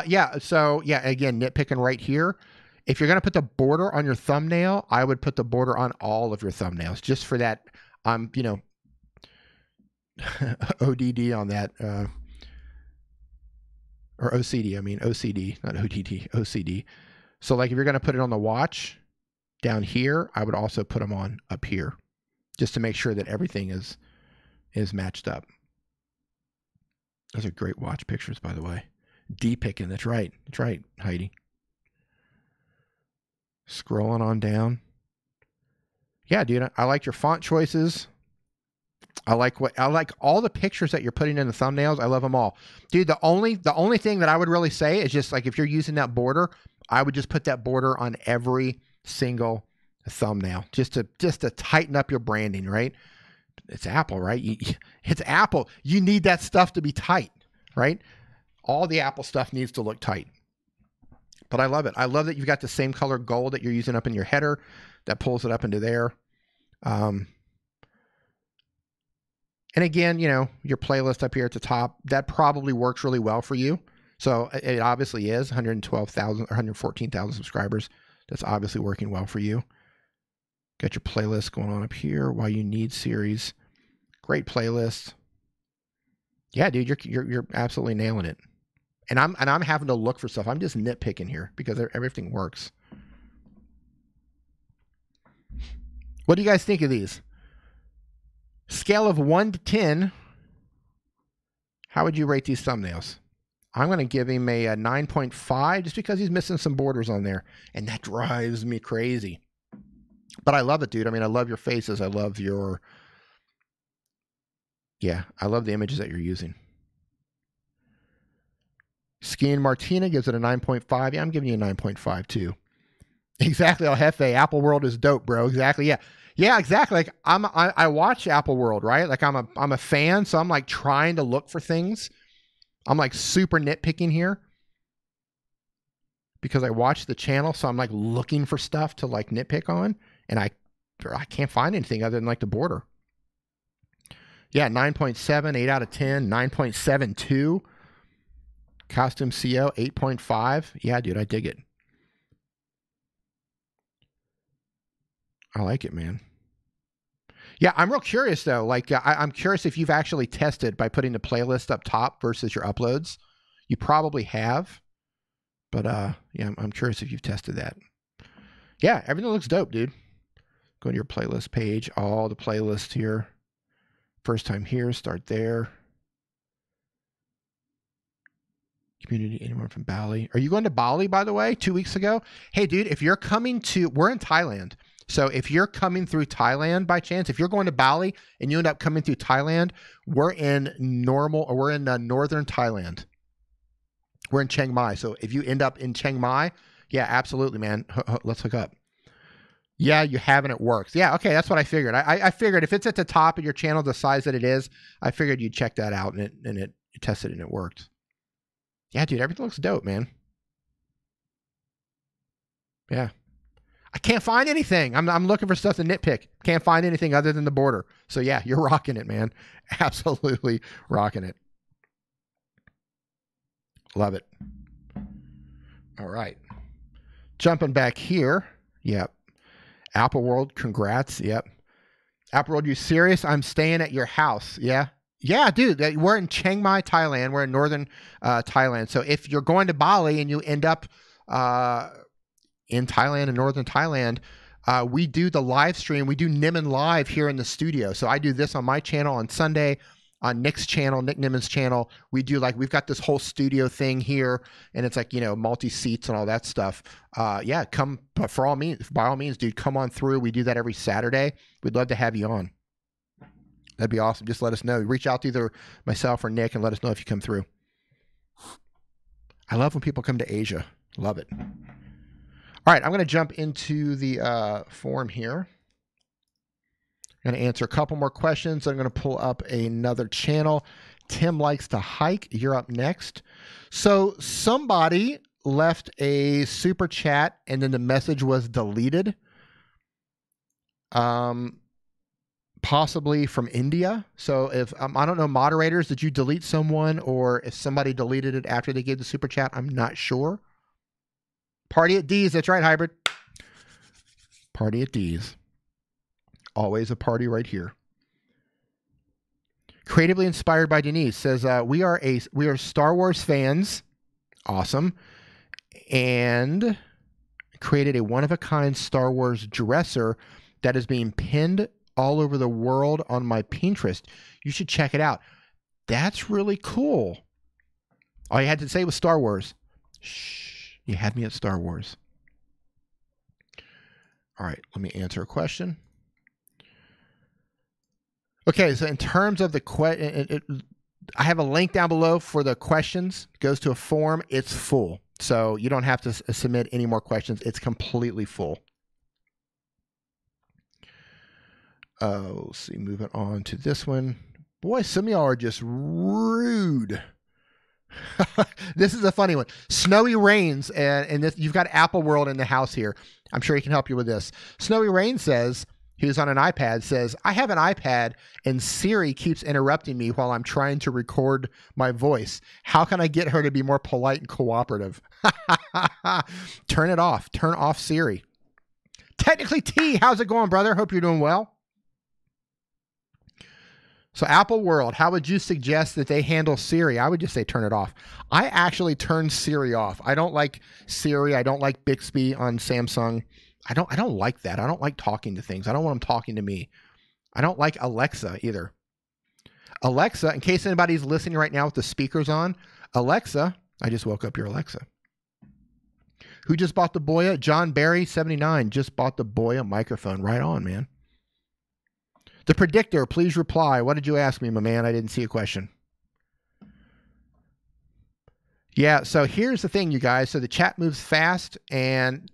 Yeah. So yeah, again, nitpicking right here. If you're going to put the border on your thumbnail, I would put the border on all of your thumbnails just for that. ODD on that, or OCD. I mean OCD, not ODD, OCD. So like if you're going to put it on the watch down here, I would also put them on up here just to make sure that everything is matched up. Those are great watch pictures, by the way. D-picking, that's right. That's right, Heidi. Scrolling on down. Yeah, dude, I like your font choices. I like all the pictures that you're putting in the thumbnails. I love them all. Dude, the only thing that I would really say is just like if you're using that border, I would just put that border on every single thumbnail just to tighten up your branding, right? It's Apple, right? It's Apple. You need that stuff to be tight, right? All the Apple stuff needs to look tight. But I love it. I love that you've got the same color gold that you're using up in your header that pulls it up into there. And again, you know, your playlist up here at the top, that probably works really well for you. So it obviously is 112,000 or 114,000 subscribers. That's obviously working well for you. Got your playlist going on up here. Why You Need series. Great playlist. Yeah, dude, you're absolutely nailing it. And I'm having to look for stuff. I'm just nitpicking here because everything works. What do you guys think of these? Scale of 1 to 10. How would you rate these thumbnails? I'm going to give him a 9.5 just because he's missing some borders on there. And that drives me crazy. But I love it, dude. I mean, I love your faces. I love your... Yeah, I love the images that you're using. Skiing Martina gives it a 9.5. Yeah, I'm giving you a 9.5 too. Exactly, El Jefe. Apple World is dope, bro. Exactly. Yeah. Yeah, exactly. Like I watch Apple World, right? Like I'm a fan, so I'm like trying to look for things. I'm like super nitpicking here because I watch the channel, so I'm like looking for stuff to like nitpick on, and I can't find anything other than like the border. Yeah, 9.7, 8 out of 10, 9.72. Costume CO, 8.5. Yeah, dude, I dig it. I like it, man. Yeah, I'm real curious, though. Like, I'm curious if you've actually tested by putting the playlist up top versus your uploads. You probably have. But, yeah, I'm curious if you've tested that. Yeah, everything looks dope, dude. Go to your playlist page. All the playlists here. First time here, start there. Community, anyone from Bali? Are you going to Bali, by the way, 2 weeks ago? Hey, dude, if you're coming to, we're in Thailand. So if you're coming through Thailand by chance, if you're going to Bali and you end up coming through Thailand, we're in northern Thailand. We're in Chiang Mai. So if you end up in Chiang Mai, yeah, absolutely, man. Let's hook up. Yeah, you haven't. It works. Yeah, okay, that's what I figured. I figured if it's at the top of your channel, the size that it is, I figured you'd check that out and it tested and it worked. Yeah, dude, everything looks dope, man. Yeah. I can't find anything. I'm looking for stuff to nitpick. Can't find anything other than the border. So yeah, you're rocking it, man. Absolutely rocking it. Love it. All right. Jumping back here. Yep. Apple World, congrats. Yep. Apple World, you serious? I'm staying at your house. Yeah. Yeah, dude, we're in Chiang Mai, Thailand. We're in northern Thailand. So if you're going to Bali and you end up in Thailand and northern Thailand, we do the live stream. We do Nimmin Live here in the studio. So I do this on my channel on Sunday, on Nick's channel, Nick Nimmin's channel. We do like, we've got this whole studio thing here, and it's like, you know, multi-seats and all that stuff. Yeah, come, but by all means, dude, come on through. We do that every Saturday. We'd love to have you on. That'd be awesome. Just let us know. Reach out to either myself or Nick and let us know if you come through. I love when people come to Asia. Love it. All right, I'm going to jump into the forum here. I'm going to answer a couple more questions. I'm going to pull up another channel. Tim Likes to Hike. You're up next. So somebody left a super chat and then the message was deleted. Possibly from India. So if I don't know, moderators, did you delete someone, or if somebody deleted it after they gave the super chat? I'm not sure. Party at D's. That's right, Hybrid. Party at D's. Always a party right here. Creatively Inspired by Denise says, we are Star Wars fans. Awesome. And created a one-of-a-kind Star Wars dresser that is being pinned all over the world on my Pinterest. You should check it out. That's really cool. All you had to say was Star Wars. Shh. You had me at Star Wars. All right, let me answer a question. Okay, so in terms of the question, I have a link down below for the questions. It goes to a form. It's full. So you don't have to submit any more questions. It's completely full. Let's see, moving on to this one. Boy, some of y'all are just rude. This is a funny one. Snowy Rains, and this, you've got Apple World in the house here. I'm sure he can help you with this. Snowy Rain says, he was on an iPad, says, I have an iPad and Siri keeps interrupting me while I'm trying to record my voice. How can I get her to be more polite and cooperative? Turn it off. Turn off Siri. Technically T, how's it going, brother? Hope you're doing well. So Apple World, how would you suggest that they handle Siri? I would just say turn it off. I actually turned Siri off. I don't like Siri. I don't like Bixby on Samsung. I don't like that. I don't like talking to things. I don't want them talking to me. I don't like Alexa either. Alexa, in case anybody's listening right now with the speakers on, Alexa, I just woke up your Alexa. Who just bought the Boya? John Barry, 79, just bought the Boya microphone. Right on, man. The Predictor, please reply. What did you ask me, my man? I didn't see a question. Yeah, so here's the thing, you guys. So the chat moves fast, and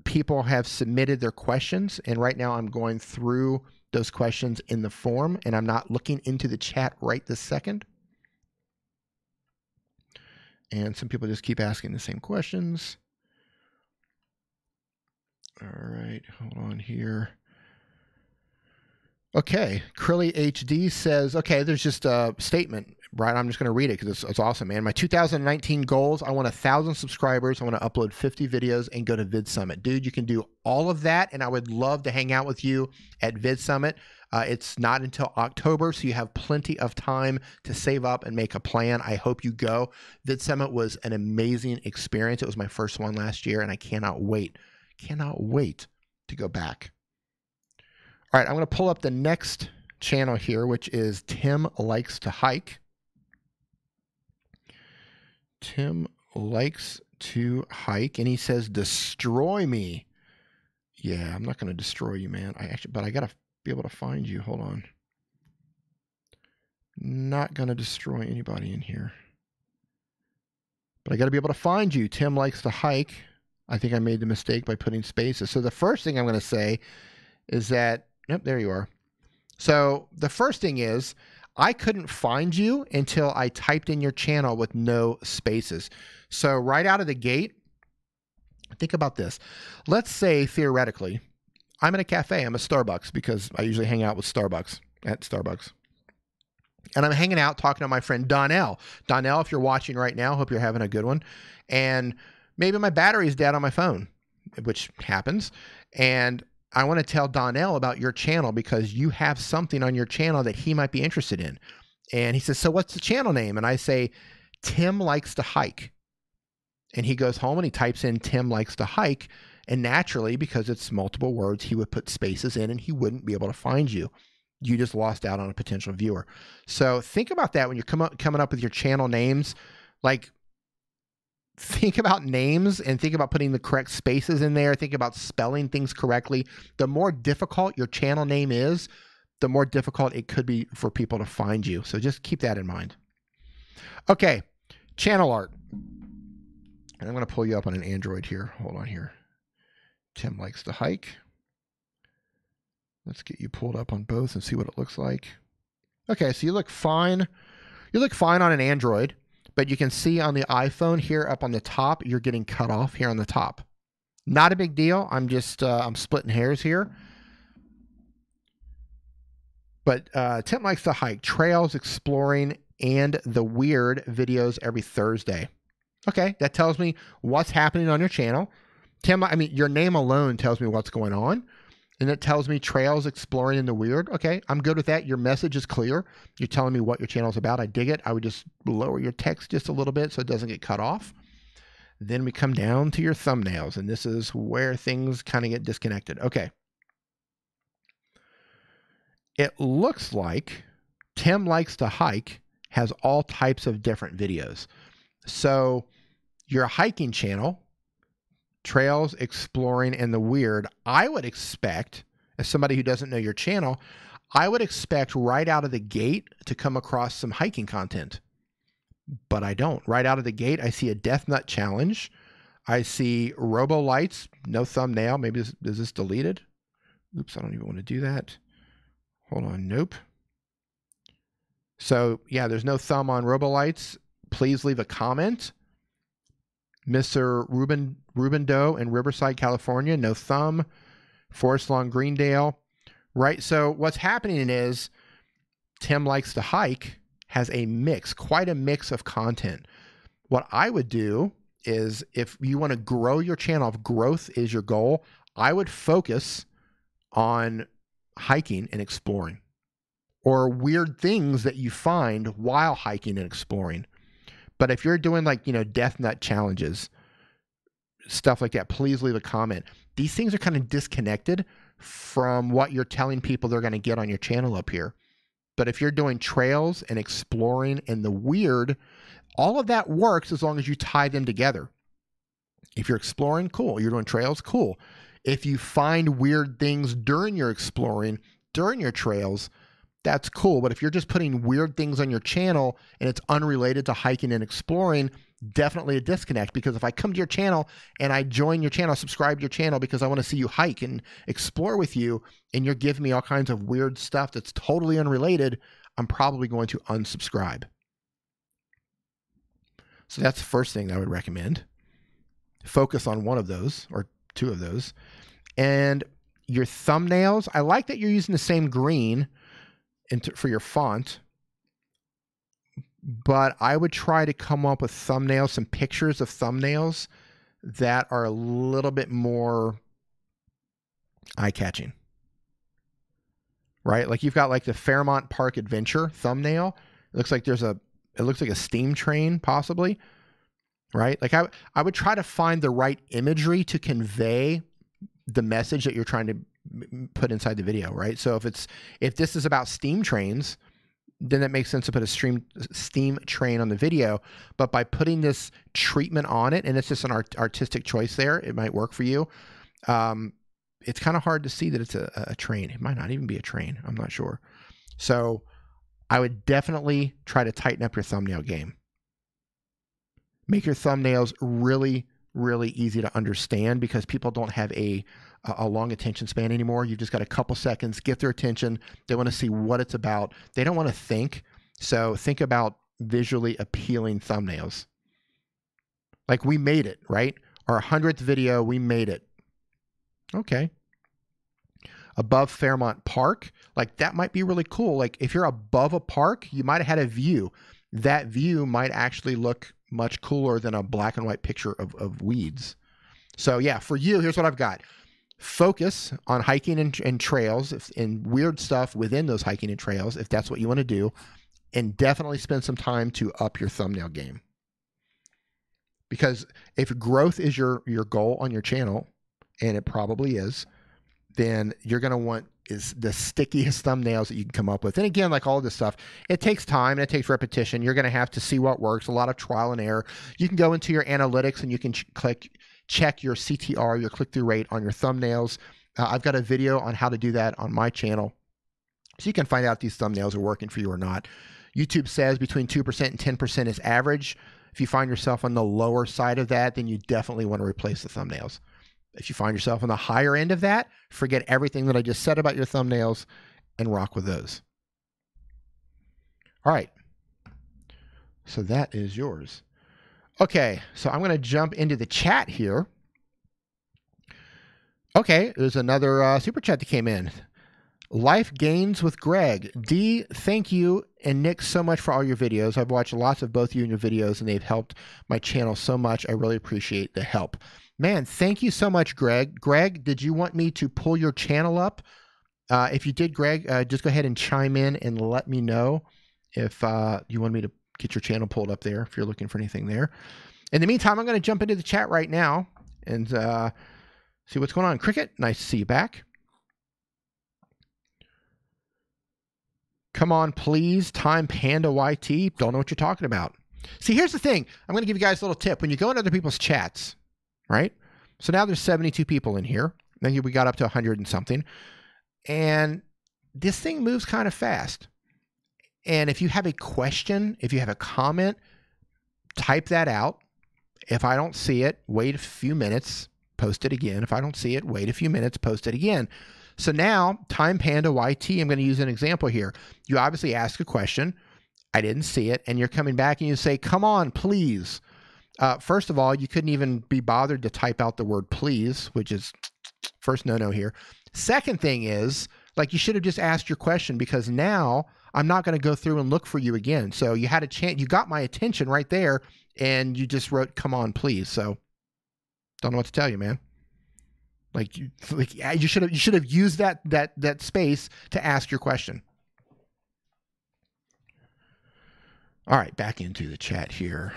people have submitted their questions. And right now I'm going through those questions in the form, and I'm not looking into the chat right this second. And some people just keep asking the same questions. All right, hold on here. Okay, Krilly HD says, okay, there's just a statement, right? I'm just going to read it because it's awesome, man. My 2019 goals, I want 1,000 subscribers. I want to upload 50 videos and go to Vid Summit. Dude, you can do all of that, and I would love to hang out with you at Vid Summit. It's not until October, so you have plenty of time to save up and make a plan. I hope you go. Vid Summit was an amazing experience. It was my first one last year, and I cannot wait to go back. All right, I'm going to pull up the next channel here, which is Tim Likes to Hike. Tim Likes to Hike, and he says, destroy me. Yeah, I'm not going to destroy you, man. But I got to be able to find you. Hold on. Not going to destroy anybody in here. But I got to be able to find you. Tim Likes to Hike. I think I made the mistake by putting spaces. So the first thing I'm going to say is that, yep, there you are. So the first thing is, I couldn't find you until I typed in your channel with no spaces. So right out of the gate, think about this. Let's say theoretically, I'm in a cafe, I'm at Starbucks because I usually hang out with Starbucks at Starbucks. And I'm hanging out talking to my friend Donnell. Donnell, if you're watching right now, hope you're having a good one. And maybe my battery is dead on my phone, which happens. And I want to tell Donnell about your channel because you have something on your channel that he might be interested in. And he says, so what's the channel name? And I say, Tim Likes to Hike. And he goes home and he types in Tim Likes to Hike. And naturally, because it's multiple words, he would put spaces in and he wouldn't be able to find you. You just lost out on a potential viewer. So think about that when you're coming up with your channel names. Like, think about names and think about putting the correct spaces in there. Think about spelling things correctly. The more difficult your channel name is, the more difficult it could be for people to find you. So just keep that in mind. Okay, channel art. And I'm going to pull you up on an Android here. Hold on here. Tim Likes to Hike. Let's get you pulled up on both and see what it looks like. Okay, so you look fine. You look fine on an Android. But you can see on the iPhone here up on the top, you're getting cut off here on the top. Not a big deal. I'm just, I'm splitting hairs here. But Tim Likes to Hike, trails, exploring, and the weird videos every Thursday. Okay, that tells me what's happening on your channel. Tim, I mean, your name alone tells me what's going on. And it tells me trails, exploring, and the weird. Okay, I'm good with that. Your message is clear. You're telling me what your channel is about. I dig it. I would just lower your text just a little bit so it doesn't get cut off. Then we come down to your thumbnails, and this is where things kind of get disconnected. Okay. It looks like Tim Likes to Hike has all types of different videos. So your hiking channel, trails, exploring, and the weird, I would expect, as somebody who doesn't know your channel, I would expect right out of the gate to come across some hiking content. But I don't. Right out of the gate, I see a Death Nut Challenge. I see Robo Lights, no thumbnail. Maybe is this deleted? Oops, I don't even want to do that. Hold on, nope. So yeah, there's no thumb on Robo Lights. please leave a comment. Mr. Ruben Doe in Riverside, California, no thumb. Forest Lawn, Greendale, right? So what's happening is Tim Likes to Hike has a mix, quite a mix of content. What I would do is, if you want to grow your channel, if growth is your goal, I would focus on hiking and exploring, or weird things that you find while hiking and exploring. But if you're doing like, death nut challenges, stuff like that, please leave a comment. These things are kind of disconnected from what you're telling people they're going to get on your channel up here. But if you're doing trails and exploring and the weird, all of that works as long as you tie them together. If you're exploring, cool. You're doing trails, cool. If you find weird things during your exploring, during your trails, that's cool. But if you're just putting weird things on your channel and it's unrelated to hiking and exploring, definitely a disconnect. Because if I come to your channel and I join your channel, subscribe to your channel because I want to see you hike and explore with you, and you're giving me all kinds of weird stuff that's totally unrelated, I'm probably going to unsubscribe. So that's the first thing I would recommend. Focus on one of those or two of those. And your thumbnails, I like that you're using the same green for your font, but I would try to come up with thumbnails, some pictures of thumbnails that are a little bit more eye-catching, right? Like you've got like the Fairmont Park Adventure thumbnail. It looks like it looks like a steam train possibly, right? Like I would try to find the right imagery to convey the message that you're trying to put inside the video, right? So if this is about steam trains, then it makes sense to put a steam train on the video. But by putting this treatment on it, and it's just an artistic choice there, it might work for you. It's kind of hard to see that it's a train. It might not even be a train. I'm not sure. So I would definitely try to tighten up your thumbnail game. Make your thumbnails really, really easy to understand, because people don't have a long attention span anymore. You've just got a couple seconds, get their attention. They want to see what it's about. They don't want to think. So think about visually appealing thumbnails. Like we made it, right? Our 100th video, we made it. Okay. Above Fairmont Park, like that might be really cool. Like if you're above a park, you might have had a view. That view might actually look much cooler than a black and white picture of weeds. So yeah, for you, here's what I've got. Focus on hiking and trails and weird stuff within those hiking and trails, if that's what you want to do, and definitely spend some time to up your thumbnail game. Because if growth is your goal on your channel, and it probably is, then you're going to want is the stickiest thumbnails that you can come up with. And again, like all of this stuff, it takes time and it takes repetition. You're going to have to see what works, a lot of trial and error. You can go into your analytics and you can check your CTR, your click-through rate on your thumbnails. I've got a video on how to do that on my channel. So you can find out if these thumbnails are working for you or not. YouTube says between 2% and 10% is average. If you find yourself on the lower side of that, then you definitely want to replace the thumbnails. If you find yourself on the higher end of that, forget everything that I just said about your thumbnails and rock with those. All right. So that is yours. Okay, so I'm going to jump into the chat here. Okay, there's another super chat that came in. Life Gains with Greg. D, thank you and Nick so much for all your videos. I've watched lots of both you and your videos, and they've helped my channel so much. I really appreciate the help. Man, thank you so much, Greg. Greg, did you want me to pull your channel up? If you did, Greg, just go ahead and chime in and let me know if you want me to get your channel pulled up there, if you're looking for anything there. In the meantime, I'm going to jump into the chat right now and see what's going on. Cricket, nice to see you back. Come on, please. Time Panda YT. Don't know what you're talking about. See, here's the thing. I'm going to give you guys a little tip. When you go into other people's chats, right? So now there's 72 people in here. Then we got up to 100 and something. And this thing moves kind of fast. And if you have a question, if you have a comment, type that out. If I don't see it, wait a few minutes, post it again. If I don't see it, wait a few minutes, post it again. So now, Time Panda YT, I'm going to use an example here. You obviously ask a question. I didn't see it. And you're coming back and you say, come on, please. First of all, you couldn't even be bothered to type out the word please, which is first no-no here. Second thing is, like, you should have just asked your question, because now I'm not going to go through and look for you again. So you had a chance, you got my attention right there, and you just wrote, come on, please. So don't know what to tell you, man. Like you should have used that space to ask your question. All right, back into the chat here.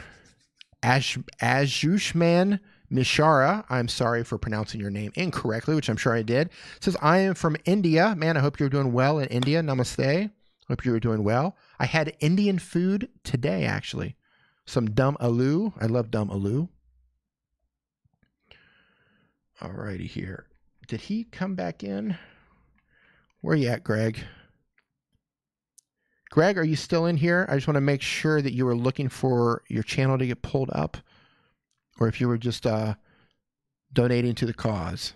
Ajushman Mishara, I'm sorry for pronouncing your name incorrectly, which I'm sure I did. Says, I am from India. Man, I hope you're doing well in India. Namaste. Hope you were doing well. I had Indian food today, actually. Some dum aloo. I love dum aloo. All righty here. Did he come back in? Where are you at, Greg? Greg, are you still in here? I just want to make sure that you were looking for your channel to get pulled up, or if you were just donating to the cause.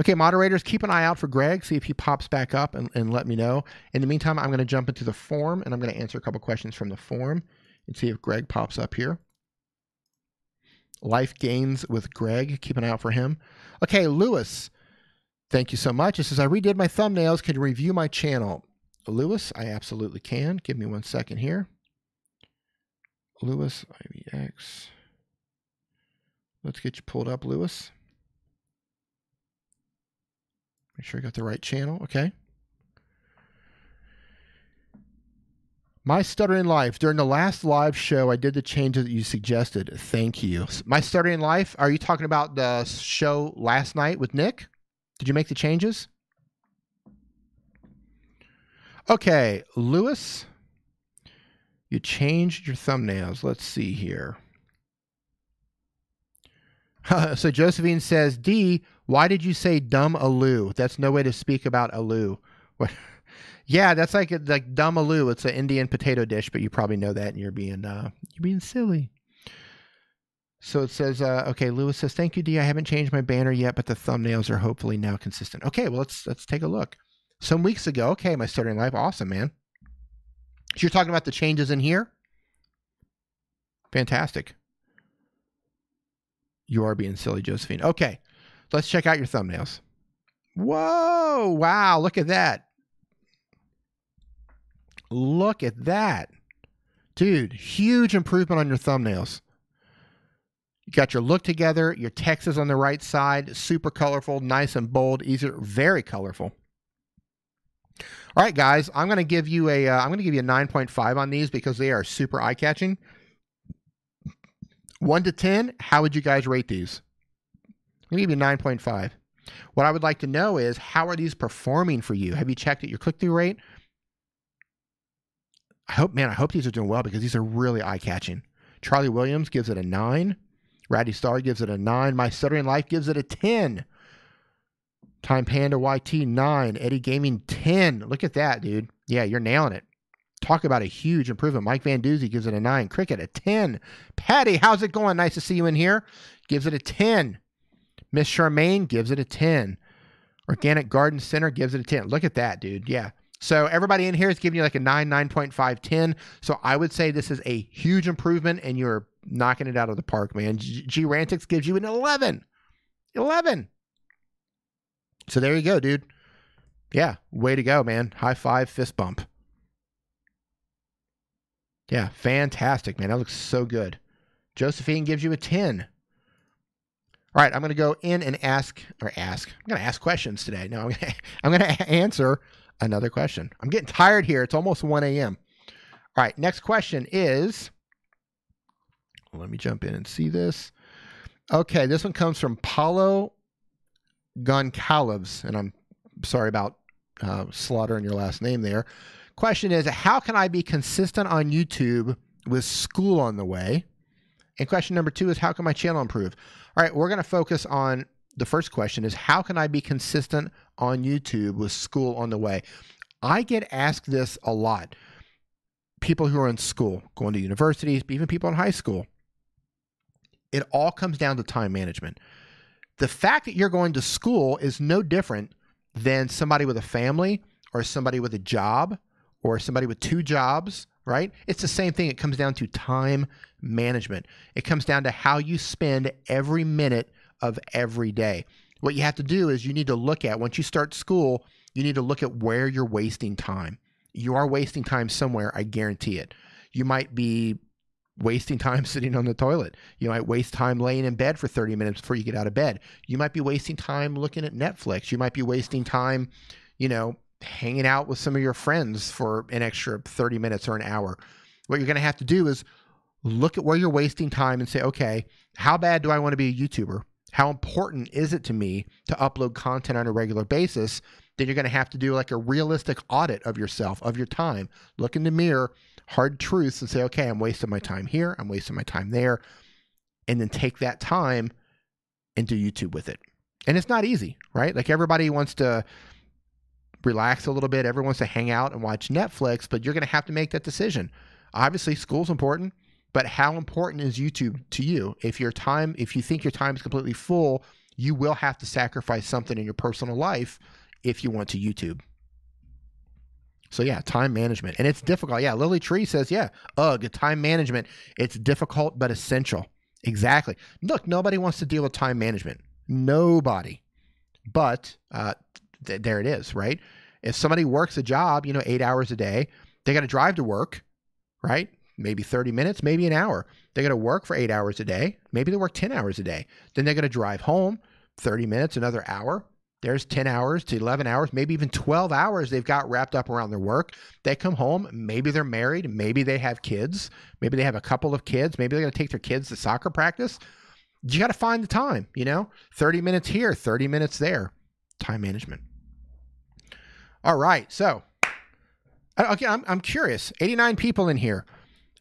Okay, moderators, keep an eye out for Greg. See if he pops back up and let me know. In the meantime, I'm going to jump into the forum, and I'm going to answer a couple questions from the forum and see if Greg pops up here. Life Gains with Greg. Keep an eye out for him. Okay, Lewis. Thank you so much. It says, I redid my thumbnails. Can you review my channel? Lewis, I absolutely can. Give me 1 second here. Lewis, IVX. Let's get you pulled up, Lewis. Make sure I got the right channel. Okay. My Stuttering Life. During the last live show, I did the changes that you suggested. Thank you. My Stuttering Life, are you talking about the show last night with Nick? Did you make the changes? Okay, Lewis, you changed your thumbnails. Let's see here. So Josephine says, D, why did you say dumb aloo? That's no way to speak about aloo. What? Yeah, that's like dumb aloo. It's an Indian potato dish, but you probably know that, and you're being silly. So it says, okay, Lewis says, thank you, D. I haven't changed my banner yet, but the thumbnails are hopefully now consistent. Okay, well, let's take a look. Some weeks ago, okay, My Stuttering Life. Awesome, man. So you're talking about the changes in here? Fantastic. You are being silly, Josephine. Okay, let's check out your thumbnails. Whoa, wow, look at that. Look at that. Dude, huge improvement on your thumbnails. You got your look together. Your text is on the right side. Super colorful, nice and bold, easier, very colorful. All right, guys, I'm going to give you a 9.5 on these because they are super eye-catching. 1 to 10, how would you guys rate these? I'm going to give you 9.5. What I would like to know is, how are these performing for you? Have you checked at your click-through rate? I hope these are doing well, because these are really eye-catching. Charlie Williams gives it a 9. Ratty Star gives it a 9. My Stuttering Life gives it a 10. Time Panda YT 9. Eddie Gaming 10. Look at that, dude. Yeah, you're nailing it. Talk about a huge improvement. Mike Van Doozy gives it a 9. Cricket a 10. Patty, how's it going? Nice to see you in here. Gives it a 10. Miss Charmaine gives it a 10. Organic Garden Center gives it a 10. Look at that, dude. Yeah. So everybody in here is giving you like a 9, 9.5, 10. So I would say this is a huge improvement, and you're knocking it out of the park, man. G Rantix gives you an 11. 11. So there you go, dude. Yeah, way to go, man. High five, fist bump. Yeah, fantastic, man. That looks so good. Josephine gives you a 10. All right, I'm going to go in and I'm going to ask questions today. No, I'm going to answer another question. I'm getting tired here. It's almost 1 a.m. All right, next question is, let me jump in and see this. Okay, this one comes from Paulo Goncalves, and I'm sorry about slaughtering your last name there. Question is, how can I be consistent on YouTube with school on the way? And question number 2 is, how can my channel improve? All right, we're going to focus on the first question is, how can I be consistent on YouTube with school on the way? I get asked this a lot. People who are in school, going to universities, even people in high school. It all comes down to time management. The fact that you're going to school is no different than somebody with a family or somebody with a job or somebody with 2 jobs, right? It's the same thing. It comes down to time management. It comes down to how you spend every minute of every day. What you have to do is you need to look at, once you start school, you need to look at where you're wasting time. You are wasting time somewhere, I guarantee it. You might be wasting time sitting on the toilet. You might waste time laying in bed for 30 minutes before you get out of bed. You might be wasting time looking at Netflix. You might be wasting time, hanging out with some of your friends for an extra 30 minutes or an hour. What you're going to have to do is look at where you're wasting time and say, okay, how bad do I want to be a YouTuber? How important is it to me to upload content on a regular basis? Then you're going to have to do like a realistic audit of yourself, of your time. Look in the mirror, hard truths, and say, okay, I'm wasting my time here. I'm wasting my time there. And then take that time and do YouTube with it. And it's not easy, right? Like everybody wants to relax a little bit. Everyone wants to hang out and watch Netflix, but you're going to have to make that decision. Obviously, school's important, but how important is YouTube to you? If you think your time is completely full, you will have to sacrifice something in your personal life if you want to YouTube. So yeah, time management. And it's difficult. Yeah, Lily Tree says, yeah, time management. It's difficult, but essential. Exactly. Look, nobody wants to deal with time management. Nobody. But there it is, right? If somebody works a job, 8 hours a day, they got to drive to work, right? Maybe 30 minutes, maybe an hour. They got to work for 8 hours a day. Maybe they work 10 hours a day. Then they're going to drive home, 30 minutes, another hour. There's 10 hours to 11 hours, maybe even 12 hours they've got wrapped up around their work. They come home, maybe they're married, maybe they have kids, maybe they have a couple of kids, maybe they're going to take their kids to soccer practice. You got to find the time, 30 minutes here, 30 minutes there. Time management. All right, so okay, I'm curious. 89 people in here.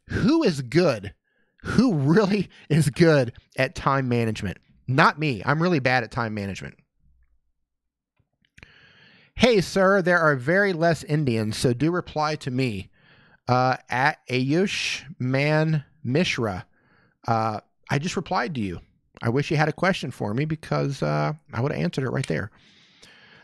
Who is good? Who really is good at time management? Not me. I'm really bad at time management. Hey, sir, there are very less Indians, so do reply to me. At Ayush Man Mishra, I just replied to you. I wish you had a question for me because I would have answered it right there.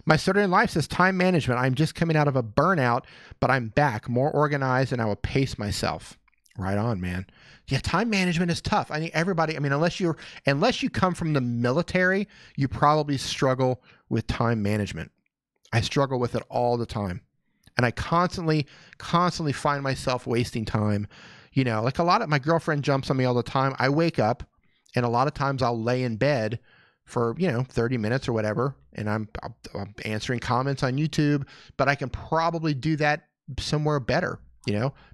My Stuttering Life says, time management. I'm just coming out of a burnout, but I'm back, more organized, and I will pace myself. Right on, man. Yeah, time management is tough. I think everybody, unless you come from the military, you probably struggle with time management. I struggle with it all the time. And I constantly find myself wasting time. Like a lot of my girlfriend jumps on me all the time. I wake up and a lot of times I'll lay in bed for, 30 minutes or whatever. And I'm answering comments on YouTube, but I can probably do that somewhere better.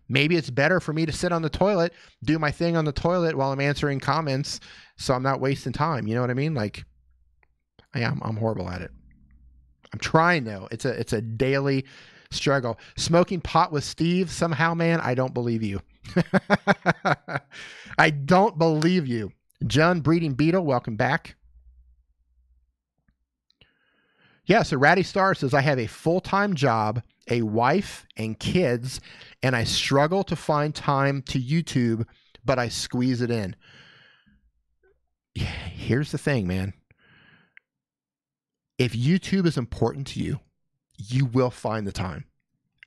Maybe it's better for me to sit on the toilet, do my thing on the toilet while I'm answering comments so I'm not wasting time. You know what I mean? Like, I'm horrible at it. I'm trying though. It's a daily struggle. Smoking pot with Steve somehow, man, I don't believe you. I don't believe you. John Breeding Beetle, welcome back. Yeah, so Ratty Star says, I have a full-time job, a wife and kids, and I struggle to find time to YouTube, but I squeeze it in. Here's the thing, man. If YouTube is important to you, you will find the time.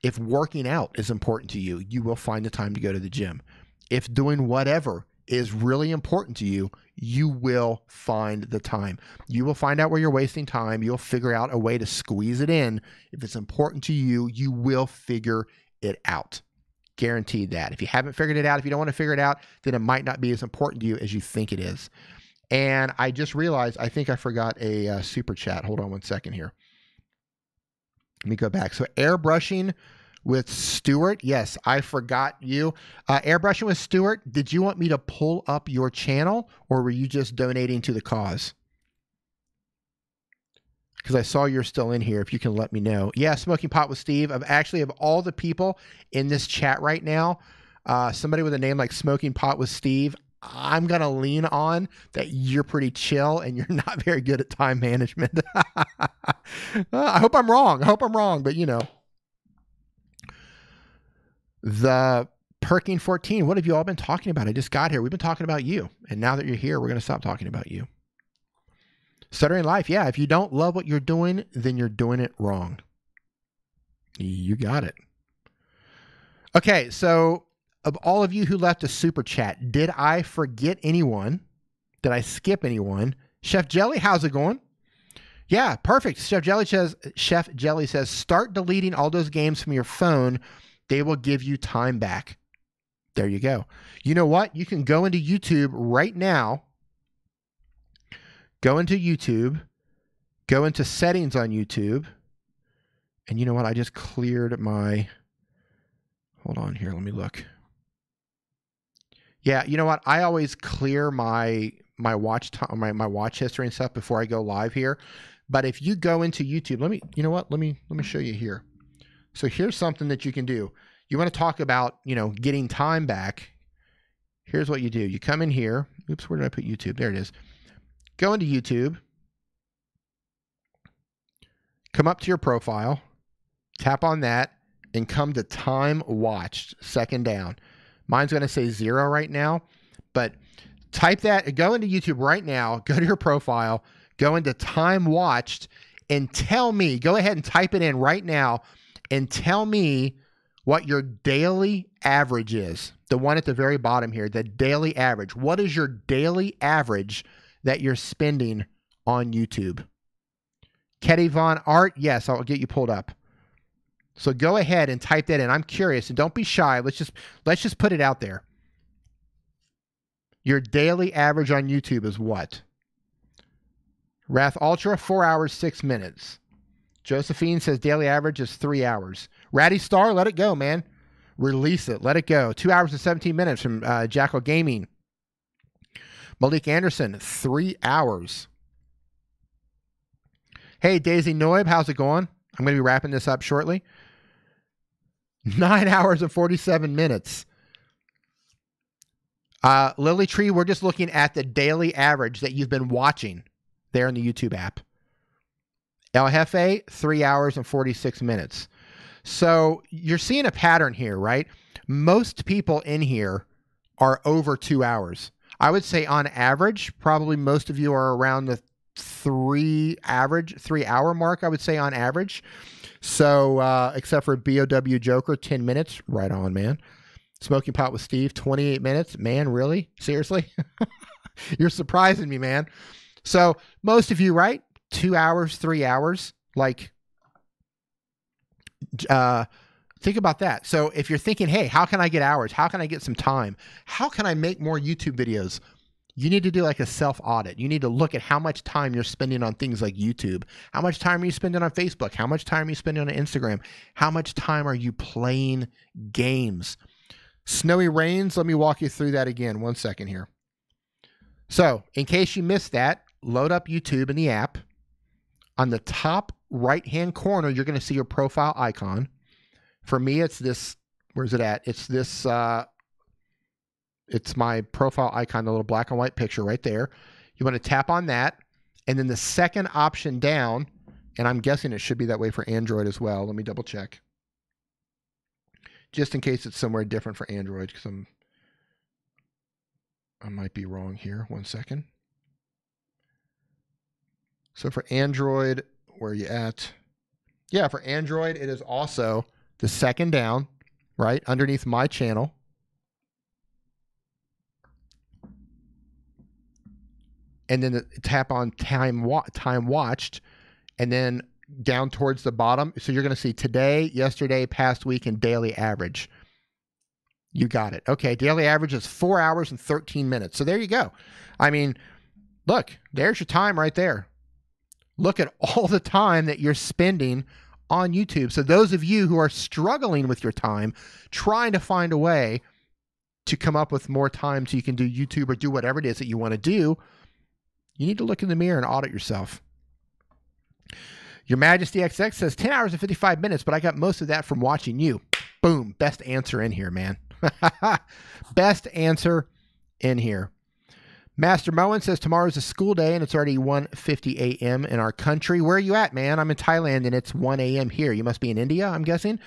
If working out is important to you, you will find the time to go to the gym. If doing whatever is really important to you, you will find the time. You will find out where you're wasting time. You'll figure out a way to squeeze it in. If it's important to you, you will figure it out. Guaranteed that. If you haven't figured it out, if you don't want to figure it out, then it might not be as important to you as you think it is. And I just realized, I think I forgot a super chat. Hold on one second here. Let me go back. So airbrushing with Stuart. Yes, I forgot you. Airbrushing with Stuart. Did you want me to pull up your channel or were you just donating to the cause? Because I saw you're still in here. If you can let me know. Yeah, Smoking Pot with Steve. Of all the people in this chat right now, somebody with a name like Smoking Pot with Steve, I'm going to lean on that you're pretty chill and you're not very good at time management. I hope I'm wrong. But the Perking 14, what have you all been talking about? I just got here. We've been talking about you. And now that you're here, we're going to stop talking about you. Stuttering Life. Yeah, if you don't love what you're doing, then you're doing it wrong. You got it. Okay, so of all of you who left a super chat, did I forget anyone? Did I skip anyone? Chef Jelly, how's it going? Yeah, perfect. Chef Jelly says, start deleting all those games from your phone. They will give you time back. There you go. You know what? You can go into YouTube right now. Go into YouTube. Go into settings on YouTube. And you know what? I just cleared my... Hold on here. Let me look. Yeah, you know what? I always clear my watch time, my watch history and stuff before I go live here. But if you go into YouTube, you know what? Let me show you here. So here's something that you can do. You want to talk about, getting time back. Here's what you do. You come in here. Oops, where did I put YouTube? There it is. Go into YouTube. Come up to your profile. Tap on that and come to time watched, second down. Mine's going to say 0 right now, but type that, go into YouTube right now, go to your profile, go into time watched, and tell me, go ahead and type it in right now and tell me what your daily average is. The one at the very bottom here, the daily average. What is your daily average that you're spending on YouTube? Ketty Von Art, yes, I'll get you pulled up. So go ahead and type that in. I'm curious, and don't be shy. Let's just put it out there. Your daily average on YouTube is what? Wrath Ultra, 4 hours, 6 minutes. Josephine says daily average is 3 hours. Ratty Star, let it go, man. Release it. Let it go. 2 hours and 17 minutes from Jackal Gaming. Malik Anderson, 3 hours. Hey, Daisy Noib, how's it going? I'm going to be wrapping this up shortly. 9 hours and 47 minutes. Lily Tree, we're just looking at the daily average that you've been watching there in the YouTube app. El Jefe, 3 hours and 46 minutes. So you're seeing a pattern here, right? Most people in here are over 2 hours. I would say on average, probably most of you are around the 3 hour mark, I would say on average. So except for BOW Joker, 10 minutes. Right on, man. Smoking Pot with Steve, 28 minutes. Man, really? Seriously? You're surprising me, man. So most of you, right? 2 hours, 3 hours. Like, think about that. So if you're thinking, hey, how can I get hours? How can I get some time? How can I make more YouTube videos? You need to do like a self-audit. You need to look at how much time you're spending on things like YouTube. How much time are you spending on Facebook? How much time are you spending on Instagram? How much time are you playing games? Snowy Rains, let me walk you through that again. 1 second here. So in case you missed that, load up YouTube in the app. On the top right-hand corner, you're going to see your profile icon. For me, it's this, where's it at? It's this, it's my profile icon, the little black and white picture right there. You want to tap on that. And then the second option down, and I'm guessing it should be that way for Android as well. Let me double check. Just in case it's somewhere different for Android, because I might be wrong here. 1 second. So for Android, where are you at? Yeah, for Android, it is also the second down, right, underneath my channel. And then tap on time watched, and then down towards the bottom. So you're going to see today, yesterday, past week, and daily average. You got it. Okay, daily average is 4 hours and 13 minutes. So there you go. I mean, look, there's your time right there. Look at all the time that you're spending on YouTube. So those of you who are struggling with your time, trying to find a way to come up with more time so you can do YouTube or do whatever it is that you want to do, you need to look in the mirror and audit yourself. Your Majesty XX says 10 hours and 55 minutes, but I got most of that from watching you. Boom. Best answer in here, man. Best answer in here. Master Moen says tomorrow's a school day and it's already 1:50 a.m. in our country. Where are you at, man? I'm in Thailand and it's 1 a.m. here. You must be in India, I'm guessing.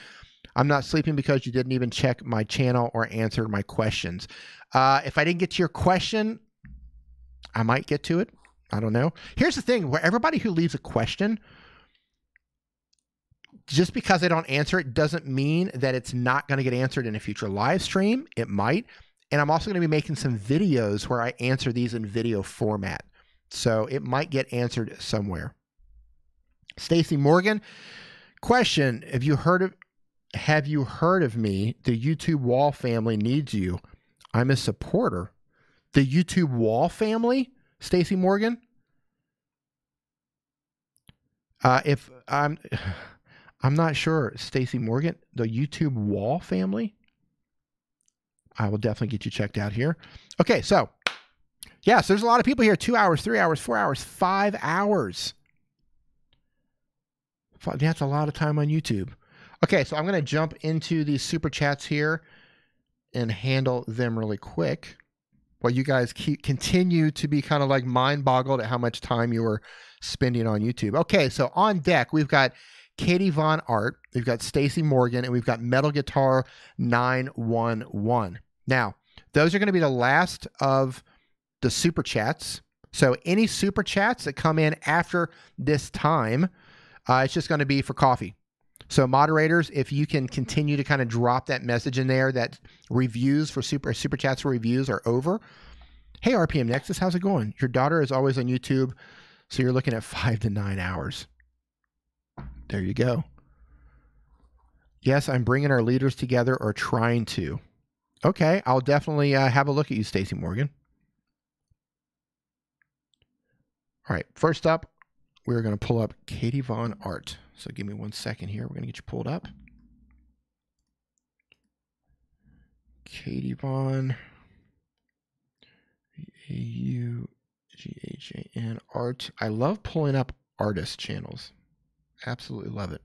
I'm not sleeping because you didn't even check my channel or answer my questions. If I didn't get to your question, I might get to it. I don't know. Here's the thing, where everybody who leaves a question, Just because I don't answer it doesn't mean that it's not going to get answered in a future live stream. It might. And I'm also going to be making some videos where I answer these in video format. So it might get answered somewhere. Stacy Morgan, question, have you heard of me? The YouTube Wall family needs you. I'm a supporter. The YouTube Wall family? Stacy Morgan? If I'm not sure, Stacy Morgan, the YouTube Wall family? I will definitely get you checked out here. Okay, so, yes, there's a lot of people here. 2 hours, 3 hours, 4 hours, 5 hours. That's a lot of time on YouTube. Okay, so I'm going to jump into these super chats here and handle them really quick while you guys continue to be kind of like mind-boggled at how much time you are spending on YouTube. Okay, so on deck, we've got Katie Von Art, we've got Stacy Morgan, and we've got Metal Guitar 911. Now, those are going to be the last of the super chats. So any super chats that come in after this time, it's just going to be for coffee. So moderators, if you can continue to kind of drop that message in there that reviews for super chats for reviews are over. Hey, RPM Nexus, how's it going? Your daughter is always on YouTube, so you're looking at 5 to 9 hours. There you go. Yes, I'm bringing our leaders together or trying to. Okay, I'll definitely have a look at you, Stacy Morgan. All right, first up, we're going to pull up Katie Von Art. So give me 1 second here. We're going to get you pulled up. Katie Von A-U-G-H-A-N Art. I love pulling up artist channels. Absolutely love it.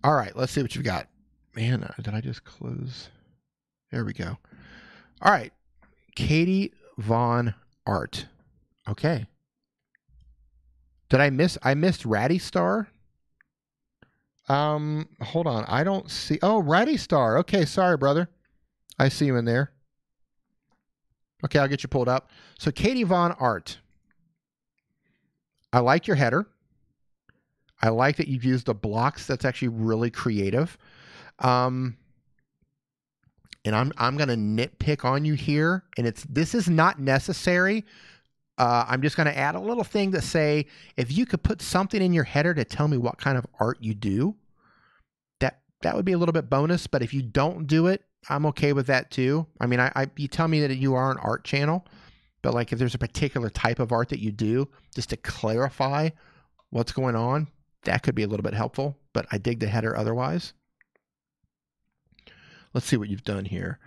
All right, let's see what you've got. Man, did I just close? There we go. All right, Katie Von Art. Okay. Did I missed Ratty Star? Hold on. I don't see. Oh, Ratty Star. Okay, sorry, brother. I see you in there. Okay, I'll get you pulled up. So Katie Von Art. I like your header. I like that you've used the blocks. That's actually really creative. And I'm going to nitpick on you here. And this is not necessary. I'm just going to add a little thing to say, if you could put something in your header to tell me what kind of art you do, that would be a little bit bonus. But if you don't do it, I'm okay with that too. I mean, you tell me that you are an art channel, but like if there's a particular type of art that you do, just to clarify what's going on, that could be a little bit helpful. But I dig the header otherwise. Let's see what you've done here.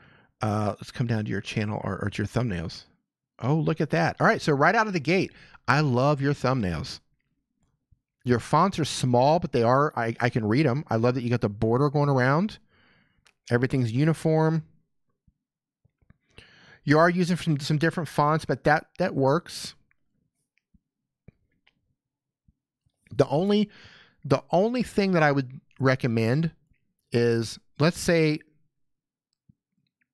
Let's come down to your channel or to your thumbnails. Oh, look at that. All right, so right out of the gate, I love your thumbnails. Your fonts are small, but they are, I can read them. I love that you got the border going around. Everything's uniform. You are using some different fonts, but that works. The only thing that I would recommend is, let's say,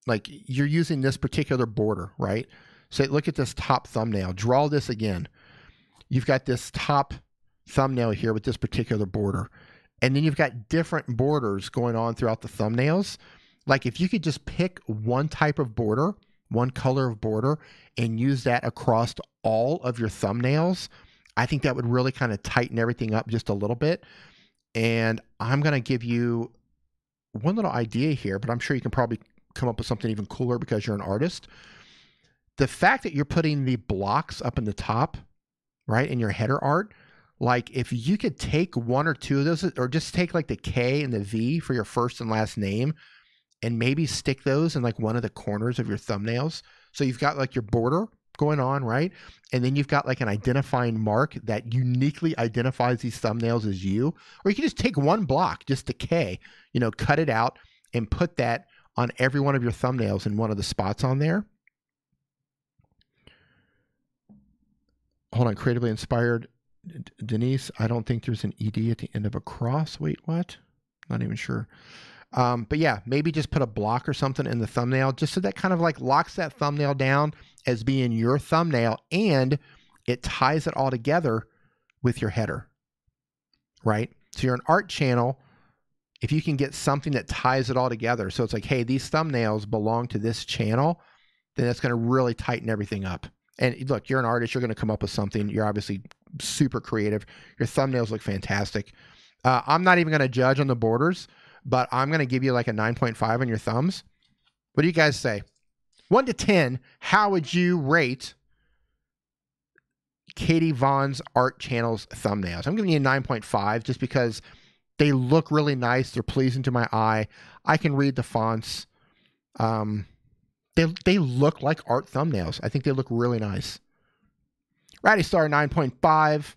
like you're using this particular border, right? So look at this top thumbnail. Draw this again. You've got this top thumbnail here with this particular border. And then you've got different borders going on throughout the thumbnails. Like if you could just pick one type of border, one color of border, and use that across all of your thumbnails, I think that would really kind of tighten everything up just a little bit. And I'm going to give you one little idea here, but I'm sure you can probably come up with something even cooler because you're an artist. The fact that you're putting the blocks up in the top, right, in your header art, like if you could take one or two of those, or just take like the K and the V for your first and last name and maybe stick those in like one of the corners of your thumbnails. So you've got like your border going on, right? And then you've got like an identifying mark that uniquely identifies these thumbnails as you. Or you can just take one block, just the K, cut it out and put that on every one of your thumbnails in one of the spots on there. Hold on, creatively inspired. Denise, I don't think there's an ED at the end of a cross. Wait, what? Not even sure. But yeah, maybe just put a block or something in the thumbnail just so that kind of like locks that thumbnail down as being your thumbnail and it ties it all together with your header. right? So you're an art channel. If you can get something that ties it all together, so it's like, hey, these thumbnails belong to this channel, then that's going to really tighten everything up. And look, you're an artist. You're going to come up with something. You're obviously super creative. Your thumbnails look fantastic. I'm not even going to judge on the borders, but I'm going to give you like a 9.5 on your thumbs. What do you guys say? 1 to 10, how would you rate Katie Vaughn's art channel's thumbnails? I'm giving you a 9.5 just because they look really nice. They're pleasing to my eye. I can read the fonts. They look like art thumbnails. I think they look really nice. Ratty Star 9.5.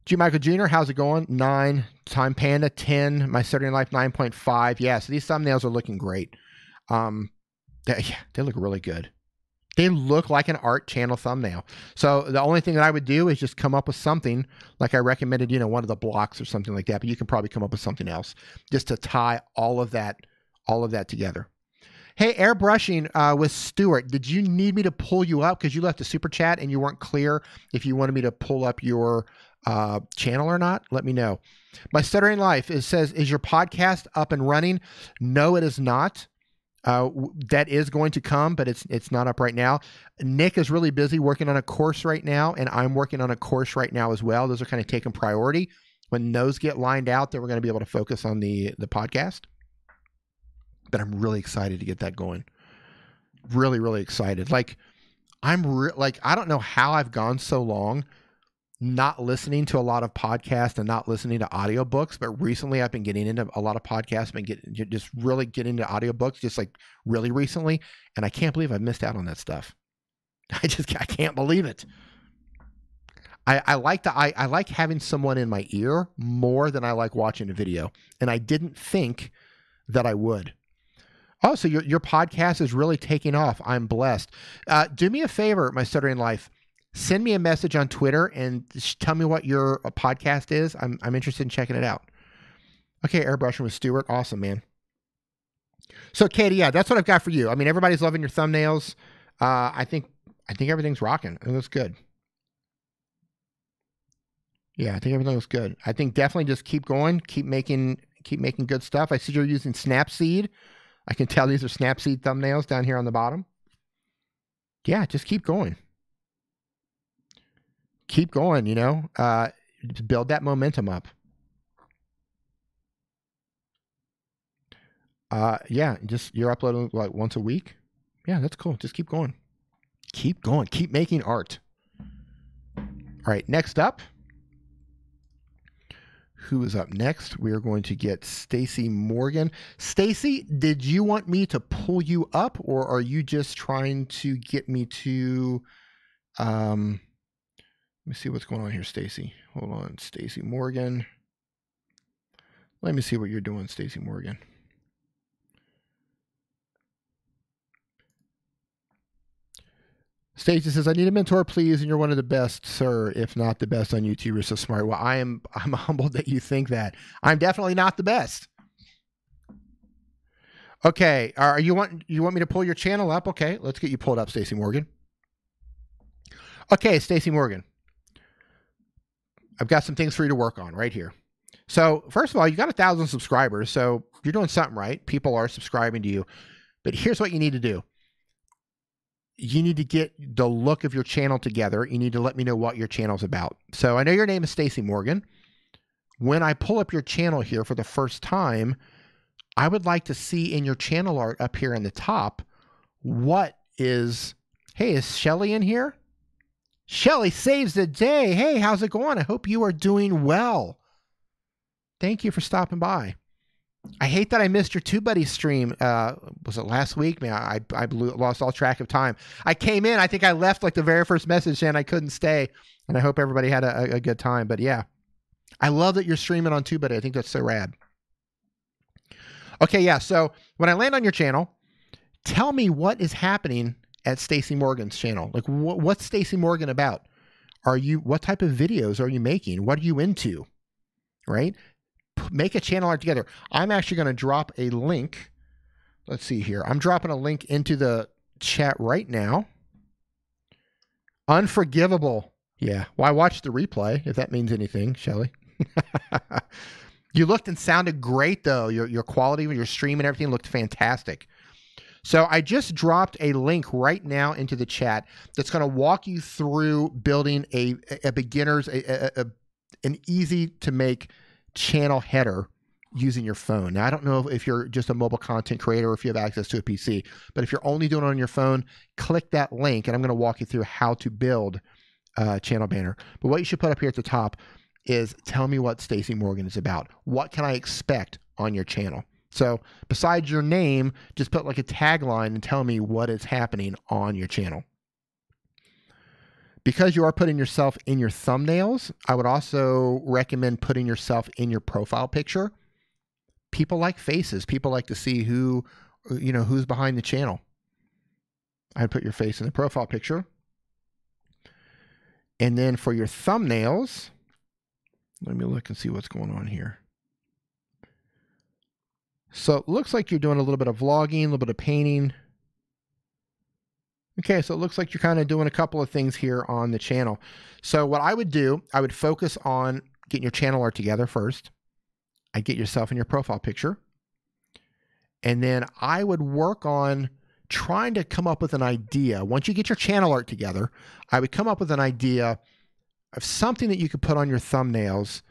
G. Michael Jr., how's it going? 9. Time Panda 10. My Saturday Night Life 9.5. Yeah, so these thumbnails are looking great. They look really good. They look like an art channel thumbnail. So the only thing that I would do is just come up with something like I recommended, you know, one of the blocks or something like that. But you can probably come up with something else just to tie all of that together. Hey, airbrushing with Stuart. Did you need me to pull you up because you left a super chat and you weren't clear if you wanted me to pull up your channel or not? Let me know. My Stuttering Life, it says, is your podcast up and running? No, it is not. That is going to come, but it's not up right now. Nick is really busy working on a course right now, and I'm working on a course right now as well. Those are kind of taking priority. When those get lined out, then we're going to be able to focus on the podcast. But I'm really excited to get that going. Really, really excited. Like I don't know how I've gone so long not listening to a lot of podcasts and not listening to audiobooks, but recently I've been getting into a lot of podcasts, just really getting into audiobooks, just like really recently. And I can't believe I missed out on that stuff. I can't believe it. I like having someone in my ear more than I like watching a video. And I didn't think that I would. Oh, so your podcast is really taking off. I'm blessed. Do me a favor, my Stuttering Life. Send me a message on Twitter and tell me what your podcast is. I'm interested in checking it out. Okay, airbrushing with Stuart. Awesome, man. So, Katie, yeah, that's what I've got for you. I mean, everybody's loving your thumbnails. I think everything's rocking. I think that's good. Yeah, I think everything looks good. I think definitely just keep going, keep making good stuff. I see you're using Snapseed. I can tell these are Snapseed thumbnails down here on the bottom. Yeah, just keep going. Keep going, you know, build that momentum up. Yeah, you're uploading like once a week. Yeah, that's cool. Just keep going. Keep going. Keep making art. All right, next up. Who is up next? We are going to get Stacy Morgan. Stacy, did you want me to pull you up, or are you just trying to get me to let me see what's going on here, Stacy. Hold on, Stacy Morgan. Let me see what you're doing, Stacy Morgan. Stacy says, I need a mentor, please, and you're one of the best, sir, if not the best on YouTube. You're so smart. Well, I'm humbled that you think that. I'm definitely not the best. Okay, you want me to pull your channel up? Okay, let's get you pulled up, Stacy Morgan. Okay, Stacy Morgan. I've got some things for you to work on right here. So, first of all, you got 1,000 subscribers, so you're doing something right. People are subscribing to you. But here's what you need to do. You need to get the look of your channel together. You need to let me know what your channel's about. So I know your name is Stacy Morgan. When I pull up your channel here for the first time, I would like to see in your channel art up here in the top, is Shelly in here? Shelly saves the day. Hey, how's it going? I hope you are doing well. Thank you for stopping by. I hate that I missed your TubeBuddy stream. Was it last week? Man, I lost all track of time. I came in. I think I left like the very first message and I couldn't stay. And I hope everybody had a good time. But yeah, I love that you're streaming on TubeBuddy. I think that's so rad. Okay, yeah. So when I land on your channel, tell me what is happening at Stacy Morgan's channel. Like, what's Stacy Morgan about? What type of videos are you making? What are you into? Right? Make a channel art together. I'm actually going to drop a link. Let's see here. I'm dropping a link into the chat right now. Unforgivable. Yeah. Well, I watched the replay, if that means anything, Shelly. You looked and sounded great, though. Your quality of your stream and everything looked fantastic. So I just dropped a link right now into the chat that's going to walk you through building a beginner's, an easy to make channel header using your phone. Now, I don't know if you're just a mobile content creator or if you have access to a PC, but if you're only doing it on your phone, click that link and I'm going to walk you through how to build a channel banner. But what you should put up here at the top is tell me what Stacey Morgan is about. What can I expect on your channel? So besides your name, just put like a tagline and tell me what is happening on your channel. Because you are putting yourself in your thumbnails, I would also recommend putting yourself in your profile picture. People like faces. People like to see who, who's behind the channel. I'd put your face in the profile picture. And then for your thumbnails, let me look and see what's going on here. So it looks like you're doing a little bit of vlogging, a little bit of painting. Okay, so it looks like you're kind of doing a couple of things here on the channel. So what I would do, I would focus on getting your channel art together first. I'd get yourself in your profile picture. And then I would work on trying to come up with an idea. Once you get your channel art together, I would come up with an idea of something that you could put on your thumbnails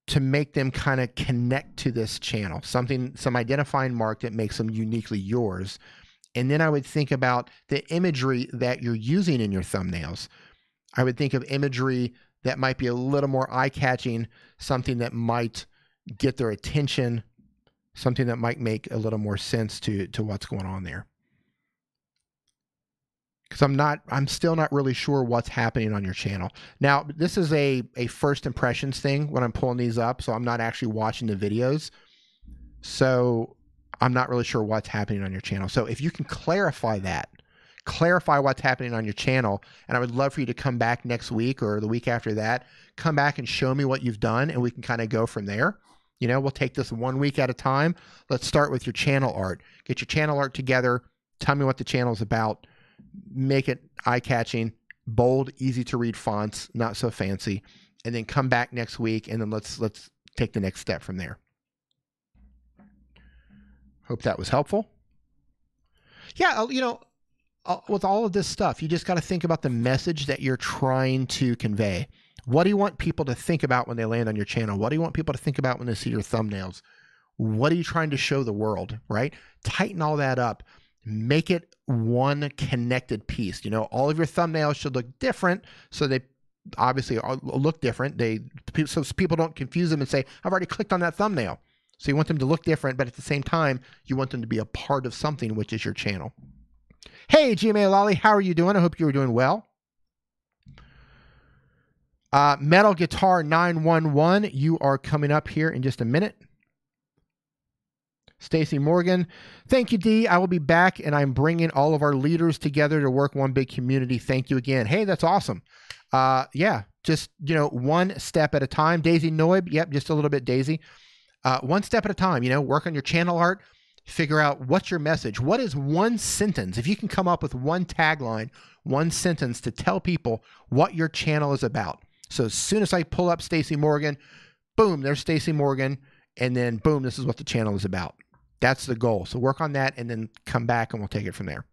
to make them kind of connect to this channel, some identifying mark that makes them uniquely yours. And then I would think about the imagery that you're using in your thumbnails. I would think of imagery that might be a little more eye-catching, something that might get their attention, something that might make a little more sense to what's going on there. Because I'm still not really sure what's happening on your channel. Now, this is a first impressions thing when I'm pulling these up, so I'm not actually watching the videos. So I'm not really sure what's happening on your channel. So if you can clarify that, clarify what's happening on your channel, and I would love for you to come back next week or the week after that, come back and show me what you've done, and we can kind of go from there. We'll take this 1 week at a time. Let's start with your channel art. Get your channel art together. Tell me what the channel is about. Make it eye-catching, bold, easy to read fonts, not so fancy, and then come back next week, and then let's take the next step from there. Hope that was helpful. Yeah, with all of this stuff, you just got to think about the message that you're trying to convey. What do you want people to think about when they land on your channel? What do you want people to think about when they see your thumbnails? What are you trying to show the world, right? Tighten all that up. Make it one connected piece. All of your thumbnails should look different, so they obviously look different. So people don't confuse them and say, I've already clicked on that thumbnail. So you want them to look different, but at the same time, you want them to be a part of something, which is your channel. Hey, GMA Lolly, how are you doing? I hope you are doing well. Metal Guitar 911, you are coming up here in just a minute. Stacey Morgan, thank you, D. I will be back, and I'm bringing all of our leaders together to work one big community. Thank you again. Hey, that's awesome. Yeah, just, one step at a time. Daisy Noib, yep, just a little bit, Daisy. One step at a time, work on your channel art, figure out what's your message. What is one sentence? If you can come up with one tagline, one sentence to tell people what your channel is about. So as soon as I pull up Stacey Morgan, boom, there's Stacey Morgan, and then boom, this is what the channel is about. That's the goal. So work on that and then come back and we'll take it from there.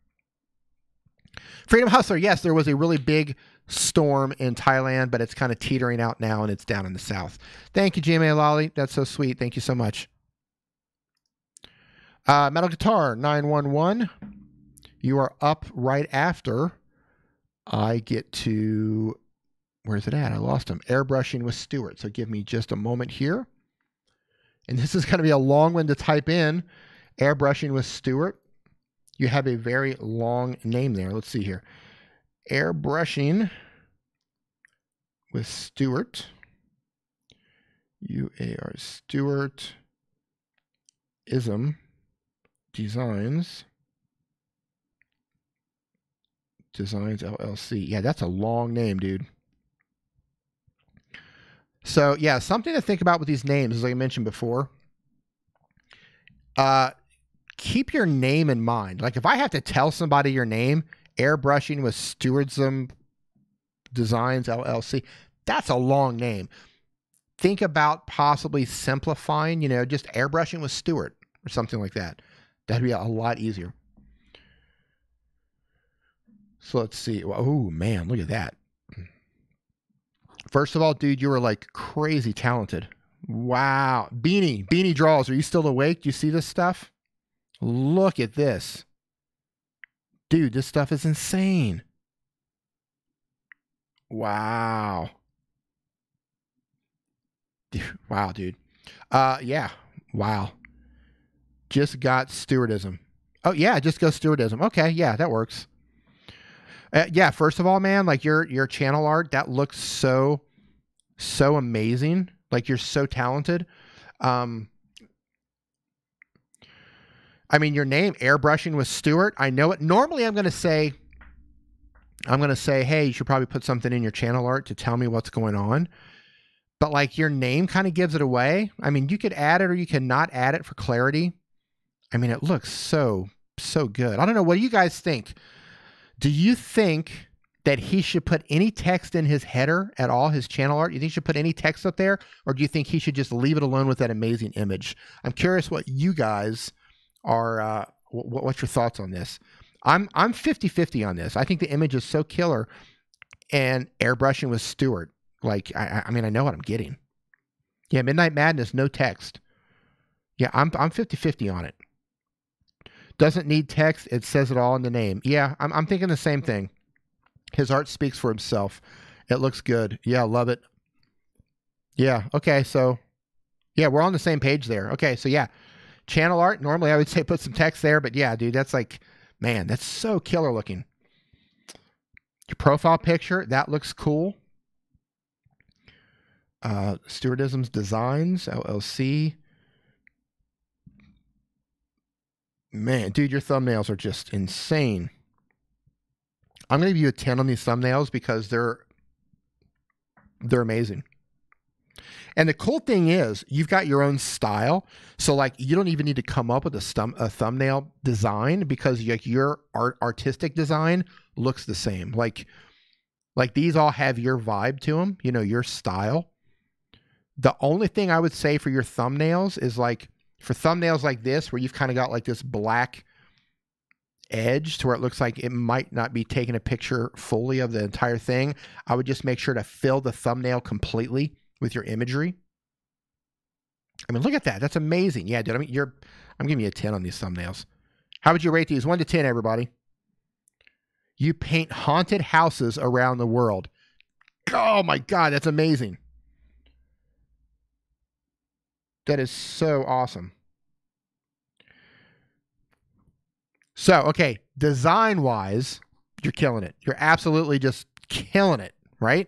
Freedom Hustler, yes, there was a really big storm in Thailand, but it's kind of teetering out now and it's down in the south. Thank you, GMA Lolly. That's so sweet. Thank you so much. Metal Guitar 911, you are up right after I get to, where's it at? I lost him. Airbrushing with Stuart. So give me just a moment here. And this is going to be a long one to type in. Airbrushing with Stuart. You have a very long name there. Let's see here. Airbrushing with Stuart. UAR Stuart. Ism. Designs LLC. Yeah, that's a long name, dude. So yeah, something to think about with these names, as I mentioned before. Keep your name in mind. Like if I have to tell somebody your name, Airbrushing with Stewardsm Designs LLC. That's a long name. Think about possibly simplifying, you know, just airbrushing with Stuart or something like that. That'd be a lot easier. So let's see. Oh, man, look at that. First of all, dude, you were like crazy talented. Wow. Beanie Draws, are you still awake? Do you see this stuff? Look at this. Dude, this stuff is insane. Wow. Wow, dude. Yeah. Wow. Just got stewardism. Oh, yeah, just go stewardism. Okay, yeah, that works. Yeah, first of all, man, like your channel art, that looks so amazing. Like you're so talented. I mean, your name, Airbrushing with Stuart, I know it. Normally I'm going to say, hey, you should probably put something in your channel art to tell me what's going on. But like your name kind of gives it away. I mean, you could add it or you can not add it for clarity. I mean, it looks so good. I don't know. What do you guys think? Do you think that he should put any text in his header at all, his channel art? You think he should put any text up there? Or do you think he should just leave it alone with that amazing image? I'm curious what you guys are, what's your thoughts on this? I'm 50-50 on this. I think the image is so killer, and airbrushing with Stuart. Like, I mean, I know what I'm getting. Yeah, Midnight Madness, no text. Yeah, I'm 50-50 on it. Doesn't need text. It says it all in the name. Yeah, I'm thinking the same thing. His art speaks for himself. It looks good. Yeah, love it. Yeah, okay, so, yeah, we're on the same page there. Okay, so yeah, channel art, normally I would say put some text there, but yeah, dude, that's like, man, that's so killer looking. Your profile picture, that looks cool. Stewardism's Designs, LLC. Man, dude, your thumbnails are just insane. I'm going to give you a 10 on these thumbnails because they're amazing. And the cool thing is you've got your own style. So like you don't even need to come up with a thumbnail design because like your artistic design looks the same. Like these all have your vibe to them, you know, your style. The only thing I would say for your thumbnails is like for thumbnails like this, where you've kind of got like this black edge to where it looks like it might not be taking a picture fully of the entire thing, I would just make sure to fill the thumbnail completely with your imagery. I mean, look at that. That's amazing. Yeah, dude. I mean, I'm giving you a 10 on these thumbnails. How would you rate these? 1 to 10, everybody. You paint haunted houses around the world. Oh my God, that's amazing. That is so awesome. So, okay, design-wise, you're killing it. You're absolutely just killing it, right?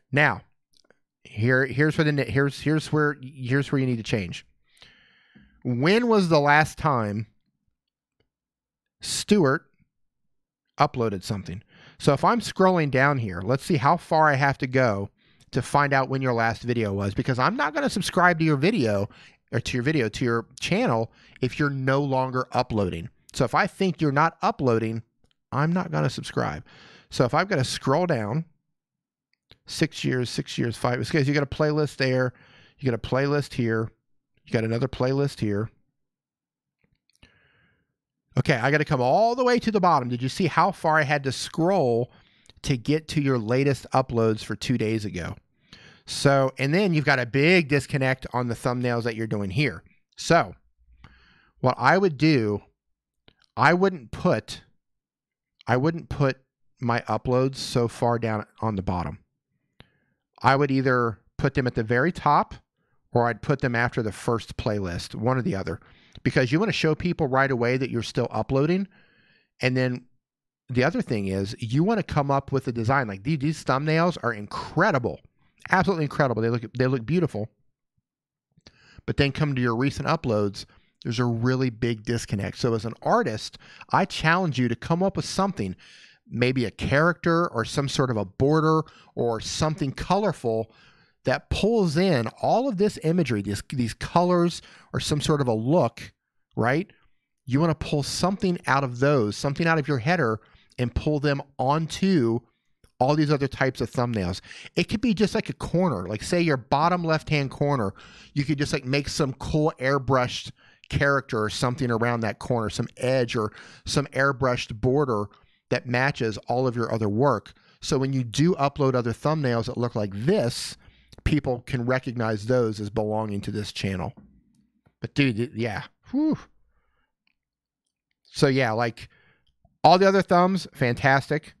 Now, here's where you need to change. When was the last time Stuart uploaded something? So if I'm scrolling down here, let's see how far I have to go to find out when your last video was, because I'm not going to subscribe to your video or to your channel if you're no longer uploading. So if I think you're not uploading, I'm not going to subscribe. So if I've got to scroll down 6 years, 5, because you got a playlist there, you got a playlist here, you got another playlist here. Okay, I got to come all the way to the bottom. Did you see how far I had to scroll to get to your latest uploads for 2 days ago? So, and then you've got a big disconnect on the thumbnails that you're doing here. So what I would do, I wouldn't put my uploads so far down on the bottom. I would either put them at the very top or I'd put them after the first playlist, one or the other, because you want to show people right away that you're still uploading. And then the other thing is you want to come up with a design. Like these thumbnails are incredible, absolutely incredible. They look beautiful. But then come to your recent uploads, there's a really big disconnect. So as an artist, I challenge you to come up with something, maybe a character or some sort of a border or something colorful that pulls in all of this imagery, these colors or some sort of a look, right? You want to pull something out of those, something out of your header and pull them onto all these other types of thumbnails. It could be just like a corner, like say your bottom left-hand corner, you could just like make some cool airbrushed character or something around that corner, some edge or some airbrushed border that matches all of your other work. So when you do upload other thumbnails that look like this, people can recognize those as belonging to this channel. But dude, yeah. Whew. So yeah, like all the other thumbs, fantastic.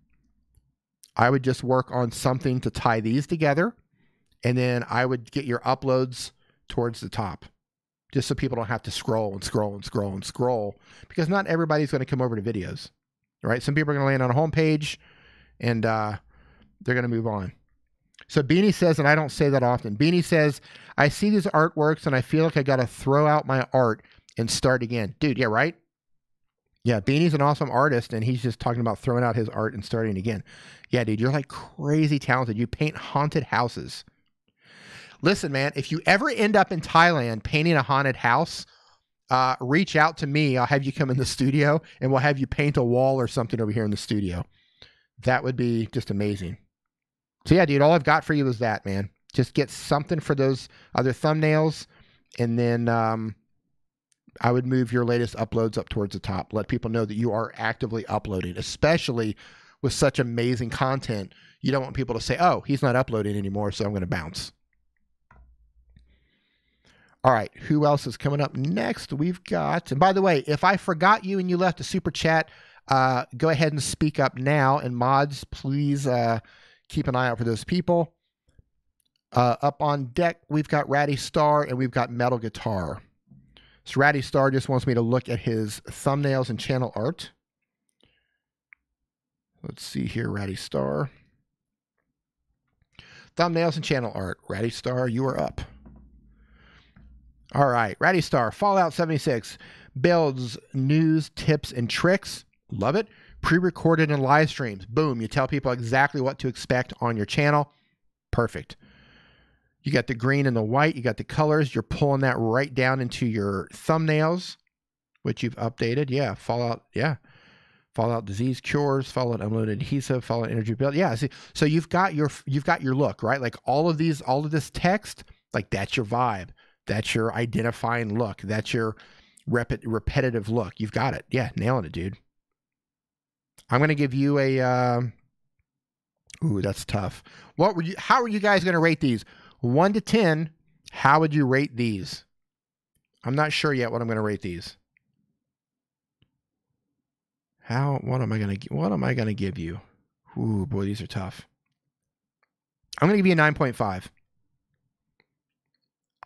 I would just work on something to tie these together, and then I would get your uploads towards the top, just so people don't have to scroll and scroll and scroll and scroll, because not everybody's going to come over to videos, right? Some people are going to land on a home page, and they're going to move on. So Beanie says, and I don't say that often, Beanie says, I see these artworks, and I feel like I got to throw out my art and start again. Dude, yeah, right? Yeah, Beanie's an awesome artist, and he's just talking about throwing out his art and starting again. Yeah, dude, you're like crazy talented. You paint haunted houses. Listen, man, if you ever end up in Thailand painting a haunted house, reach out to me. I'll have you come in the studio, and we'll have you paint a wall or something over here in the studio. That would be just amazing. So yeah, dude, all I've got for you is that, man. Just get something for those other thumbnails, and then I would move your latest uploads up towards the top. Let people know that you are actively uploading, especially with such amazing content. You don't want people to say, oh, he's not uploading anymore, so I'm going to bounce. All right, who else is coming up next? We've got, and by the way, if I forgot you and you left a super chat, go ahead and speak up now. And mods, please keep an eye out for those people. Up on deck, we've got Ratty Star and we've got Metal Guitar. So Ratty Star just wants me to look at his thumbnails and channel art. Let's see here, Ratty Star. Thumbnails and channel art. Ratty Star, you are up. All right, Ratty Star, Fallout 76 builds news, tips, and tricks. Love it. Pre-recorded and live streams. Boom, you tell people exactly what to expect on your channel. Perfect. You got the green and the white. You got the colors. You're pulling that right down into your thumbnails, which you've updated. Yeah, Fallout. Yeah, Fallout disease cures. Fallout unloaded adhesive. Fallout energy build. Yeah. See, so you've got your look, right? Like all of this text. Like that's your vibe. That's your identifying look. That's your repetitive look. You've got it. Yeah, nailing it, dude. I'm gonna give you a. Ooh, that's tough. How are you guys gonna rate these? 1 to 10, how would you rate these? I'm not sure yet what I'm going to rate these. What am I going to give you? Ooh, boy, these are tough. I'm going to give you a 9.5.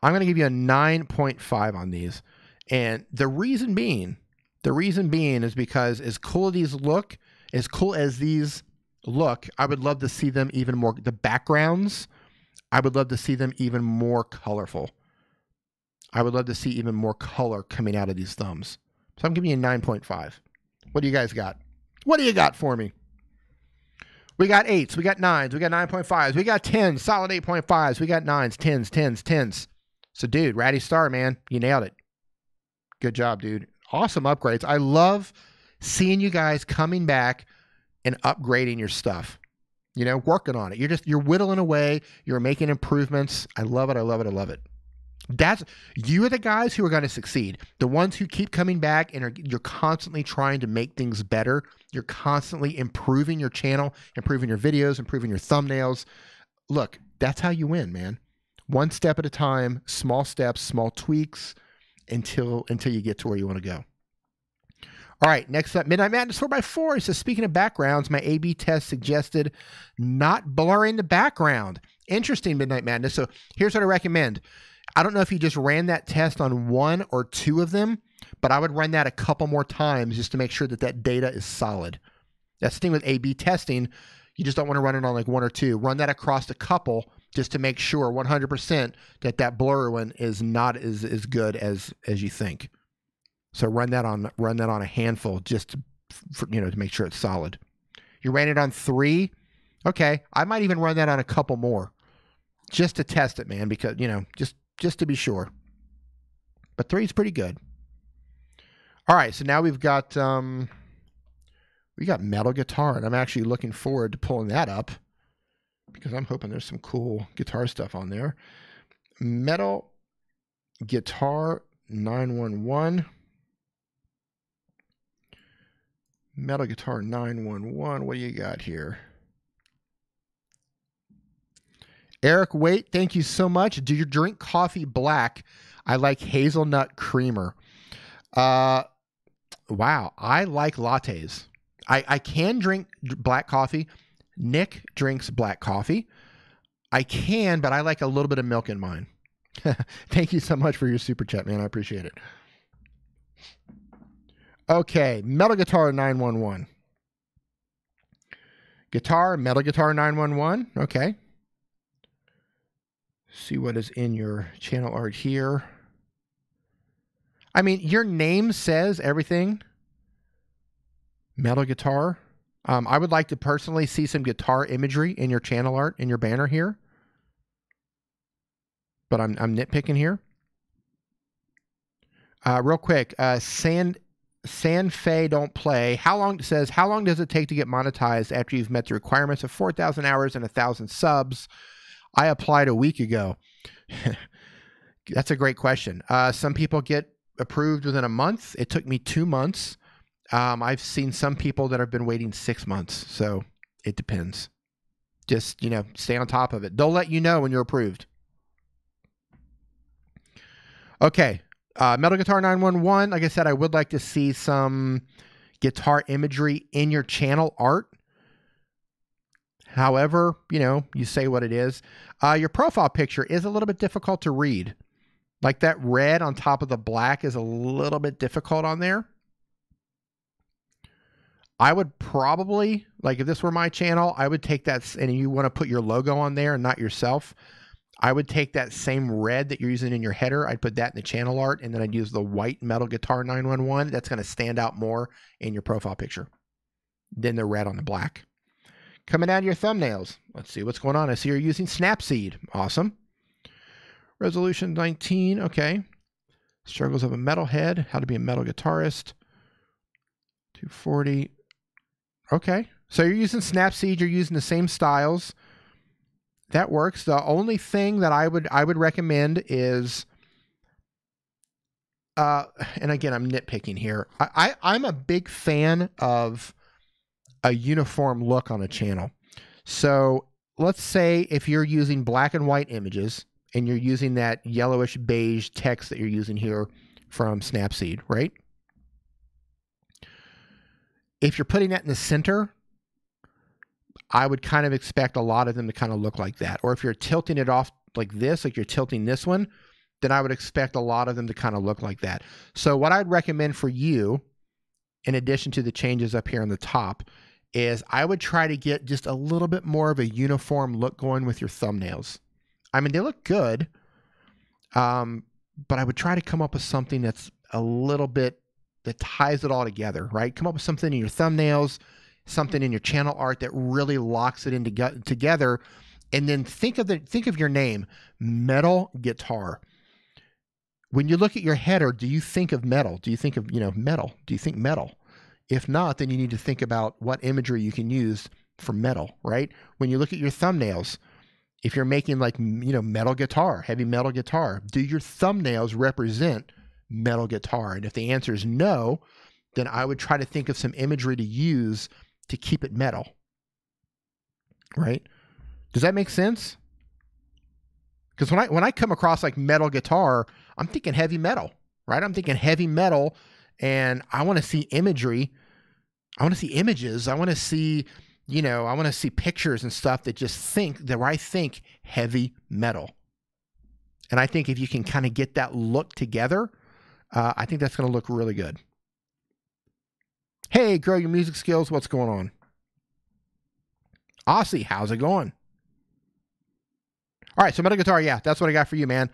I'm going to give you a 9.5 on these. And the reason being is because as cool as these look, I would love to see them even more. The backgrounds, I would love to see them even more colorful. I would love to see even more color coming out of these thumbs. So I'm giving you a 9.5. What do you guys got? What do you got for me? We got 8s, we got 9s, we got 9.5s, we got 10s, solid 8.5s, we got 9s, 10s, 10s, 10s. So dude, Ratty Star, man, you nailed it. Good job, dude. Awesome upgrades. I love seeing you guys coming back and upgrading your stuff. You know, working on it. You're whittling away. You're making improvements. I love it. I love it. I love it. You are the guys who are going to succeed. The ones who keep coming back and you're constantly trying to make things better. You're constantly improving your channel, improving your videos, improving your thumbnails. Look, that's how you win, man. One step at a time, small steps, small tweaks until you get to where you want to go. All right, next up, Midnight Madness 4x4. So speaking of backgrounds, my A/B test suggested not blurring the background. Interesting, Midnight Madness. So here's what I recommend. I don't know if you just ran that test on 1 or 2 of them, but I would run that a couple more times just to make sure that that data is solid. That's the thing with A/B testing. You just don't want to run it on like 1 or 2. Run that across a couple just to make sure 100% that blur one is not as good as you think. So run that on a handful just to make sure it's solid. You ran it on 3. Okay, I might even run that on a couple more just to test it, man, because just to be sure. But 3 is pretty good. All right, so now we've got We got metal guitar, and I'm actually looking forward to pulling that up because I'm hoping there's some cool guitar stuff on there. Metal guitar 911. Metal guitar 911. What do you got here? Eric Waite, thank you so much. Do you drink coffee black? I like hazelnut creamer. Wow, I like lattes. I can drink black coffee. Nick drinks black coffee. I can, but I like a little bit of milk in mine. Thank you so much for your super chat, man. I appreciate it. Okay, Metal Guitar 911. Guitar, Metal Guitar 911. Okay. See what is in your channel art here. I mean, your name says everything. Metal guitar. I would like to personally see some guitar imagery in your channel art, in your banner here. But I'm nitpicking here. Real quick, Sanfei don't play. How long does it take to get monetized after you've met the requirements of 4,000 hours and 1,000 subs? I applied a week ago. That's a great question. Some people get approved within a month. It took me 2 months. I've seen some people that have been waiting 6 months. So it depends. Just, stay on top of it. They'll let you know when you're approved. Okay. Metal Guitar 911. Like I said, I would like to see some guitar imagery in your channel art. However, you say what it is. Your profile picture is a little bit difficult to read. Like that red on top of the black is a little bit difficult on there. I would probably, like if this were my channel, I would take that, and you want to put your logo on there and not yourself, I would take that same red that you're using in your header. I'd put that in the channel art, and then I'd use the white Metal Guitar 911. That's going to stand out more in your profile picture than the red on the black. Coming down to your thumbnails. Let's see what's going on. I see you're using Snapseed. Awesome. Resolution 19. Okay. Struggles of a metalhead. How to be a metal guitarist. 240. Okay. So you're using Snapseed. You're using the same styles. That works. The only thing that I would recommend is, and again, I'm nitpicking here. I'm a big fan of a uniform look on a channel. So let's say if you're using black and white images and you're using that yellowish beige text that you're using here from Snapseed, right? If you're putting that in the center, I would kind of expect a lot of them to kind of look like that. Or if you're tilting it off like this, like you're tilting this one, then I would expect a lot of them to kind of look like that. So what I'd recommend for you, in addition to the changes up here on the top, is I would try to get just a little bit more of a uniform look going with your thumbnails. I mean, they look good, but I would try to come up with something that's a little bit, that ties it all together, right? Come up with something in your thumbnails, something in your channel art that really locks it together, and then think of your name, Metal Guitar. When you look at your header, do you think of metal? Do you think of, metal? Do you think metal? If not, then you need to think about what imagery you can use for metal, right? When you look at your thumbnails, if you're making like, metal guitar, heavy metal guitar, do your thumbnails represent metal guitar? And if the answer is no, then I would try to think of some imagery to use to keep it metal, right? Does that make sense? Because when I come across like metal guitar, I'm thinking heavy metal, right? I'm thinking heavy metal, and I want to see imagery. I want to see images. I want to see, I want to see pictures and stuff where I think heavy metal. And I think if you can kind of get that look together, I think that's going to look really good. Hey, grow your music skills. What's going on? Aussie, how's it going? All right, so metal guitar, yeah, that's what I got for you, man.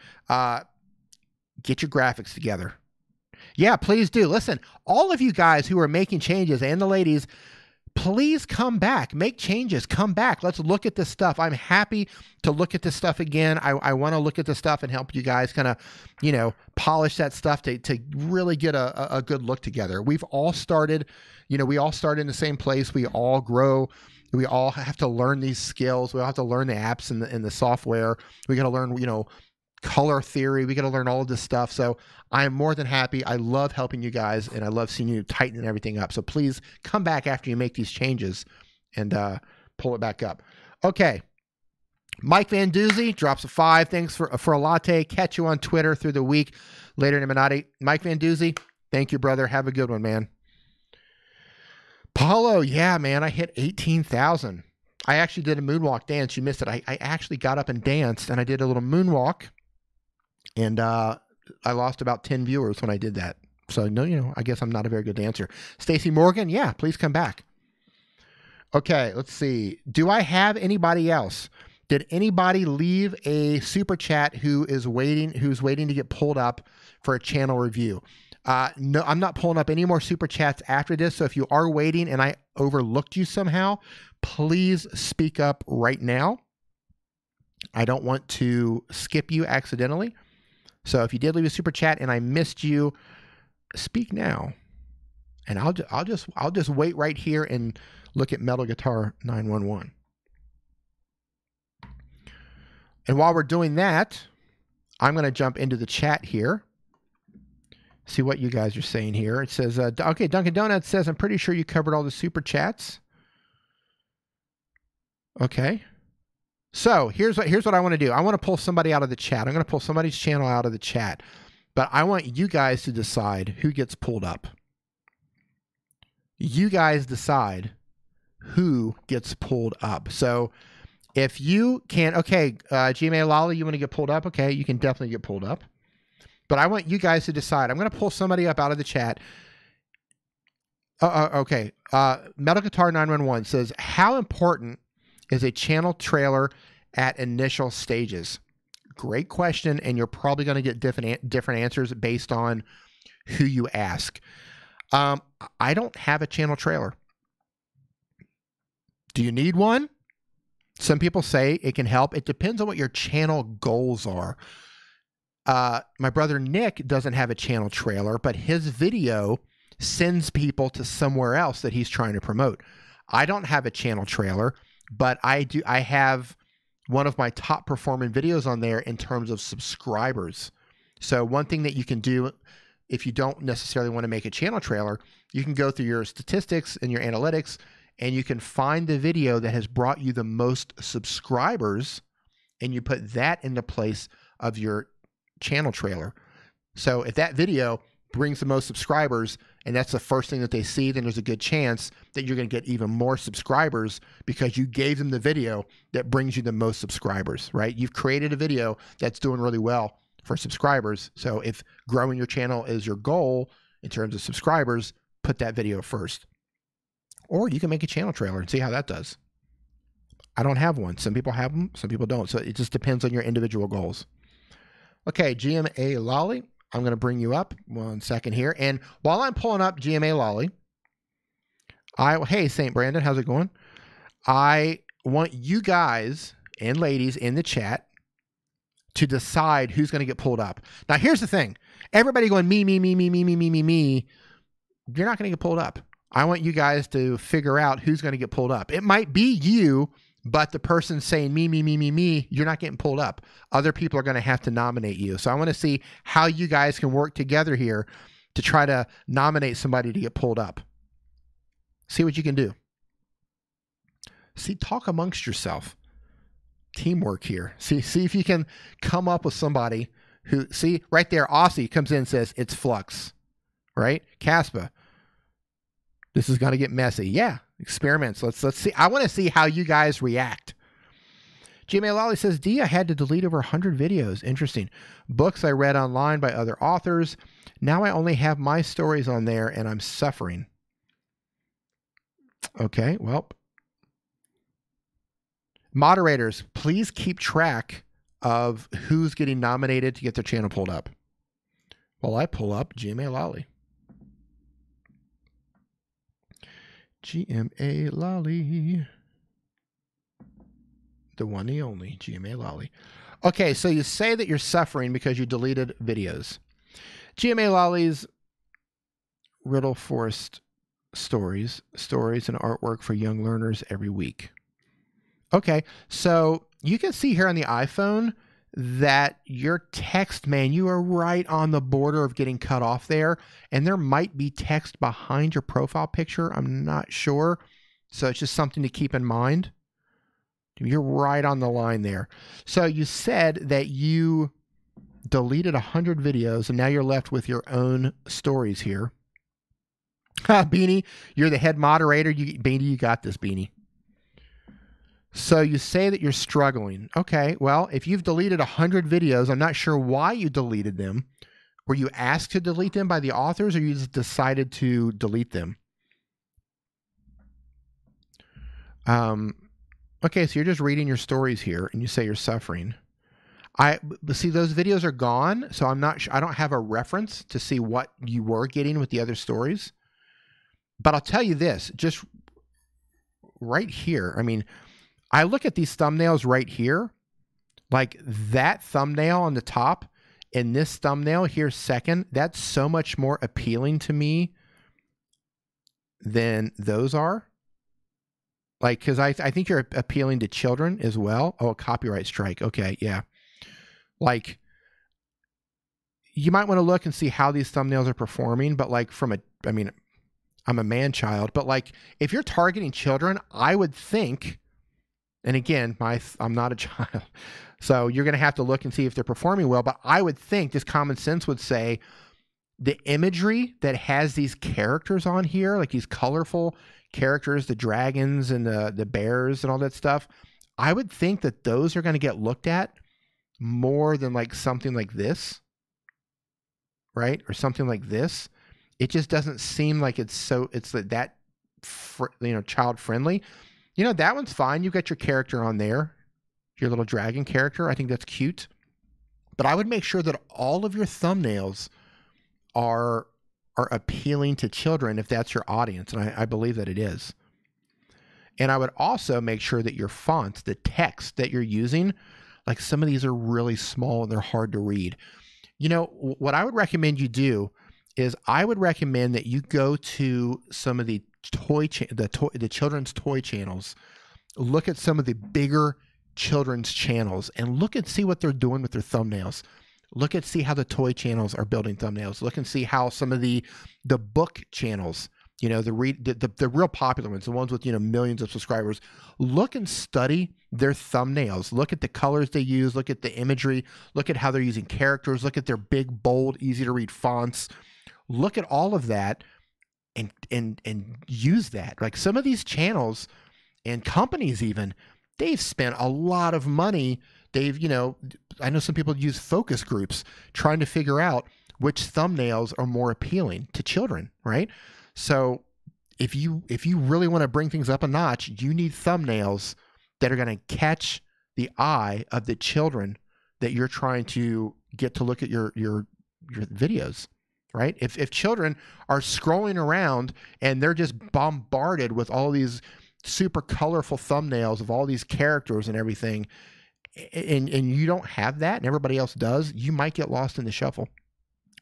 Get your graphics together. Yeah, please do. Listen, all of you guys who are making changes and the ladies, please come back, make changes, come back. Let's look at this stuff. I'm happy to look at this stuff again. I want to look at this stuff and help you guys kind of, you know, polish that stuff to really get a good look together. We've all started, you know, we all start in the same place. We all grow. We all have to learn these skills. We all have to learn the apps and the software. We got to learn, you know, color theory. We got to learn all of this stuff. So I am more than happy. I love helping you guys, and I love seeing you tighten everything up. So please come back after you make these changes and pull it back up. Okay. Mike Van Doozy drops a 5. Thanks for a latte. Catch you on Twitter through the week. Later, Nimminati. Mike Van Doozy, thank you, brother. Have a good one, man. Paulo, yeah, man, I hit 18,000. I actually did a moonwalk dance. You missed it. I actually got up and danced, and I did a little moonwalk, and I lost about 10 viewers when I did that. So, no, you know, I guess I'm not a very good dancer. Stacy Morgan, yeah, please come back. Okay, let's see. Do I have anybody else? Did anybody leave a super chat who's waiting to get pulled up for a channel review? No, I'm not pulling up any more super chats after this. So if you are waiting and I overlooked you somehow, please speak up right now. I don't want to skip you accidentally. So if you did leave a super chat and I missed you, speak now. And I'll just wait right here and look at Metal Guitar 911. And while we're doing that, I'm going to jump into the chat here. See what you guys are saying here. It says, okay, Dunkin' Donuts says, I'm pretty sure you covered all the super chats. Okay. So here's what I want to do. I want to pull somebody out of the chat. I'm going to pull somebody's channel out of the chat. But I want you guys to decide who gets pulled up. You guys decide who gets pulled up. So if you can, okay, GMA Lolly, you want to get pulled up? Okay, you can definitely get pulled up. But I want you guys to decide. I'm going to pull somebody up out of the chat. Okay. Metal Guitar 911 says, how important is a channel trailer at initial stages? Great question, and you're probably going to get different answers based on who you ask. I don't have a channel trailer. Do you need one? Some people say it can help. It depends on what your channel goals are. My brother Nick doesn't have a channel trailer, but his video sends people to somewhere else that he's trying to promote. I don't have a channel trailer, but I have one of my top performing videos on there in terms of subscribers. So one thing that you can do if you don't necessarily want to make a channel trailer, you can go through your statistics and your analytics, and you can find the video that has brought you the most subscribers, and you put that in the place of your channel trailer. So if that video brings the most subscribers and that's the first thing that they see, then there's a good chance that you're going to get even more subscribers because you gave them the video that brings you the most subscribers, right? You've created a video that's doing really well for subscribers. So if growing your channel is your goal in terms of subscribers, put that video first. Or you can make a channel trailer and see how that does. I don't have one. Some people have them, some people don't. So it just depends on your individual goals. Okay, GMA Lolly, I'm going to bring you up 1 second here. And while I'm pulling up GMA Lolly, hey, St. Brandon, how's it going? I want you guys and ladies in the chat to decide who's going to get pulled up. Now, here's the thing. Everybody going, me. You're not going to get pulled up. I want you guys to figure out who's going to get pulled up. It might be you, but the person saying me, you're not getting pulled up. Other people are going to have to nominate you. So I want to see how you guys can work together here to try to nominate somebody to get pulled up. See what you can do. See, talk amongst yourself. Teamwork here. See if you can come up with somebody who, see right there, Aussie comes in and says, it's Flux, right? Caspa, this is going to get messy. Yeah, experiments. Let's see. I want to see how you guys react. GMA Lolly says, D, I had to delete over 100 videos. Interesting. Books I read online by other authors. Now I only have my stories on there and I'm suffering. Okay, well. Moderators, please keep track of who's getting nominated to get their channel pulled up. While I pull up GMA Lolly. GMA Lolly. The one, the only, GMA Lolly. Okay, so you say that you're suffering because you deleted videos. GMA Lolly's Riddle Forest stories and artwork for young learners every week. Okay, so you can see here on the iPhone that your text, man, you are right on the border of getting cut off there, and there might be text behind your profile picture. I'm not sure, so it's just something to keep in mind. You're right on the line there. So you said that you deleted 100 videos, and now you're left with your own stories here. Beanie, you're the head moderator. Beanie, you got this, Beanie. So you say that you're struggling. Okay, well, if you've deleted 100 videos, I'm not sure why you deleted them. Were you asked to delete them by the authors, or you just decided to delete them? Okay, so you're just reading your stories here, and you say you're suffering. See, those videos are gone, so I'm not sure. I don't have a reference to see what you were getting with the other stories. But I'll tell you this, just right here. I mean, I look at these thumbnails right here, like that thumbnail on the top and this thumbnail here second, that's so much more appealing to me than those are. Like, because I think you're appealing to children as well. Oh, a copyright strike. Okay, yeah. Like, you might want to look and see how these thumbnails are performing, but like I mean, I'm a man child, but like if you're targeting children, I would think, and again, I'm not a child, so you're going to have to look and see if they're performing well, but I would think this common sense would say the imagery that has these characters on here, like these colorful characters, the dragons and the bears and all that stuff, I would think that those are going to get looked at more than like something like this, right? Or something like this. It just doesn't seem like it's that child friendly. You know, that one's fine. You've got your character on there, your little dragon character. I think that's cute. But I would make sure that all of your thumbnails are appealing to children if that's your audience, and I believe that it is. And I would also make sure that your fonts, the text that you're using, like some of these are really small and they're hard to read. You know, what I would recommend you do is I would recommend that you go to some of the children's toy channels, look at some of the bigger children's channels and look and see what they're doing with their thumbnails. Look and see how the toy channels are building thumbnails. Look and see how some of the book channels, you know, the real popular ones, the ones with, you know, millions of subscribers, look and study their thumbnails. Look at the colors they use. Look at the imagery. Look at how they're using characters. Look at their big, bold, easy to read fonts. Look at all of that and use that. Like some of these channels and companies even, they've spent a lot of money. They've, you know, I know some people use focus groups trying to figure out which thumbnails are more appealing to children, right? So if you really want to bring things up a notch, you need thumbnails that are going to catch the eye of the children that you're trying to get to look at your videos, right? If children are scrolling around and they're just bombarded with all these super colorful thumbnails of all these characters and everything, and you don't have that and everybody else does, you might get lost in the shuffle.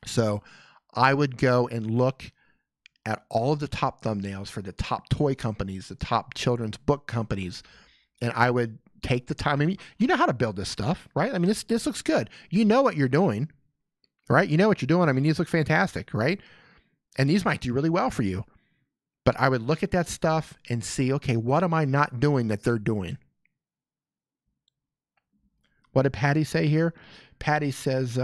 So I would go and look at all of the top thumbnails for the top toy companies, the top children's book companies, and I would take the time. I mean, you know how to build this stuff, right? I mean, this looks good. You know what you're doing, right? You know what you're doing. I mean, these look fantastic, right? And these might do really well for you. But I would look at that stuff and see, okay, what am I not doing that they're doing? What did Patty say here? Patty says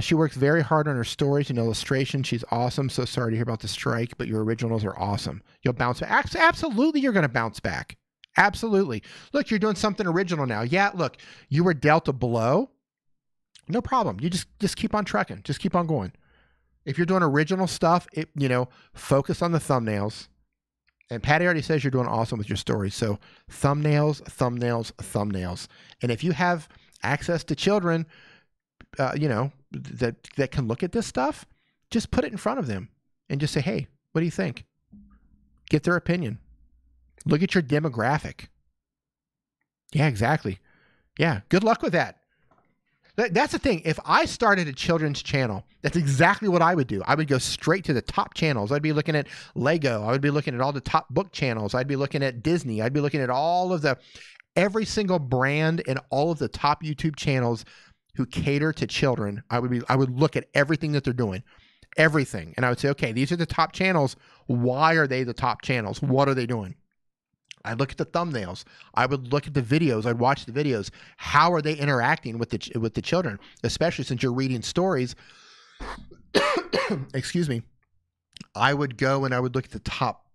she works very hard on her stories and illustration. She's awesome. So sorry to hear about the strike, but your originals are awesome. You'll bounce back. Absolutely, you're going to bounce back. Absolutely. Look, you're doing something original now. Yeah, look, you were dealt a blow. No problem. You just keep on trucking. Just keep on going. If you're doing original stuff, focus on the thumbnails. And Patty already says you're doing awesome with your stories. So thumbnails, thumbnails, thumbnails. And if you have access to children, that can look at this stuff, just put it in front of them and just say, hey, what do you think? Get their opinion. Look at your demographic. Yeah, exactly. Yeah, good luck with that. That's the thing. If I started a children's channel, that's exactly what I would do. I would go straight to the top channels. I'd be looking at Lego. I would be looking at all the top book channels. I'd be looking at Disney. I'd be looking at every single brand and all of the top YouTube channels who cater to children. I would look at everything that they're doing, everything. And I would say, okay, these are the top channels. Why are they the top channels? What are they doing? I'd look at the thumbnails. I would look at the videos. I'd watch the videos. How are they interacting with the children, especially since you're reading stories? Excuse me. I would go and I would look at the top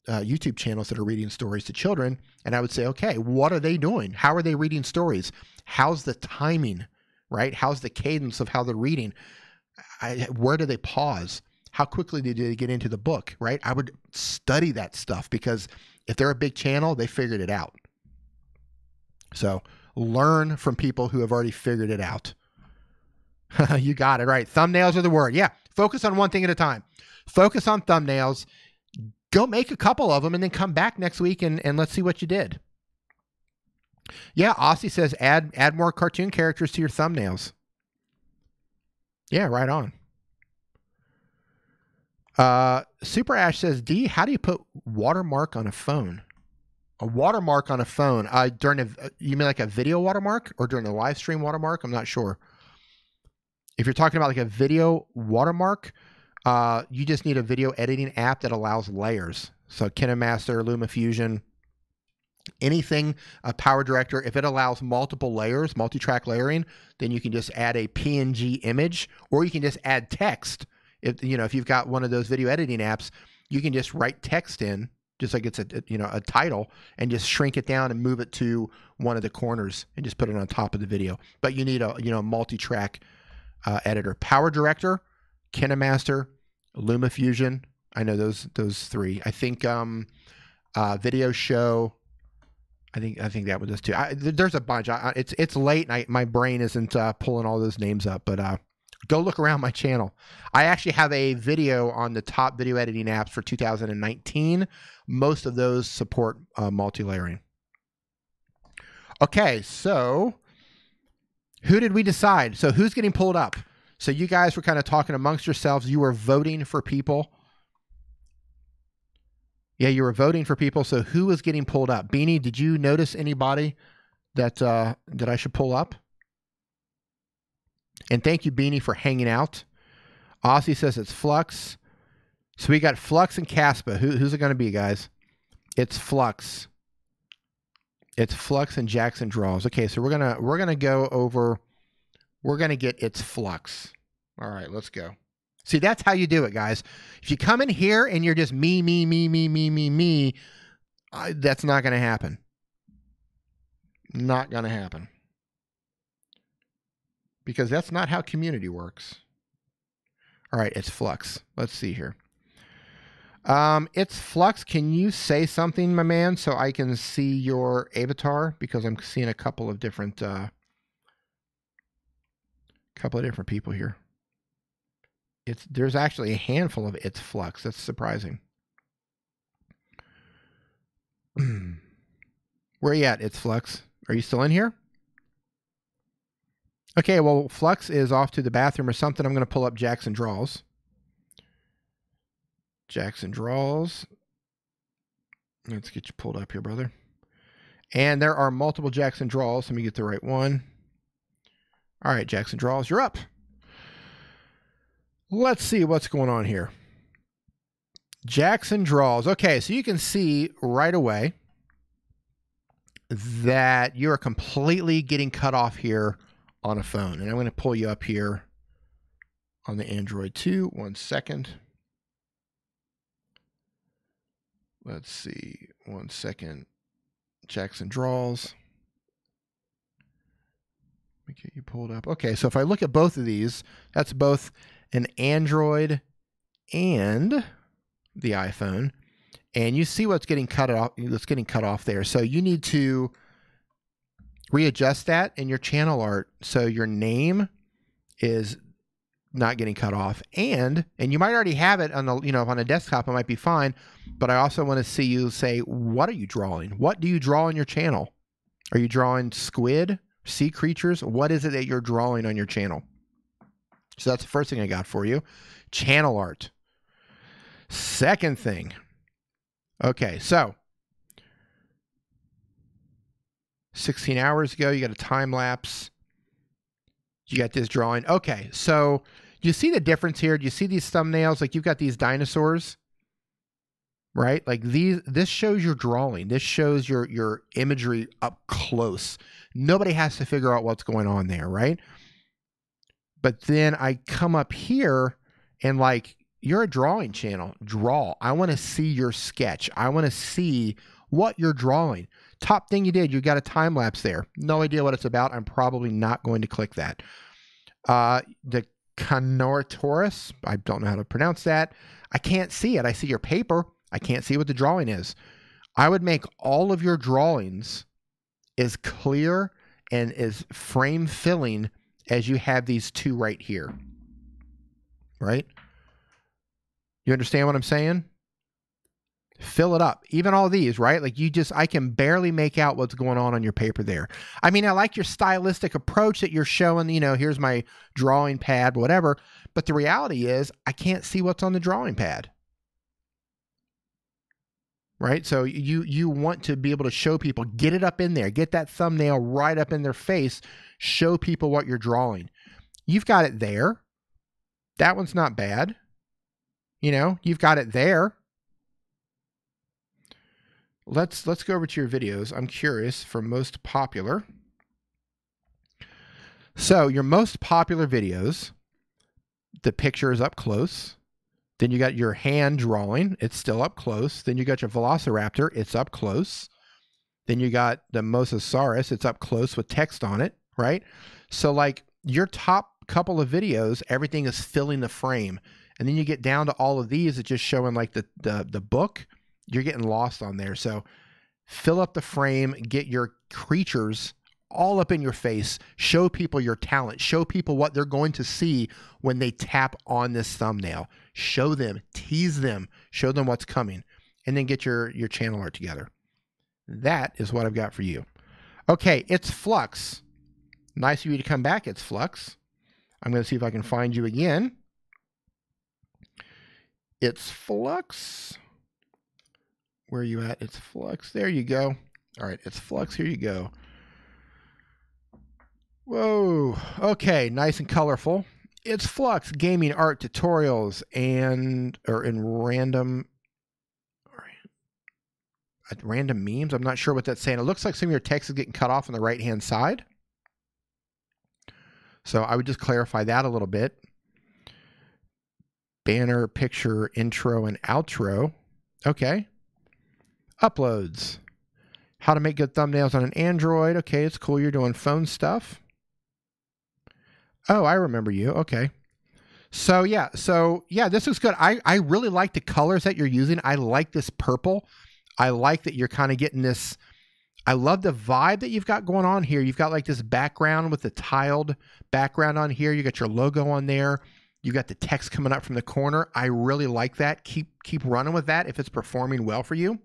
YouTube channels that are reading stories to children, and I would say, okay, what are they doing? How are they reading stories? How's the timing, right? How's the cadence of how they're reading? Where do they pause? How quickly do they get into the book, right? I would study that stuff because if they're a big channel, they figured it out. So learn from people who have already figured it out. You got it, right? Thumbnails are the word. Yeah, focus on one thing at a time. Focus on thumbnails. Go make a couple of them and then come back next week and let's see what you did. Yeah, Aussie says add more cartoon characters to your thumbnails. Yeah, right on. Super Ash says, D, how do you put watermark on a phone? A watermark on a phone? You mean like a video watermark or during a live stream watermark? I'm not sure. If you're talking about like a video watermark, you just need a video editing app that allows layers. So KineMaster, LumaFusion, anything, a Power Director, if it allows multiple layers, multi-track layering, then you can just add a PNG image, or you can just add text. If you've got one of those video editing apps, you can just write text in, just like it's a title, and just shrink it down and move it to one of the corners and just put it on top of the video. But you need a multi-track editor. Power Director, KineMaster, LumaFusion. I know those three. I think Video Show. I think that was just two. There's a bunch. It's late and my brain isn't pulling all those names up, but go look around my channel. I actually have a video on the top video editing apps for 2019. Most of those support multi-layering. Okay, so who did we decide? So who's getting pulled up? So you guys were kind of talking amongst yourselves. You were voting for people. Yeah, you were voting for people. So who was getting pulled up? Beanie, did you notice anybody that I should pull up? And thank you, Beanie, for hanging out. Aussie says it's Flux. So we got Flux and Caspa. Who's it going to be, guys? It's Flux. It's Flux and Jackson Draws. Okay, so we're gonna go over. We're gonna get It's Flux. All right, let's go. See, that's how you do it, guys. If you come in here and you're just me, that's not going to happen. Not going to happen. Because that's not how community works. All right, It's Flux. Let's see here. It's Flux. Can you say something, my man, so I can see your avatar? Because I'm seeing a couple of different people here. There's actually a handful of It's Flux. That's surprising. Where are you at, It's Flux? Are you still in here? Okay, well, Flux is off to the bathroom or something. I'm going to pull up Jackson Draws. Jackson Draws. Let's get you pulled up here, brother. And there are multiple Jackson Draws. Let me get the right one. All right, Jackson Draws, you're up. Let's see what's going on here. Jackson Draws. Okay, so you can see right away that you're completely getting cut off here on a phone. And I'm going to pull you up here on the Android too. 1 second. Let's see. 1 second. Jackson Draws. Let me get you pulled up. Okay, so if I look at both of these, that's both an Android and the iPhone, and you see what's getting cut off there. So you need to readjust that in your channel art so your name is not getting cut off. And you might already have it on the, on a desktop, it might be fine. But I also want to see you say, what are you drawing? What do you draw on your channel? Are you drawing squid, sea creatures? What is it that you're drawing on your channel? So that's the first thing I got for you. Channel art. Second thing. Okay, so 16 hours ago, you got a time lapse. You got this drawing. Okay, so you see the difference here? Do you see these thumbnails? Like you've got these dinosaurs, right? Like this shows your drawing. This shows your imagery up close. Nobody has to figure out what's going on there, right? But then I come up here and like, you're a drawing channel. Draw. I want to see your sketch. I want to see what you're drawing. Top thing you did, you got a time lapse there. No idea what it's about. I'm probably not going to click that. The Cannel, I don't know how to pronounce that. I can't see it. I see your paper. I can't see what the drawing is. I would make all of your drawings as clear and as frame filling as you have these two right here. Right? You understand what I'm saying? Fill it up. Even all these, right? Like I can barely make out what's going on your paper there. I mean, I like your stylistic approach that you're showing, here's my drawing pad, whatever. But the reality is I can't see what's on the drawing pad. Right? So you want to be able to show people, get it up in there, get that thumbnail right up in their face, show people what you're drawing. You've got it there. That one's not bad. You've got it there. Let's go over to your videos. I'm curious for most popular. So your most popular videos, the picture is up close. Then you got your hand drawing. It's still up close. Then you got your velociraptor. It's up close. Then you got the mosasaurus. It's up close with text on it, right? So like your top couple of videos, everything is filling the frame. And then you get down to all of these, it's just showing like the book. You're getting lost on there. So fill up the frame, get your creatures all up in your face, show people your talent, show people what they're going to see when they tap on this thumbnail. Show them, tease them, show them what's coming, and then get your channel art together. That is what I've got for you. Okay, it's Flux. Nice of you to come back, it's Flux. I'm going to see if I can find you again. It's Flux. Where are you at? It's Flux. There you go. All right, it's Flux. Here you go. Whoa. Okay, nice and colorful. It's Flux gaming art tutorials in random memes. I'm not sure what that's saying. It looks like some of your text is getting cut off on the right-hand side. So I would just clarify that a little bit. Banner, picture, intro, and outro. Okay. Uploads. How to make good thumbnails on an Android. Okay, it's cool. You're doing phone stuff. Oh, I remember you. Okay. So yeah, this looks good. I really like the colors that you're using. I like this purple. I like that you're kind of getting this. I love the vibe that you've got going on here. You've got like this background with the tiled background on here. You got your logo on there. You got the text coming up from the corner. I really like that. Keep running with that if it's performing well for you.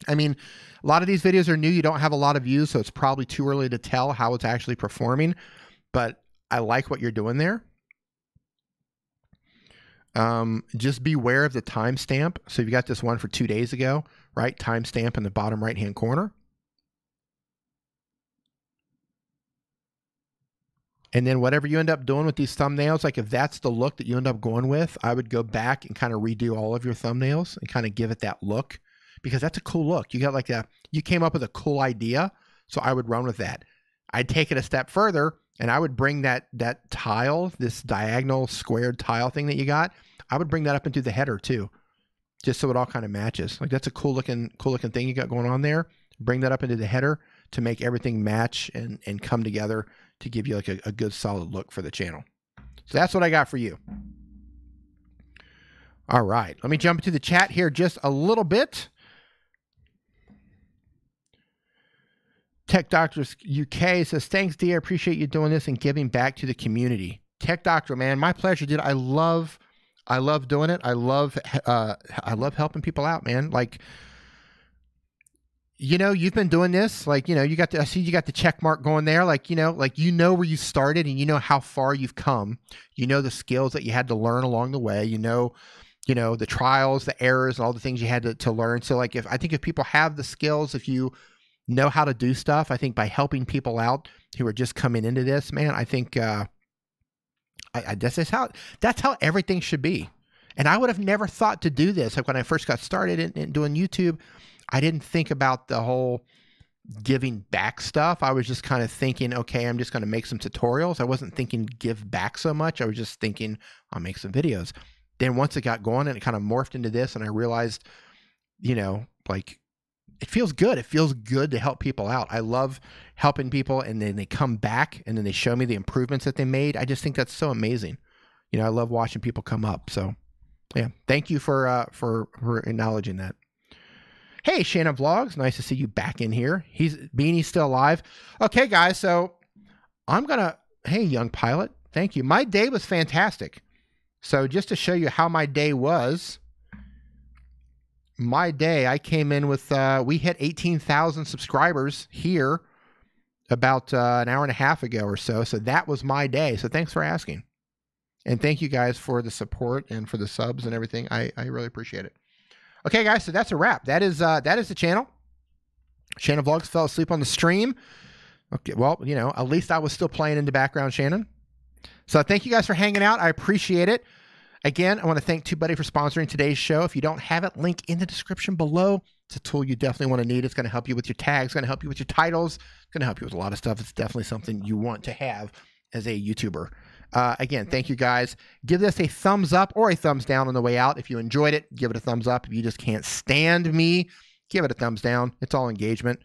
I mean, a lot of these videos are new. You don't have a lot of views, so it's probably too early to tell how it's actually performing. But I like what you're doing there. Just beware of the timestamp. So you got this one for 2 days ago, right? Timestamp in the bottom right-hand corner. And then whatever you end up doing with these thumbnails, like if that's the look that you end up going with, I would go back and kind of redo all of your thumbnails and kind of give it that look, because that's a cool look. You got like you came up with a cool idea. So I would run with that. I'd take it a step further and I would bring that tile, this diagonal squared tile thing that you got, I would bring that up into the header too, just so it all kind of matches. Like that's a cool looking thing you got going on there. Bring that up into the header to make everything match and come together to give you like a good solid look for the channel. So that's what I got for you. All right, let me jump into the chat here just a little bit. Tech Doctors UK says, thanks, D. I appreciate you doing this and giving back to the community. Tech Doctor, man, my pleasure, dude. I love doing it. I love helping people out, man. Like, you know, you've been doing this, like, you know, I see you got the check mark going there. Like, you know where you started and you know how far you've come. You know the skills that you had to learn along the way. You know, the trials, the errors, and all the things you had to learn. So like, if people have the skills, if you know how to do stuff, I think by helping people out who are just coming into this, man, I think that's how everything should be. And I would have never thought to do this. Like when I first got started in doing YouTube, I didn't think about the whole giving back stuff. I was just kind of thinking, okay, I'm just going to make some tutorials. I wasn't thinking give back so much. I was just thinking I'll make some videos. Then once it got going and it kind of morphed into this, and I realized, you know, like it feels good. It feels good to help people out. I love helping people, and then they come back and then they show me the improvements that they made. I just think that's so amazing. You know, I love watching people come up. So yeah, thank you for acknowledging that. Hey, Shannon Vlogs, nice to see you back in here. Beanie's still alive. Okay, guys, so hey, Young Pilot, thank you. My day was fantastic. So just to show you how my day was, I came in with, we hit 18,000 subscribers here about an hour and a half ago or so. So that was my day. So thanks for asking. And thank you guys for the support and for the subs and everything. I really appreciate it. Okay, guys, so that's a wrap. That is the channel. Shannon Vlogs fell asleep on the stream. Okay, well, you know, at least I was still playing in the background, Shannon. So thank you guys for hanging out. I appreciate it. Again, I want to thank TubeBuddy for sponsoring today's show. If you don't have it, link in the description below. It's a tool you definitely want to need. It's going to help you with your tags. It's going to help you with your titles. It's going to help you with a lot of stuff. It's definitely something you want to have as a YouTuber. Again, thank you guys. Give this a thumbs up or a thumbs down on the way out. If you enjoyed it, give it a thumbs up. If you just can't stand me, give it a thumbs down. It's all engagement.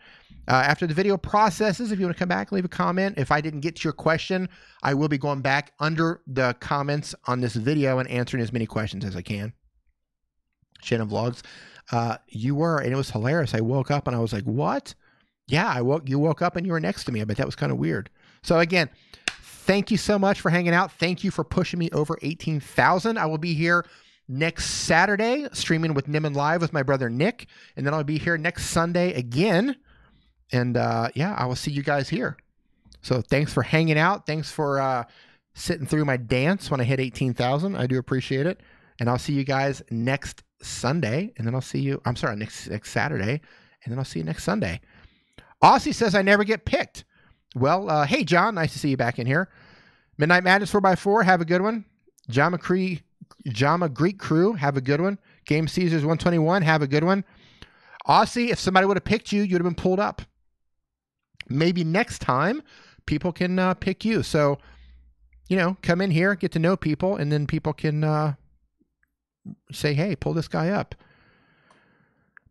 After the video processes, if you want to come back and leave a comment, if I didn't get to your question, I will be going back under the comments on this video and answering as many questions as I can. Shannon Vlogs, and it was hilarious. I woke up and I was like, what? Yeah, you woke up and you were next to me. I bet that was kind of weird. So again, thank you so much for hanging out. Thank you for pushing me over 18,000. I will be here next Saturday streaming with Nimmin Live with my brother Nick. And then I'll be here next Sunday again. And yeah, I will see you guys here. So thanks for hanging out. Thanks for sitting through my dance when I hit 18,000. I do appreciate it. And I'll see you guys next Sunday. And then I'll see you, next Saturday. And then I'll see you next Sunday. Aussie says I never get picked. Well, hey, John, nice to see you back in here. Midnight Madness 4x4, have a good one. Jama Greek Crew, have a good one. Game Caesars 121, have a good one. Aussie, if somebody would have picked you, you'd have been pulled up. Maybe next time people can pick you. So, you know, come in here, get to know people, and then people can say, hey, pull this guy up.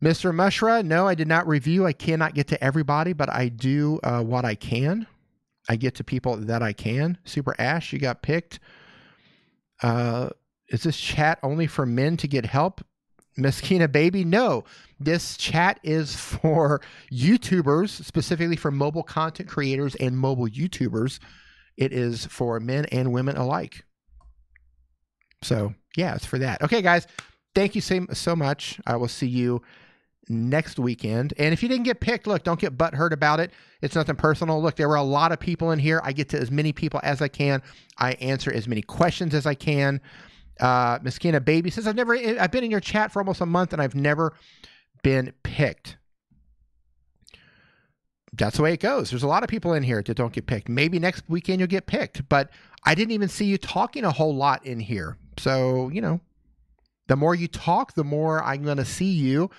Mr. Mushra, no, I did not review. I cannot get to everybody, but I do what I can. I get to people that I can. Super Ash, you got picked. Is this chat only for men to get help? Meskina Baby, no. This chat is for YouTubers, specifically for mobile content creators and mobile YouTubers. It is for men and women alike. So, yeah, it's for that. Okay, guys, thank you so much. I will see you next weekend. And if you didn't get picked, look, don't get butthurt about it. It's nothing personal. Look, there were a lot of people in here. I get to as many people as I can. I answer as many questions as I can. Miskina Baby says, I've been in your chat for almost a month and I've never been picked. That's the way it goes. There's a lot of people in here that don't get picked. Maybe next weekend you'll get picked, but I didn't even see you talking a whole lot in here. So, you know, the more you talk, the more I'm going to see you.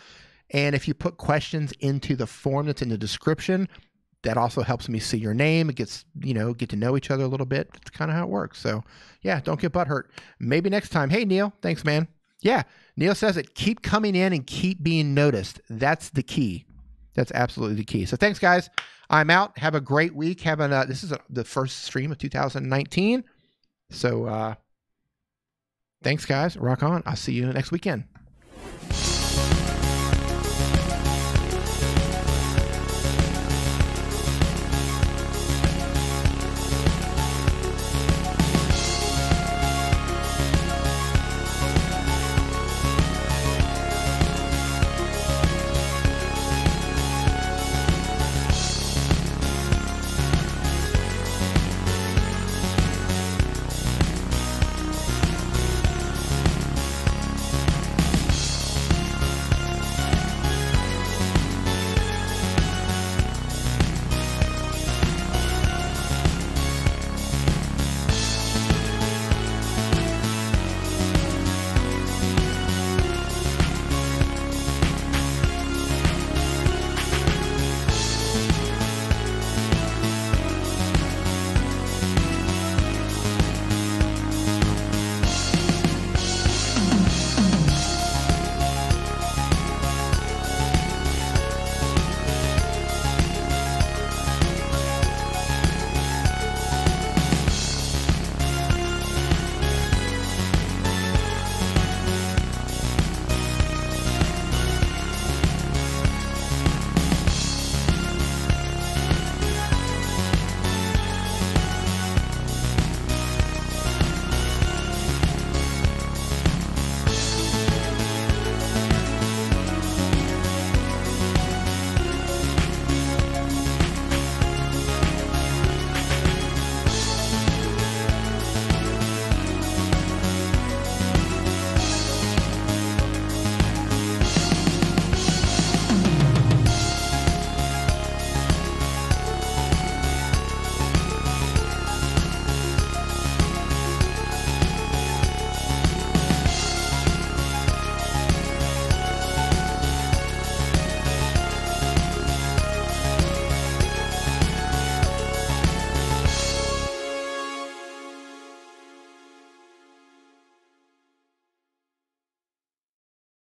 And if you put questions into the form that's in the description, that also helps me see your name. It gets, you know, get to know each other a little bit. That's kind of how it works. So yeah, don't get butthurt. Maybe next time. Hey, Neil, thanks, man. Yeah, Neil says it. Keep coming in and keep being noticed. That's the key. That's absolutely the key. So thanks, guys. I'm out. Have a great week. This is the first stream of 2019. So thanks, guys. Rock on. I'll see you next weekend.